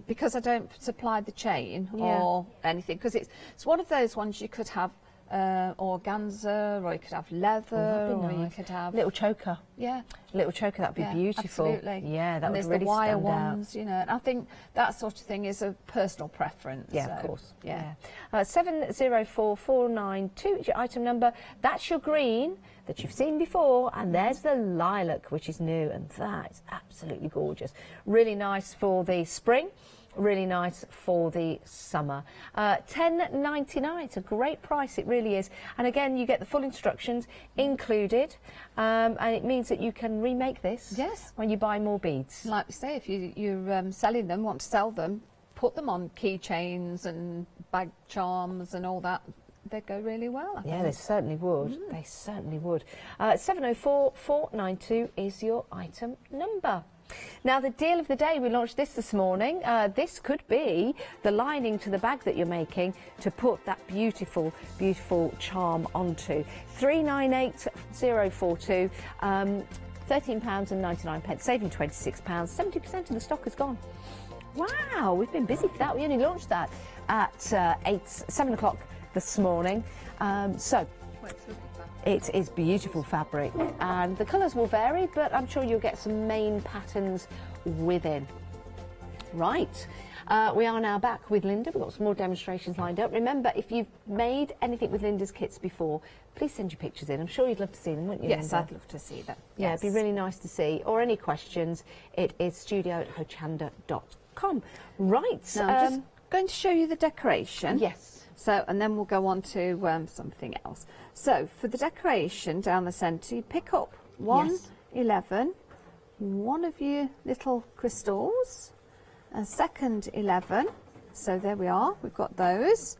S4: because I don't supply the chain or anything, because it's one of those ones you could have organza, or you could have leather, or you could have
S3: little choker.
S4: Yeah,
S3: little choker. That'd be beautiful.
S4: Absolutely.
S3: Yeah, that
S4: and
S3: would
S4: there's
S3: really
S4: the wire
S3: stand
S4: ones, you know. And I think that sort of thing is a personal preference.
S3: Yeah,
S4: so,
S3: of course.
S4: Yeah.
S3: 704492 is your item number. That's your green that you've seen before, and there's the lilac, which is new, and that is absolutely gorgeous. Really nice for the spring. Really nice for the summer. $10.99. It's a great price. It really is. And again, you get the full instructions included, and it means that you can remake this.
S4: Yes.
S3: When you buy more beads.
S4: Like we say, if you're selling them, want to sell them, put them on keychains and bag charms and all that. They'd go really well, I think.
S3: Yeah, they certainly would. They certainly would. 704492 is your item number. Now, the deal of the day, we launched this morning. This could be the lining to the bag that you're making to put that beautiful, beautiful charm onto. 398042, £13.99, saving £26. 70% of the stock is gone. Wow, we've been busy for that. We only launched that at 7 o'clock this morning. It is beautiful fabric, and the colours will vary, but I'm sure you'll get some main patterns within. Right, we are now back with Linda. We've got some more demonstrations lined up. Remember, if you've made anything with Linda's kits before, please send your pictures in. I'm sure you'd love to see them, wouldn't you,
S4: Yes,
S3: Linda?
S4: I'd love to see them.
S3: Yeah,
S4: Yes.
S3: it'd be really nice to see. Or any questions, it is studio@hochanda.com. Right.
S4: Now, I'm just going to show you the decoration.
S3: Yes.
S4: So, and then we'll go on to something else. So, for the decoration down the centre, you pick up 111, one of your little crystals, a second 11. So there we are, we've got those.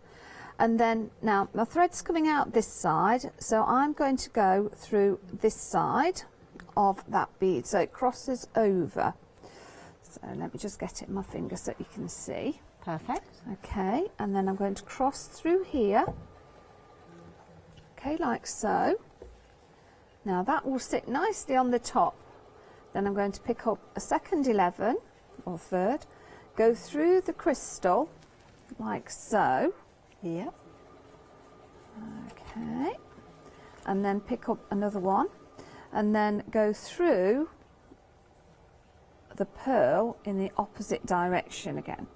S4: And then, now, my thread's coming out this side, so I'm going to go through this side of that bead, so it crosses over. So let me just get it in my finger so you can see.
S3: Perfect.
S4: Okay, and then I'm going to cross through here. Okay, like so. Now that will sit nicely on the top. Then I'm going to pick up a second 11 or third, go through the crystal like so.
S3: Yep.
S4: Okay. And then pick up another one and then go through the pearl in the opposite direction again.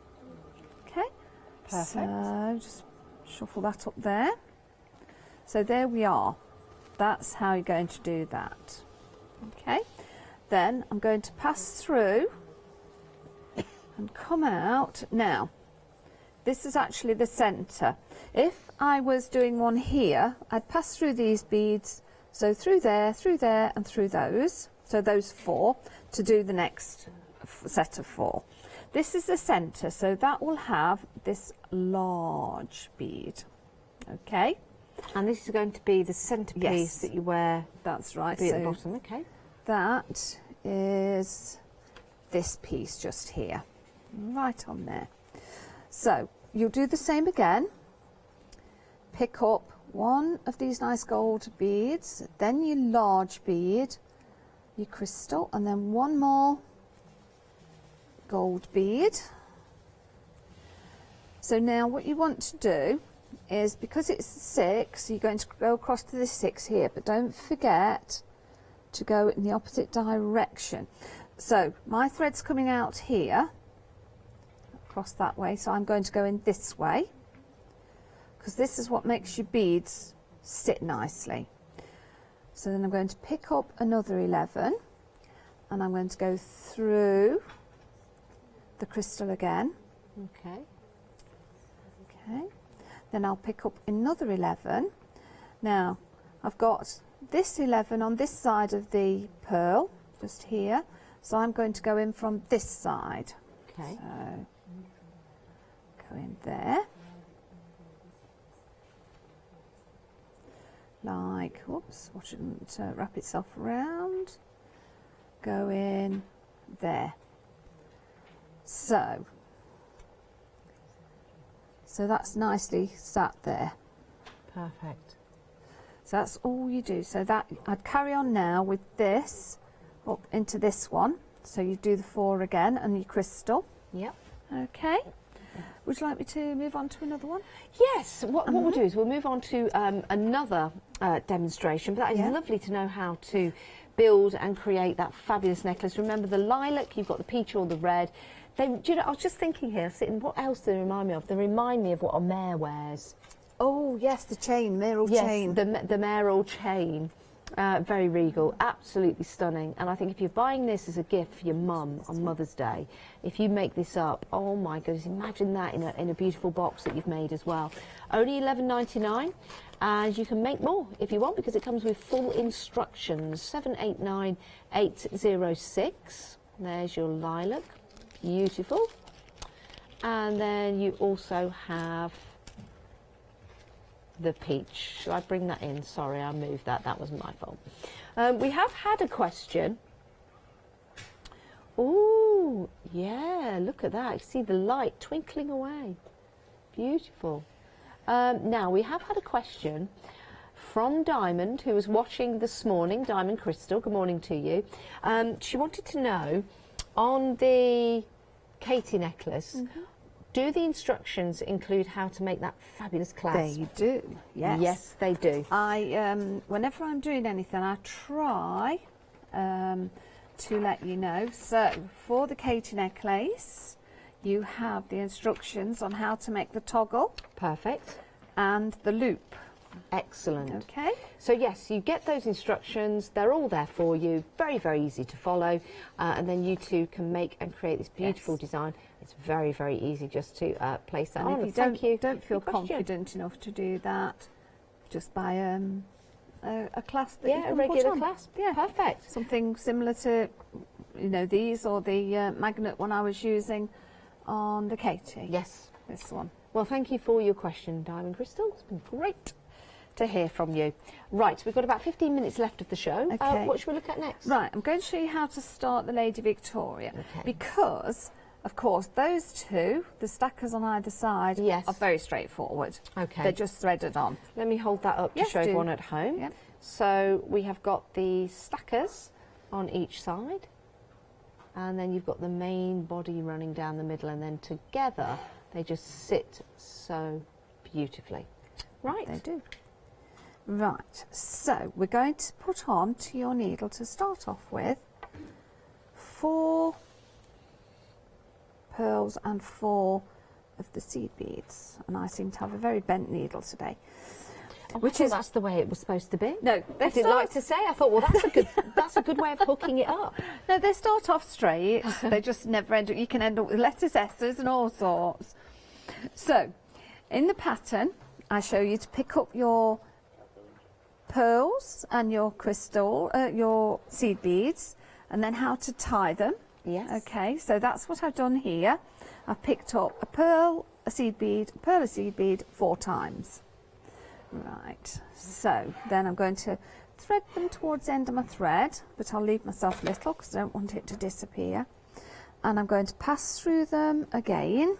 S4: Okay.
S3: Perfect.
S4: So just shuffle that up there. So there we are. That's how you're going to do that. Okay. Then I'm going to pass through and come out. Now, this is actually the centre. If I was doing one here, I'd pass through these beads, so through there, and through those, so those 4, to do the next set of 4. This is the centre, so that will have this large bead. Okay.
S3: And this is going to be the centrepiece that you wear.
S4: That's right.
S3: At the bottom. Okay.
S4: That is this piece just here, right on there. So you'll do the same again. Pick up one of these nice gold beads, then your large bead, your crystal, and then one more gold bead. So now what you want to do is, because it's 6, you're going to go across to the 6 here, but don't forget to go in the opposite direction. So my thread's coming out here, across that way, so I'm going to go in this way, because this is what makes your beads sit nicely. So then I'm going to pick up another 11 and I'm going to go through the crystal again.
S3: Okay.
S4: Okay. Then I'll pick up another 11. Now I've got this 11 on this side of the pearl, just here, so I'm going to go in from this side.
S3: Okay.
S4: So go in there. Like, whoops, I shouldn't wrap itself around. Go in there. So that's nicely sat there.
S3: Perfect.
S4: So that's all you do. So that I'd carry on now with this up into this one. So you do the 4 again and your crystal.
S3: Yep.
S4: Okay. Would you like me to move on to another one?
S3: Yes. What we'll do is we'll move on to another demonstration. But that is lovely to know how to build and create that fabulous necklace. Remember the lilac, you've got the peach or the red. Do you know, I was just thinking here, sitting, what else do they remind me of? They remind me of what a mare wears.
S4: Oh, yes, the chain, mayoral chain.
S3: The mayoral chain. Very regal, absolutely stunning. And I think if you're buying this as a gift for your mum on Mother's Day, if you make this up, oh my goodness, imagine that in a beautiful box that you've made as well. Only $11.99, and you can make more if you want, because it comes with full instructions. 789806. There's your lilac. Beautiful. And then you also have the peach. Should I bring that in? Sorry, I moved that. That was my fault. We have had a question. Oh, yeah, look at that. You see the light twinkling away. Beautiful. Now, we have had a question from Diamond, who was watching this morning. Diamond Crystal, good morning to you. She wanted to know, on the Katie necklace, do the instructions include how to make that fabulous clasp?
S4: They do, yes.
S3: Yes, they do.
S4: Whenever I'm doing anything, I try to let you know. So, for the Katie necklace, you have the instructions on how to make the toggle.
S3: Perfect.
S4: And the loop.
S3: Excellent.
S4: Okay.
S3: So yes, you get those instructions. They're all there for you. Very, very easy to follow. And then you two can make and create this beautiful design. It's very, very easy just to place that on.
S4: If you don't feel confident enough to do that, just buy a clasp that you can
S3: a regular
S4: put on.
S3: clasp.
S4: Yeah,
S3: perfect.
S4: Something similar to, these, or the magnet one I was using on the Katie.
S3: Yes.
S4: This one.
S3: Well, thank you for your question, Diamond Crystal. It's been great to hear from you. Right, we've got about 15 minutes left of the show.
S4: Okay.
S3: What should we look at next?
S4: Right, I'm going to show you how to start the Lady Victoria, because of course, those two, the stackers on either side,
S3: Yes.
S4: are very straightforward.
S3: Okay.
S4: They're just threaded on.
S3: Let me hold that up to
S4: Yes,
S3: show
S4: do.
S3: everyone at home.
S4: Yep.
S3: So we have got the stackers on each side, and then you've got the main body running down the middle, and then together they just sit so beautifully. Right.
S4: They do. Right, so we're going to put on to your needle to start off with 4 pearls and 4 of the seed beads. And I seem to have a very bent needle today.
S3: Which is that's the way it was supposed to be.
S4: No,
S3: I didn't like to say. I thought, well, that's a good way of hooking it up.
S4: No, they start off straight. They just never end up. You can end up with letters, S's, and all sorts. So, in the pattern, I show you to pick up your pearls and your crystal, your seed beads, and then how to tie them.
S3: Yes.
S4: Okay, so that's what I've done here. I've picked up a pearl, a seed bead, a pearl, a seed bead 4 times. Right, so then I'm going to thread them towards the end of my thread, but I'll leave myself a little because I don't want it to disappear. And I'm going to pass through them again.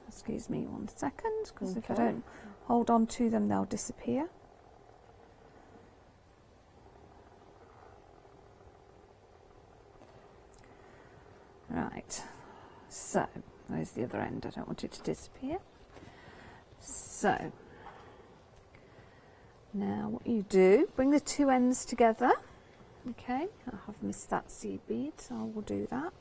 S4: Excuse me 1 second, because if I don't hold on to them, they'll disappear. Right, so there's the other end. I don't want it to disappear. So now what you do, bring the 2 ends together. Okay, I have missed that seed bead, so I will do that.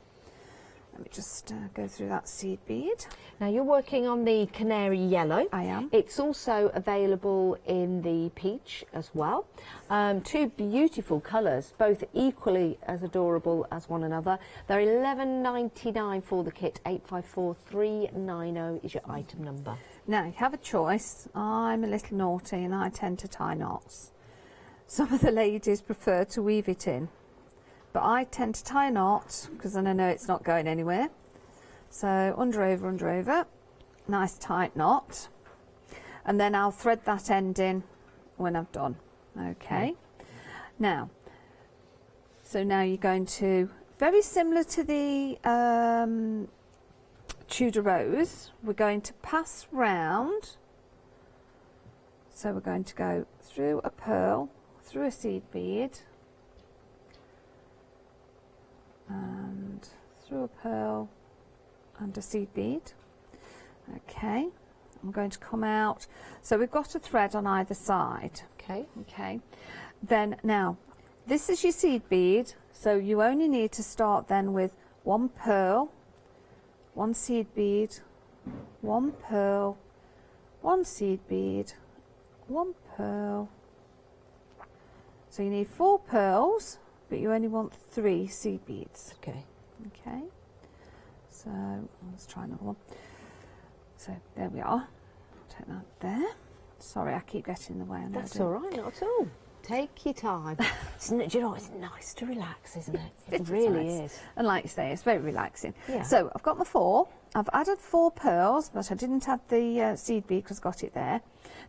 S4: Let me just go through that seed bead.
S3: Now you're working on the canary yellow.
S4: I am.
S3: It's also available in the peach as well. 2 beautiful colours, both equally as adorable as one another. They're $11.99 for the kit. 854390 is your item number.
S4: Now you have a choice. I'm a little naughty and I tend to tie knots. Some of the ladies prefer to weave it in, but I tend to tie a knot because then I know it's not going anywhere. So under, over, nice tight knot, and then I'll thread that end in when I've done. Okay. Now, so now you're going to, very similar to the Tudor rose, we're going to pass round. So we're going to go through a pearl, through a seed bead, and through a pearl and a seed bead. Okay, I'm going to come out. So we've got a thread on either side. Okay. Then now, this is your seed bead, so you only need to start then with 1 pearl, 1 seed bead, 1 pearl, 1 seed bead, 1 pearl. So you need 4 pearls, but you only want 3 seed beads.
S3: Okay.
S4: Okay. So let's try another one. So there we are. Take that there. Sorry, I keep getting in the way.
S3: That's all right, not at all. Take your time. Do you know, it's nice to relax, isn't it? It really
S4: nice.
S3: is.
S4: And like you say, it's very relaxing.
S3: Yeah.
S4: So I've got my 4. I've added 4 pearls, but I didn't add the seed bead because I got it there.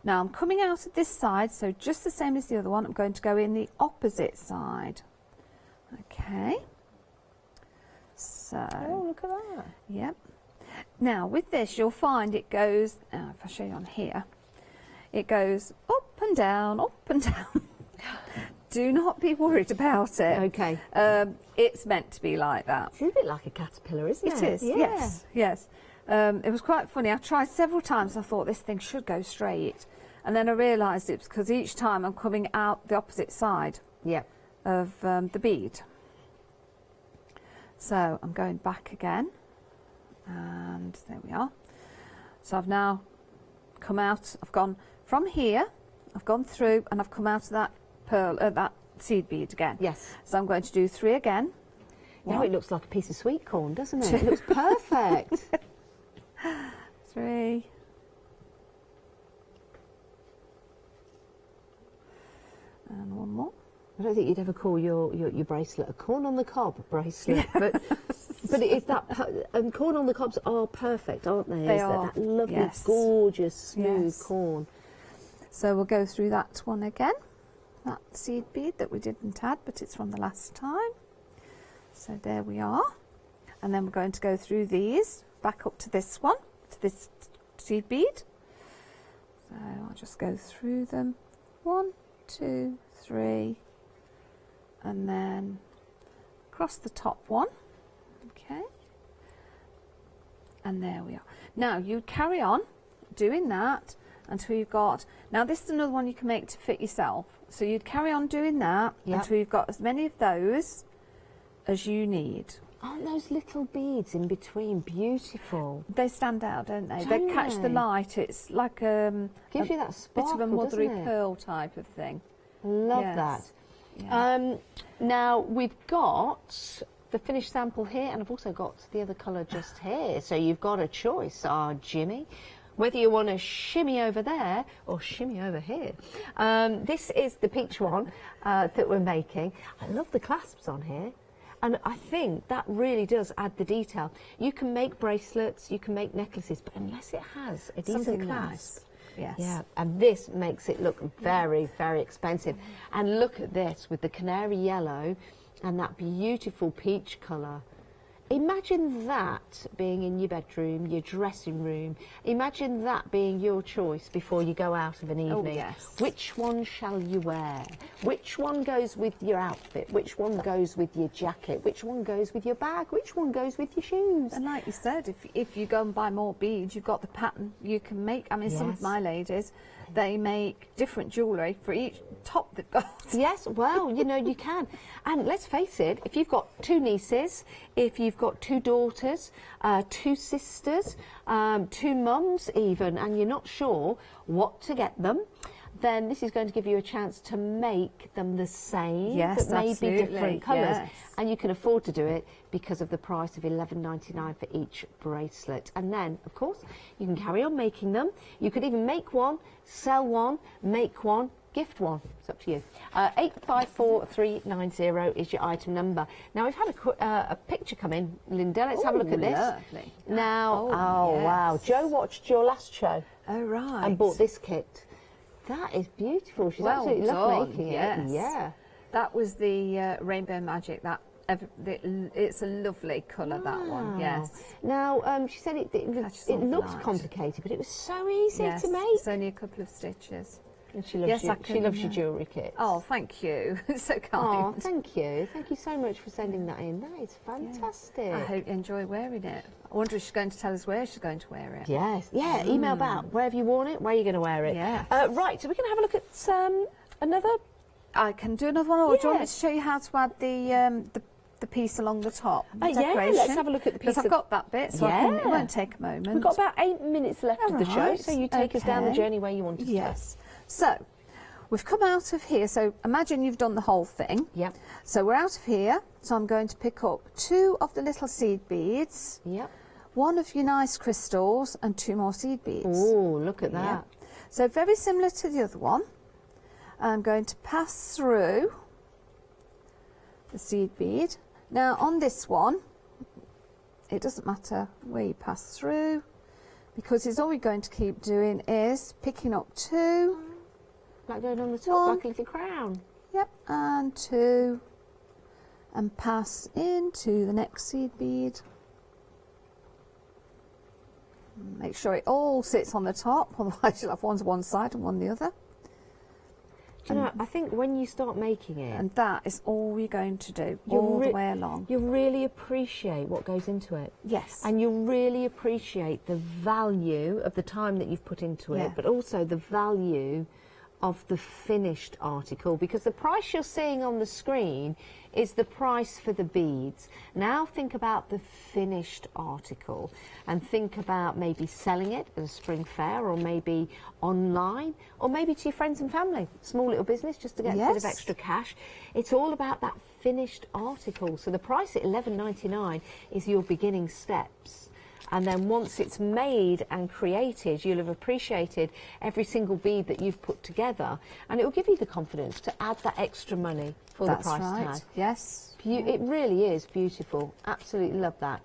S4: Now I'm coming out at this side, so just the same as the other one, I'm going to go in the opposite side. Okay. So.
S3: Oh, look at that.
S4: Yep. Now with this, you'll find it goes. If I show you on here, it goes up and down, up and down. Do not be worried about it.
S3: Okay.
S4: It's meant to be like that.
S3: It's a bit like a caterpillar, isn't it?
S4: It is.
S3: Yeah.
S4: Yes. It was quite funny. I tried several times. I thought this thing should go straight, and then I realised it's because each time I'm coming out the opposite side.
S3: Yep.
S4: Of the bead. So I'm going back again, and there we are. So I've now come out. I've gone from here. I've gone through, and I've come out of that pearl, that seed bead again.
S3: Yes.
S4: So I'm going to do 3 again.
S3: Now it looks like a piece of sweet corn, doesn't it? It looks perfect.
S4: 3. And 1 more.
S3: I don't think you'd ever call your bracelet a corn on the cob bracelet, but it is that. And corn on the cobs are perfect, aren't they?
S4: They
S3: are. That lovely, gorgeous, smooth corn.
S4: So we'll go through that one again. That seed bead that we didn't add, but it's from the last time. So there we are. And then we're going to go through these, back up to this one, to this seed bead. So I'll just go through them. 1, 2, 3, and then across the top one. Okay. And there we are. Now you carry on doing that until you've got, now this is another one you can make to fit yourself. So you'd carry on doing that until you've got as many of those as you need.
S3: Aren't those little beads in between beautiful?
S4: They stand out, don't they? They catch the light. It's like
S3: gives you that sparkle,
S4: bit of a mother
S3: doesn't it?
S4: pearl type of thing.
S3: Love that.
S4: Yeah.
S3: Now we've got the finished sample here, and I've also got the other colour just here. So you've got a choice, Jimmy, whether you want to shimmy over there or shimmy over here. This is the peach one that we're making. I love the clasps on here. And I think that really does add the detail. You can make bracelets, you can make necklaces, but unless it has a decent clasp, yeah, and this makes it look very, very expensive. And look at this with the canary yellow and that beautiful peach colour. Imagine that being in your bedroom, your dressing room. Imagine that being your choice before you go out of an evening.
S4: Oh, yes.
S3: Which one shall you wear? Which one goes with your outfit? Which one goes with your jacket? Which one goes with your bag? Which one goes with your shoes?
S4: And like you said, if you go and buy more beads, you've got the pattern you can make. I mean, some of my ladies, they make different jewellery for each top they've got.
S3: Yes, well, you know, you can. And let's face it, if you've got 2 nieces, if you've got 2 daughters, 2 sisters, 2 mums even, and you're not sure what to get them, then this is going to give you a chance to make them the same, but maybe different colours.
S4: Yes.
S3: And you can afford to do it because of the price of $11.99 for each bracelet. And then, of course, you can carry on making them. You could even make one, sell one, make one, gift one. It's up to you. 854390 is your item number. Now, we've had a picture come in. Linda, let's have a look at this.
S4: Lovely.
S3: Now, wow. Joe watched your last show.
S4: Oh, right.
S3: And bought this kit. That is beautiful. She's absolutely loved making it. Yeah.
S4: That was the Rainbow Magic. It's a lovely colour, that one. Yes.
S3: Now, she said it looked complicated, but it was so easy to make.
S4: It's only a couple of stitches.
S3: And she loves she loves your jewellery kit.
S4: Oh, thank you. So kind.
S3: Oh, thank you. Thank you so much for sending that in. That is fantastic.
S4: Yeah. I hope you enjoy wearing it. I wonder if she's going to tell us where she's going to wear it.
S3: Yes. Yeah, email back. Where have you worn it? Where are you going to wear it?
S4: Yes.
S3: Right, so we're going to have a look at another...
S4: I can do another one, or do you want me to show you how to add the piece along the top?
S3: Yeah, let's have a look at the piece.
S4: Because I've got that bit, so it won't take a moment.
S3: We've got about 8 minutes left of the show, so you take us down the journey where you want us to.
S4: Yes. So, we've come out of here. So, imagine you've done the whole thing.
S3: Yep.
S4: So, we're out of here. So, I'm going to pick up 2 of the little seed beads.
S3: Yep.
S4: 1 of your nice crystals and 2 more seed beads.
S3: Oh, look at that.
S4: Yep. So, very similar to the other one. I'm going to pass through the seed bead. Now, on this one, it doesn't matter where you pass through, because all we're going to keep doing is picking up 2.
S3: Like going on the top, like a little crown.
S4: Yep, and 2, and pass into the next seed bead. Make sure it all sits on the top, otherwise you'll have one to one side and one the other.
S3: Do you know, I think when you start making it...
S4: And that is all you're going to do, all the way along.
S3: You'll really appreciate what goes into it.
S4: Yes.
S3: And you'll really appreciate the value of the time that you've put into it, but also the value of the finished article, because the price you're seeing on the screen is the price for the beads. Now think about the finished article and think about maybe selling it at a spring fair, or maybe online, or maybe to your friends and family, small little business, just to get a bit of extra cash. It's all about that finished article. So the price at $11.99 is your beginning steps. And then once it's made and created, you'll have appreciated every single bead that you've put together, and it will give you the confidence to add that extra money for the price tag.
S4: Yes.
S3: It really is beautiful. Absolutely love that.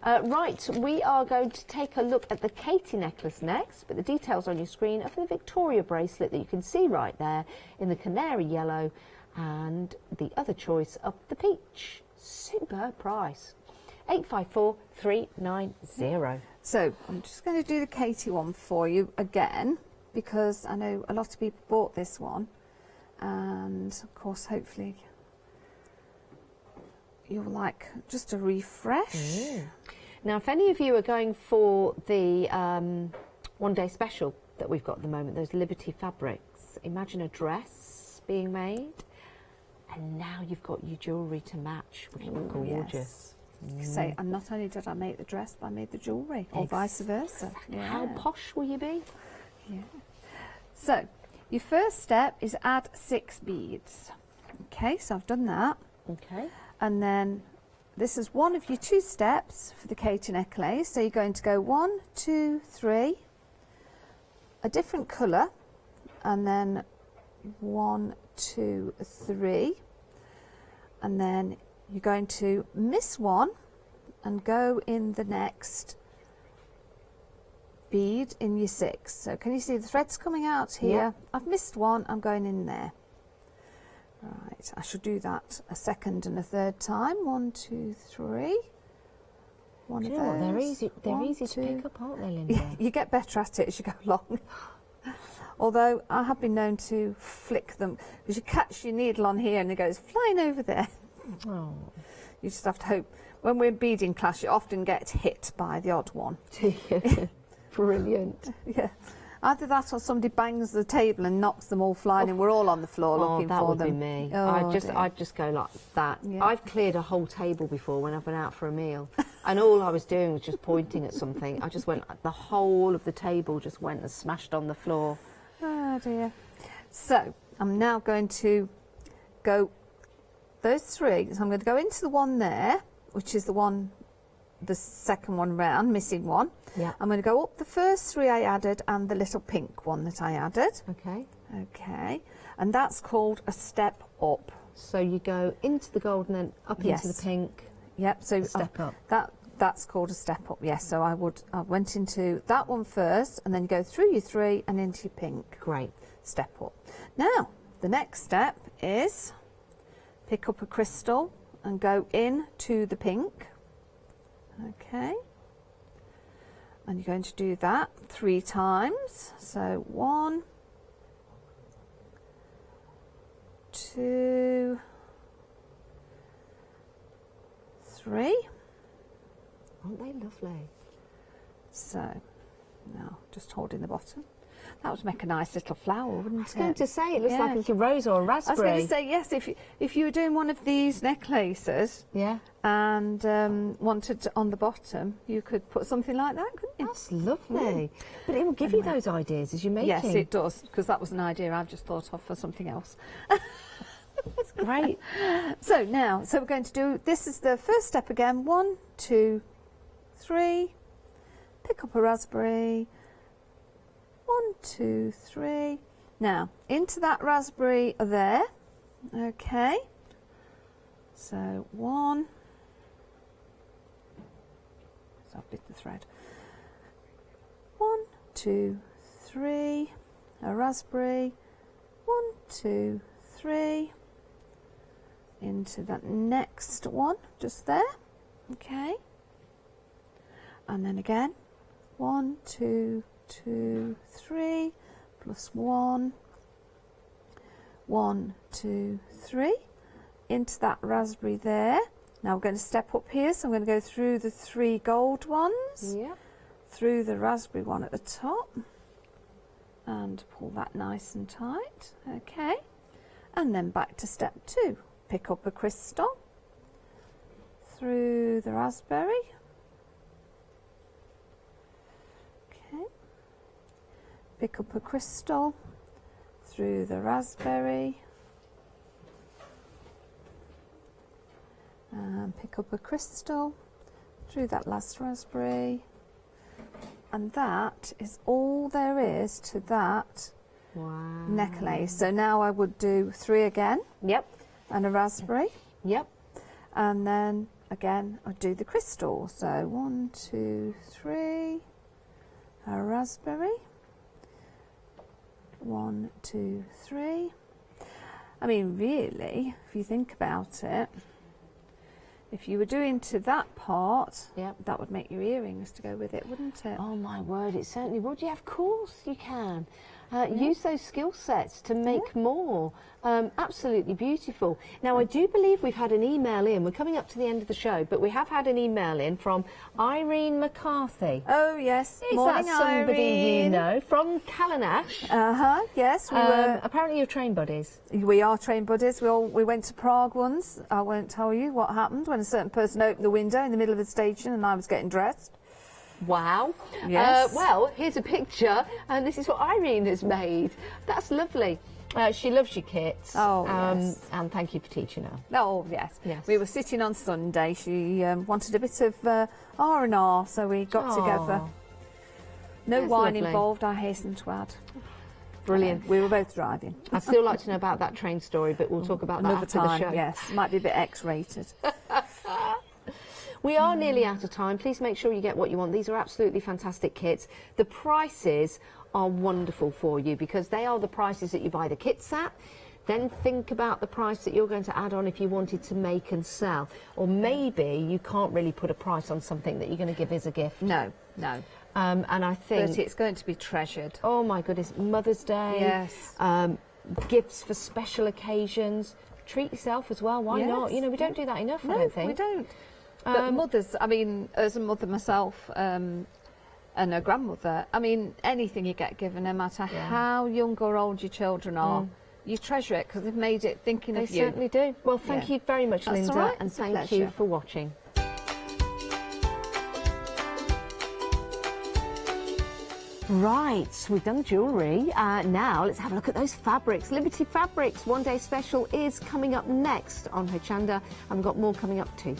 S3: Right, we are going to take a look at the Katie necklace next, but the details on your screen are for the Victoria bracelet that you can see right there in the canary yellow, and the other choice of the peach. Superb price. 854 390.
S4: So I'm just going to do the Katie one for you again, because I know a lot of people bought this one, and of course hopefully you'll like just a refresh.
S3: Now if any of you are going for the one-day special that we've got at the moment, those Liberty fabrics, imagine a dress being made, and now you've got your jewellery to match, which looks gorgeous.
S4: Say, and not only did I make the dress, but I made the jewellery, or vice versa. Yeah.
S3: How posh will you be?
S4: Yeah. So, your first step is add 6 beads. Okay, so I've done that.
S3: Okay.
S4: And then this is one of your 2 steps for the Katie necklace. So you're going to go 1, 2, 3, a different colour, and then 1, 2, 3, and then you're going to miss one and go in the next bead in your 6. So can you see the threads coming out here?
S3: Yeah.
S4: I've missed one, I'm going in there. Right, I should do that a second and a third time. 1, 2, 3. One of those.
S3: They're easy. They're
S4: 1,
S3: easy
S4: 2.
S3: to pick up, aren't they, Linda?
S4: You get better at it as you go along. Although I have been known to flick them, because you catch your needle on here and it goes flying over there.
S3: Oh.
S4: You just have to hope. When we're in beading class, you often get hit by the odd one.
S3: Brilliant.
S4: Yeah. Either that or somebody bangs the table and knocks them all flying, and we're all on the floor looking
S3: that
S4: for
S3: would
S4: them.
S3: be me.
S4: Oh,
S3: I'd just go like that.
S4: Yeah.
S3: I've cleared a whole table before when I've been out for a meal, and all I was doing was just pointing at something. I just went, the whole of the table just went and smashed on the floor.
S4: Oh dear. So I'm now going to go those 3. So I'm going to go into the one there, which is the one, the second one round, missing one.
S3: Yeah.
S4: I'm going to go up the first 3 I added and the little pink one that I added.
S3: Okay.
S4: Okay. And that's called a step up.
S3: So you go into the gold and then up into the pink.
S4: Yep. So
S3: Step up.
S4: That's called a step up. Yes. So I went into that one first, and then you go through your 3 and into your pink.
S3: Great.
S4: Step up. Now the next step is pick up a crystal and go in to the pink. Okay. And you're going to do that 3 times. So 1, 2, 3.
S3: Aren't they lovely?
S4: So now just holding the bottom. That would make a nice little flower, wouldn't it?
S3: I was going to say, it looks like it's a rose or a
S4: I
S3: raspberry.
S4: was going to say, yes, if you were doing one of these necklaces, and wanted on the bottom, you could put something like that, couldn't you?
S3: That's lovely. But it will give you those ideas as you're making.
S4: Yes, it does, because that was an idea I've just thought of for something else.
S3: That's great.
S4: So we're going to do, this is the first step again. 1, 2, 3. Pick up a raspberry. 1, 2, 3. Now, into that raspberry there. Okay. So 1. So I've bit the thread. 1, 2, 3. A raspberry. 1, 2, 3. Into that next one, just there. Okay. And then again. 1, 2, 2, 3, plus 1, 1, 2, 3, into that raspberry there. Now we're going to step up here, so I'm going to go through the 3 gold ones, through the raspberry one at the top, and pull that nice and tight. Okay, and then back to step 2. Pick up a crystal, through the raspberry. Pick up a crystal, through the raspberry, and pick up a crystal, through that last raspberry, and that is all there is to that necklace. So now I would do 3 again.
S3: Yep.
S4: And a raspberry.
S3: Yep.
S4: And then again I'd do the crystal. So 1, 2, 3, a raspberry. 1, 2, 3. I mean, really, if you think about it, if you were doing to that part,
S3: Yep.
S4: that would make your earrings to go with it, wouldn't it?
S3: Oh my word, it certainly would. Yeah, of course you can. Use those skill sets to make more. Absolutely beautiful. Now, I do believe we've had an email in. We're coming up to the end of the show, but we have had an email in from Irene McCarthy.
S4: Oh, yes.
S3: Is
S4: Morning,
S3: that somebody
S4: Irene.
S3: you know? From Callanash.
S4: Yes, we were.
S3: Apparently you're train buddies.
S4: We are train buddies. We went to Prague once. I won't tell you what happened when a certain person opened the window in the middle of the station and I was getting dressed.
S3: Wow.
S4: Yes.
S3: Well, here's a picture, and this is what Irene has made. That's lovely. She loves your kits.
S4: Oh, yes.
S3: And thank you for teaching her.
S4: Oh, yes.
S3: Yes.
S4: We were sitting on Sunday. She wanted a bit of R&R, so we got together. No
S3: That's
S4: wine
S3: lovely.
S4: involved, I hasten to add.
S3: Brilliant.
S4: We were both driving.
S3: I'd still like to know about that train story, but we'll talk about that
S4: Another
S3: after
S4: time,
S3: the show.
S4: yes. Might be a bit X-rated.
S3: We are nearly out of time. Please make sure you get what you want. These are absolutely fantastic kits. The prices are wonderful for you because they are the prices that you buy the kits at. Then think about the price that you're going to add on if you wanted to make and sell. Or maybe you can't really put a price on something that you're going to give as a gift.
S4: No, no.
S3: And I think...
S4: But it's going to be treasured.
S3: Oh my goodness, Mother's Day.
S4: Yes.
S3: Gifts for special occasions. Treat yourself as well. Why not? You know, we don't do that enough, I don't think.
S4: we don't. But mothers, I mean, as a mother myself and a grandmother, I mean, anything you get given, no matter how young or old your children are, you treasure it because they've made it thinking
S3: They
S4: of you.
S3: certainly do. Well, thank you very much,
S4: That's
S3: Linda,
S4: all right.
S3: and
S4: It's a
S3: thank you
S4: pleasure.
S3: for watching. Right, we've done jewellery. Now let's have a look at those fabrics. Liberty Fabrics One Day Special is coming up next on Hochanda, and we've got more coming up too.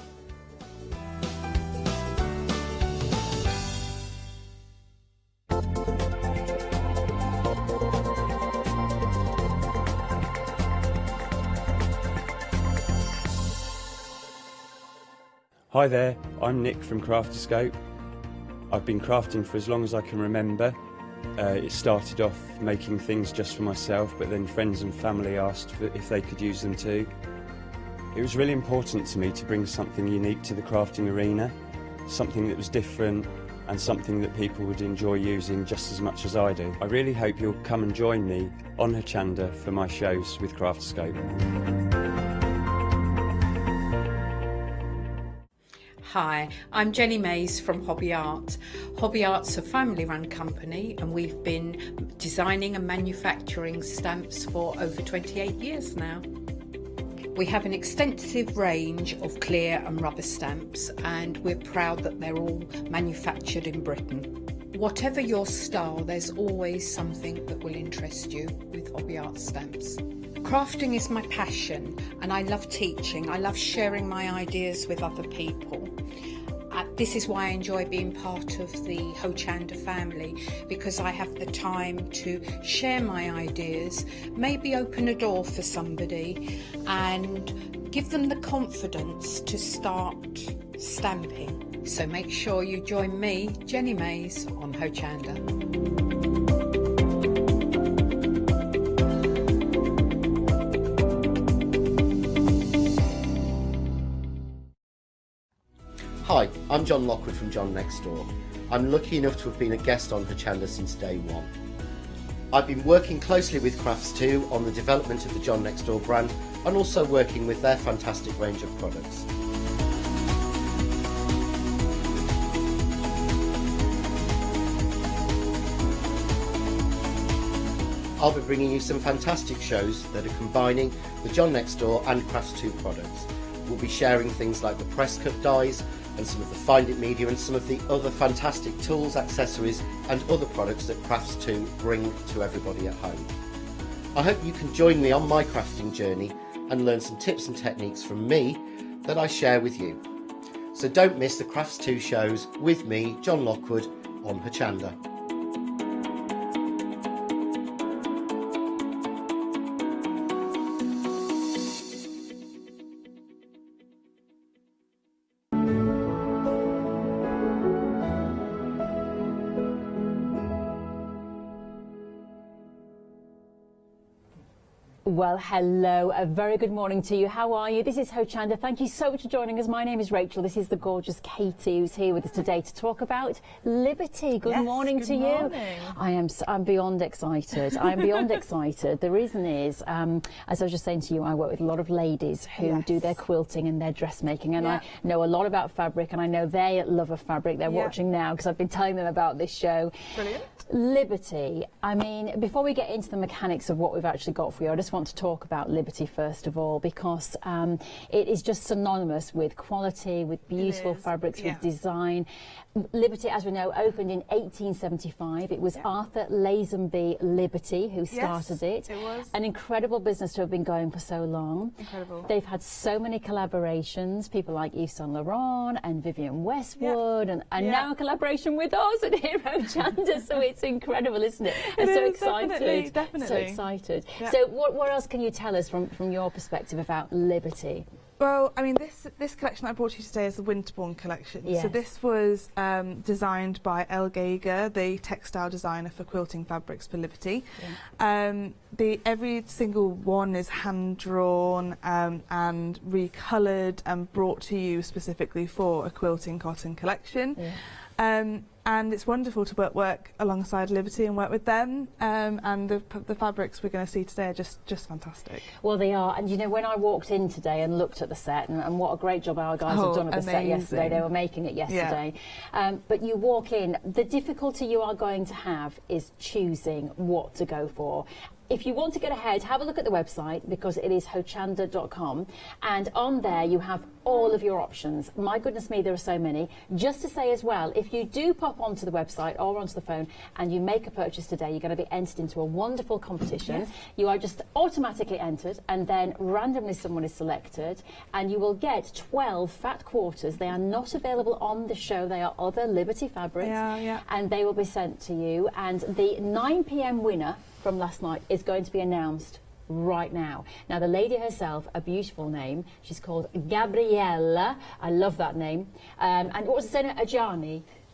S9: Hi there, I'm Nick from Crafterscope. I've been crafting for as long as I can remember. It started off making things just for myself, but then friends and family asked if they could use them too. It was really important to me to bring something unique to the crafting arena, something that was different and something that people would enjoy using just as much as I do. I really hope you'll come and join me on Hochanda for my shows with Crafterscope.
S10: Hi, I'm Jenny Mays from Hobby Art. Hobby Art's a family-run company and we've been designing and manufacturing stamps for over 28 years now. We have an extensive range of clear and rubber stamps and we're proud that they're all manufactured in Britain. Whatever your style, there's always something that will interest you with Hobby Art stamps. Crafting is my passion and I love teaching. I love sharing my ideas with other people. This is why I enjoy being part of the Hochanda family, because I have the time to share my ideas, maybe open a door for somebody and give them the confidence to start stamping. So make sure you join me, Jenny Mays, on Hochanda.
S11: Hi, I'm John Lockwood from John Next Door. I'm lucky enough to have been a guest on Hochanda since day one. I've been working closely with Crafts2 on the development of the John Next Door brand and also working with their fantastic range of products. I'll be bringing you some fantastic shows that are combining the John Next Door and Crafts2 products. We'll be sharing things like the press cut dies and some of the Find It media and some of the other fantastic tools, accessories and other products that Crafts2 bring to everybody at home. I hope you can join me on my crafting journey and learn some tips and techniques from me that I share with you. So don't miss the Crafts2 shows with me, John Lockwood, on Hochanda.
S1: Well, hello, a very good morning to you. How are you? This is Hochanda. Thank you so much for joining us. My name is Rachel. This is the gorgeous Katie who's here with us today to talk about Liberty. Good morning to you. I'm beyond excited. I'm beyond excited. The reason is, as I was just saying to you, I work with a lot of ladies who do their quilting and their dressmaking, and I know a lot about fabric, and I know they love a fabric. They're watching now because I've been telling them about this show.
S5: Brilliant.
S1: Liberty. I mean, before we get into the mechanics of what we've actually got for you, I just want to talk about Liberty first of all, because it is just synonymous with quality, with beautiful fabrics, with design. Liberty, as we know, opened in 1875. It was Arthur Lazenby Liberty who started it.
S5: It was
S1: an incredible business to have been going for so long.
S5: Incredible.
S1: They've had so many collaborations, people like Yves Saint Laurent and Vivienne Westwood, and now a collaboration with us at Hochanda. So it's incredible, isn't it? I'm so excited.
S5: Definitely.
S1: So excited. So what else can you tell us from your perspective about Liberty?
S5: Well, I mean, this collection that I brought you today is the Winterbourne collection.
S1: Yes.
S5: So this was designed by Elle Gager, the textile designer for quilting fabrics for Liberty. Every single one is hand drawn and recoloured and brought to you specifically for a quilting cotton collection. And it's wonderful to work alongside Liberty and work with them. And the fabrics we're going to see today are just fantastic.
S1: Well, they are. And, you know, when I walked in today and looked at the set, and what a great job our guys have done at the set yesterday. They were making it yesterday. But you walk in, the difficulty you are going to have is choosing what to go for. If you want to get ahead, have a look at the website, because it is hochanda.com, and on there you have all of your options. My goodness me, there are so many. Just to say as well, if you do pop onto the website or onto the phone and you make a purchase today, you're going to be entered into a wonderful competition. You are just automatically entered, and then randomly someone is selected, and you will get 12 fat quarters. They are not available on the show. They are other Liberty fabrics, and they will be sent to you. And the 9 p.m. winner from last night is going to be announced right now. Now, the lady herself, a beautiful name. She's called Gabriella. I love that name. And what was the name?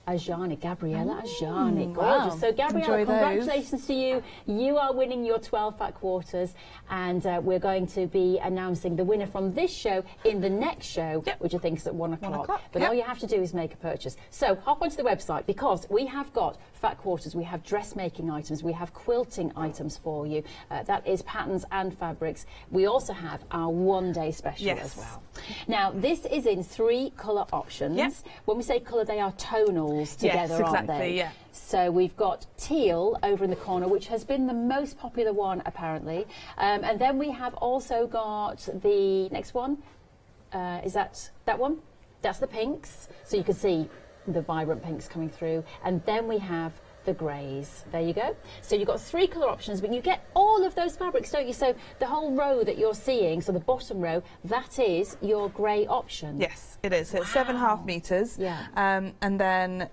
S1: Ajani, Gabriella Ajani. Gorgeous.
S5: Wow.
S1: So, Gabriella, congratulations to you. You are winning your 12 fat quarters, and we're going to be announcing the winner from this show in the next show, which I think is at 1 o'clock. But all you have to do is make a purchase. So, hop onto the website, because we have got fat quarters, we have dressmaking items, we have quilting items for you. That is patterns and fabrics. We also have our one-day special as well. Now, this is in 3 colour options. When we say colour, they are tonals together, aren't they? So we've got teal over in the corner, which has been the most popular one apparently, and then we have also got the next one. Is that one? That's the pinks, so you can see the vibrant pinks coming through, and then we have the greys. There you go. So you've got 3 colour options, but you get all of those fabrics, don't you? So the whole row that you're seeing, so the bottom row, that is your grey option.
S5: Yes, it is. So it's 7.5 metres. And then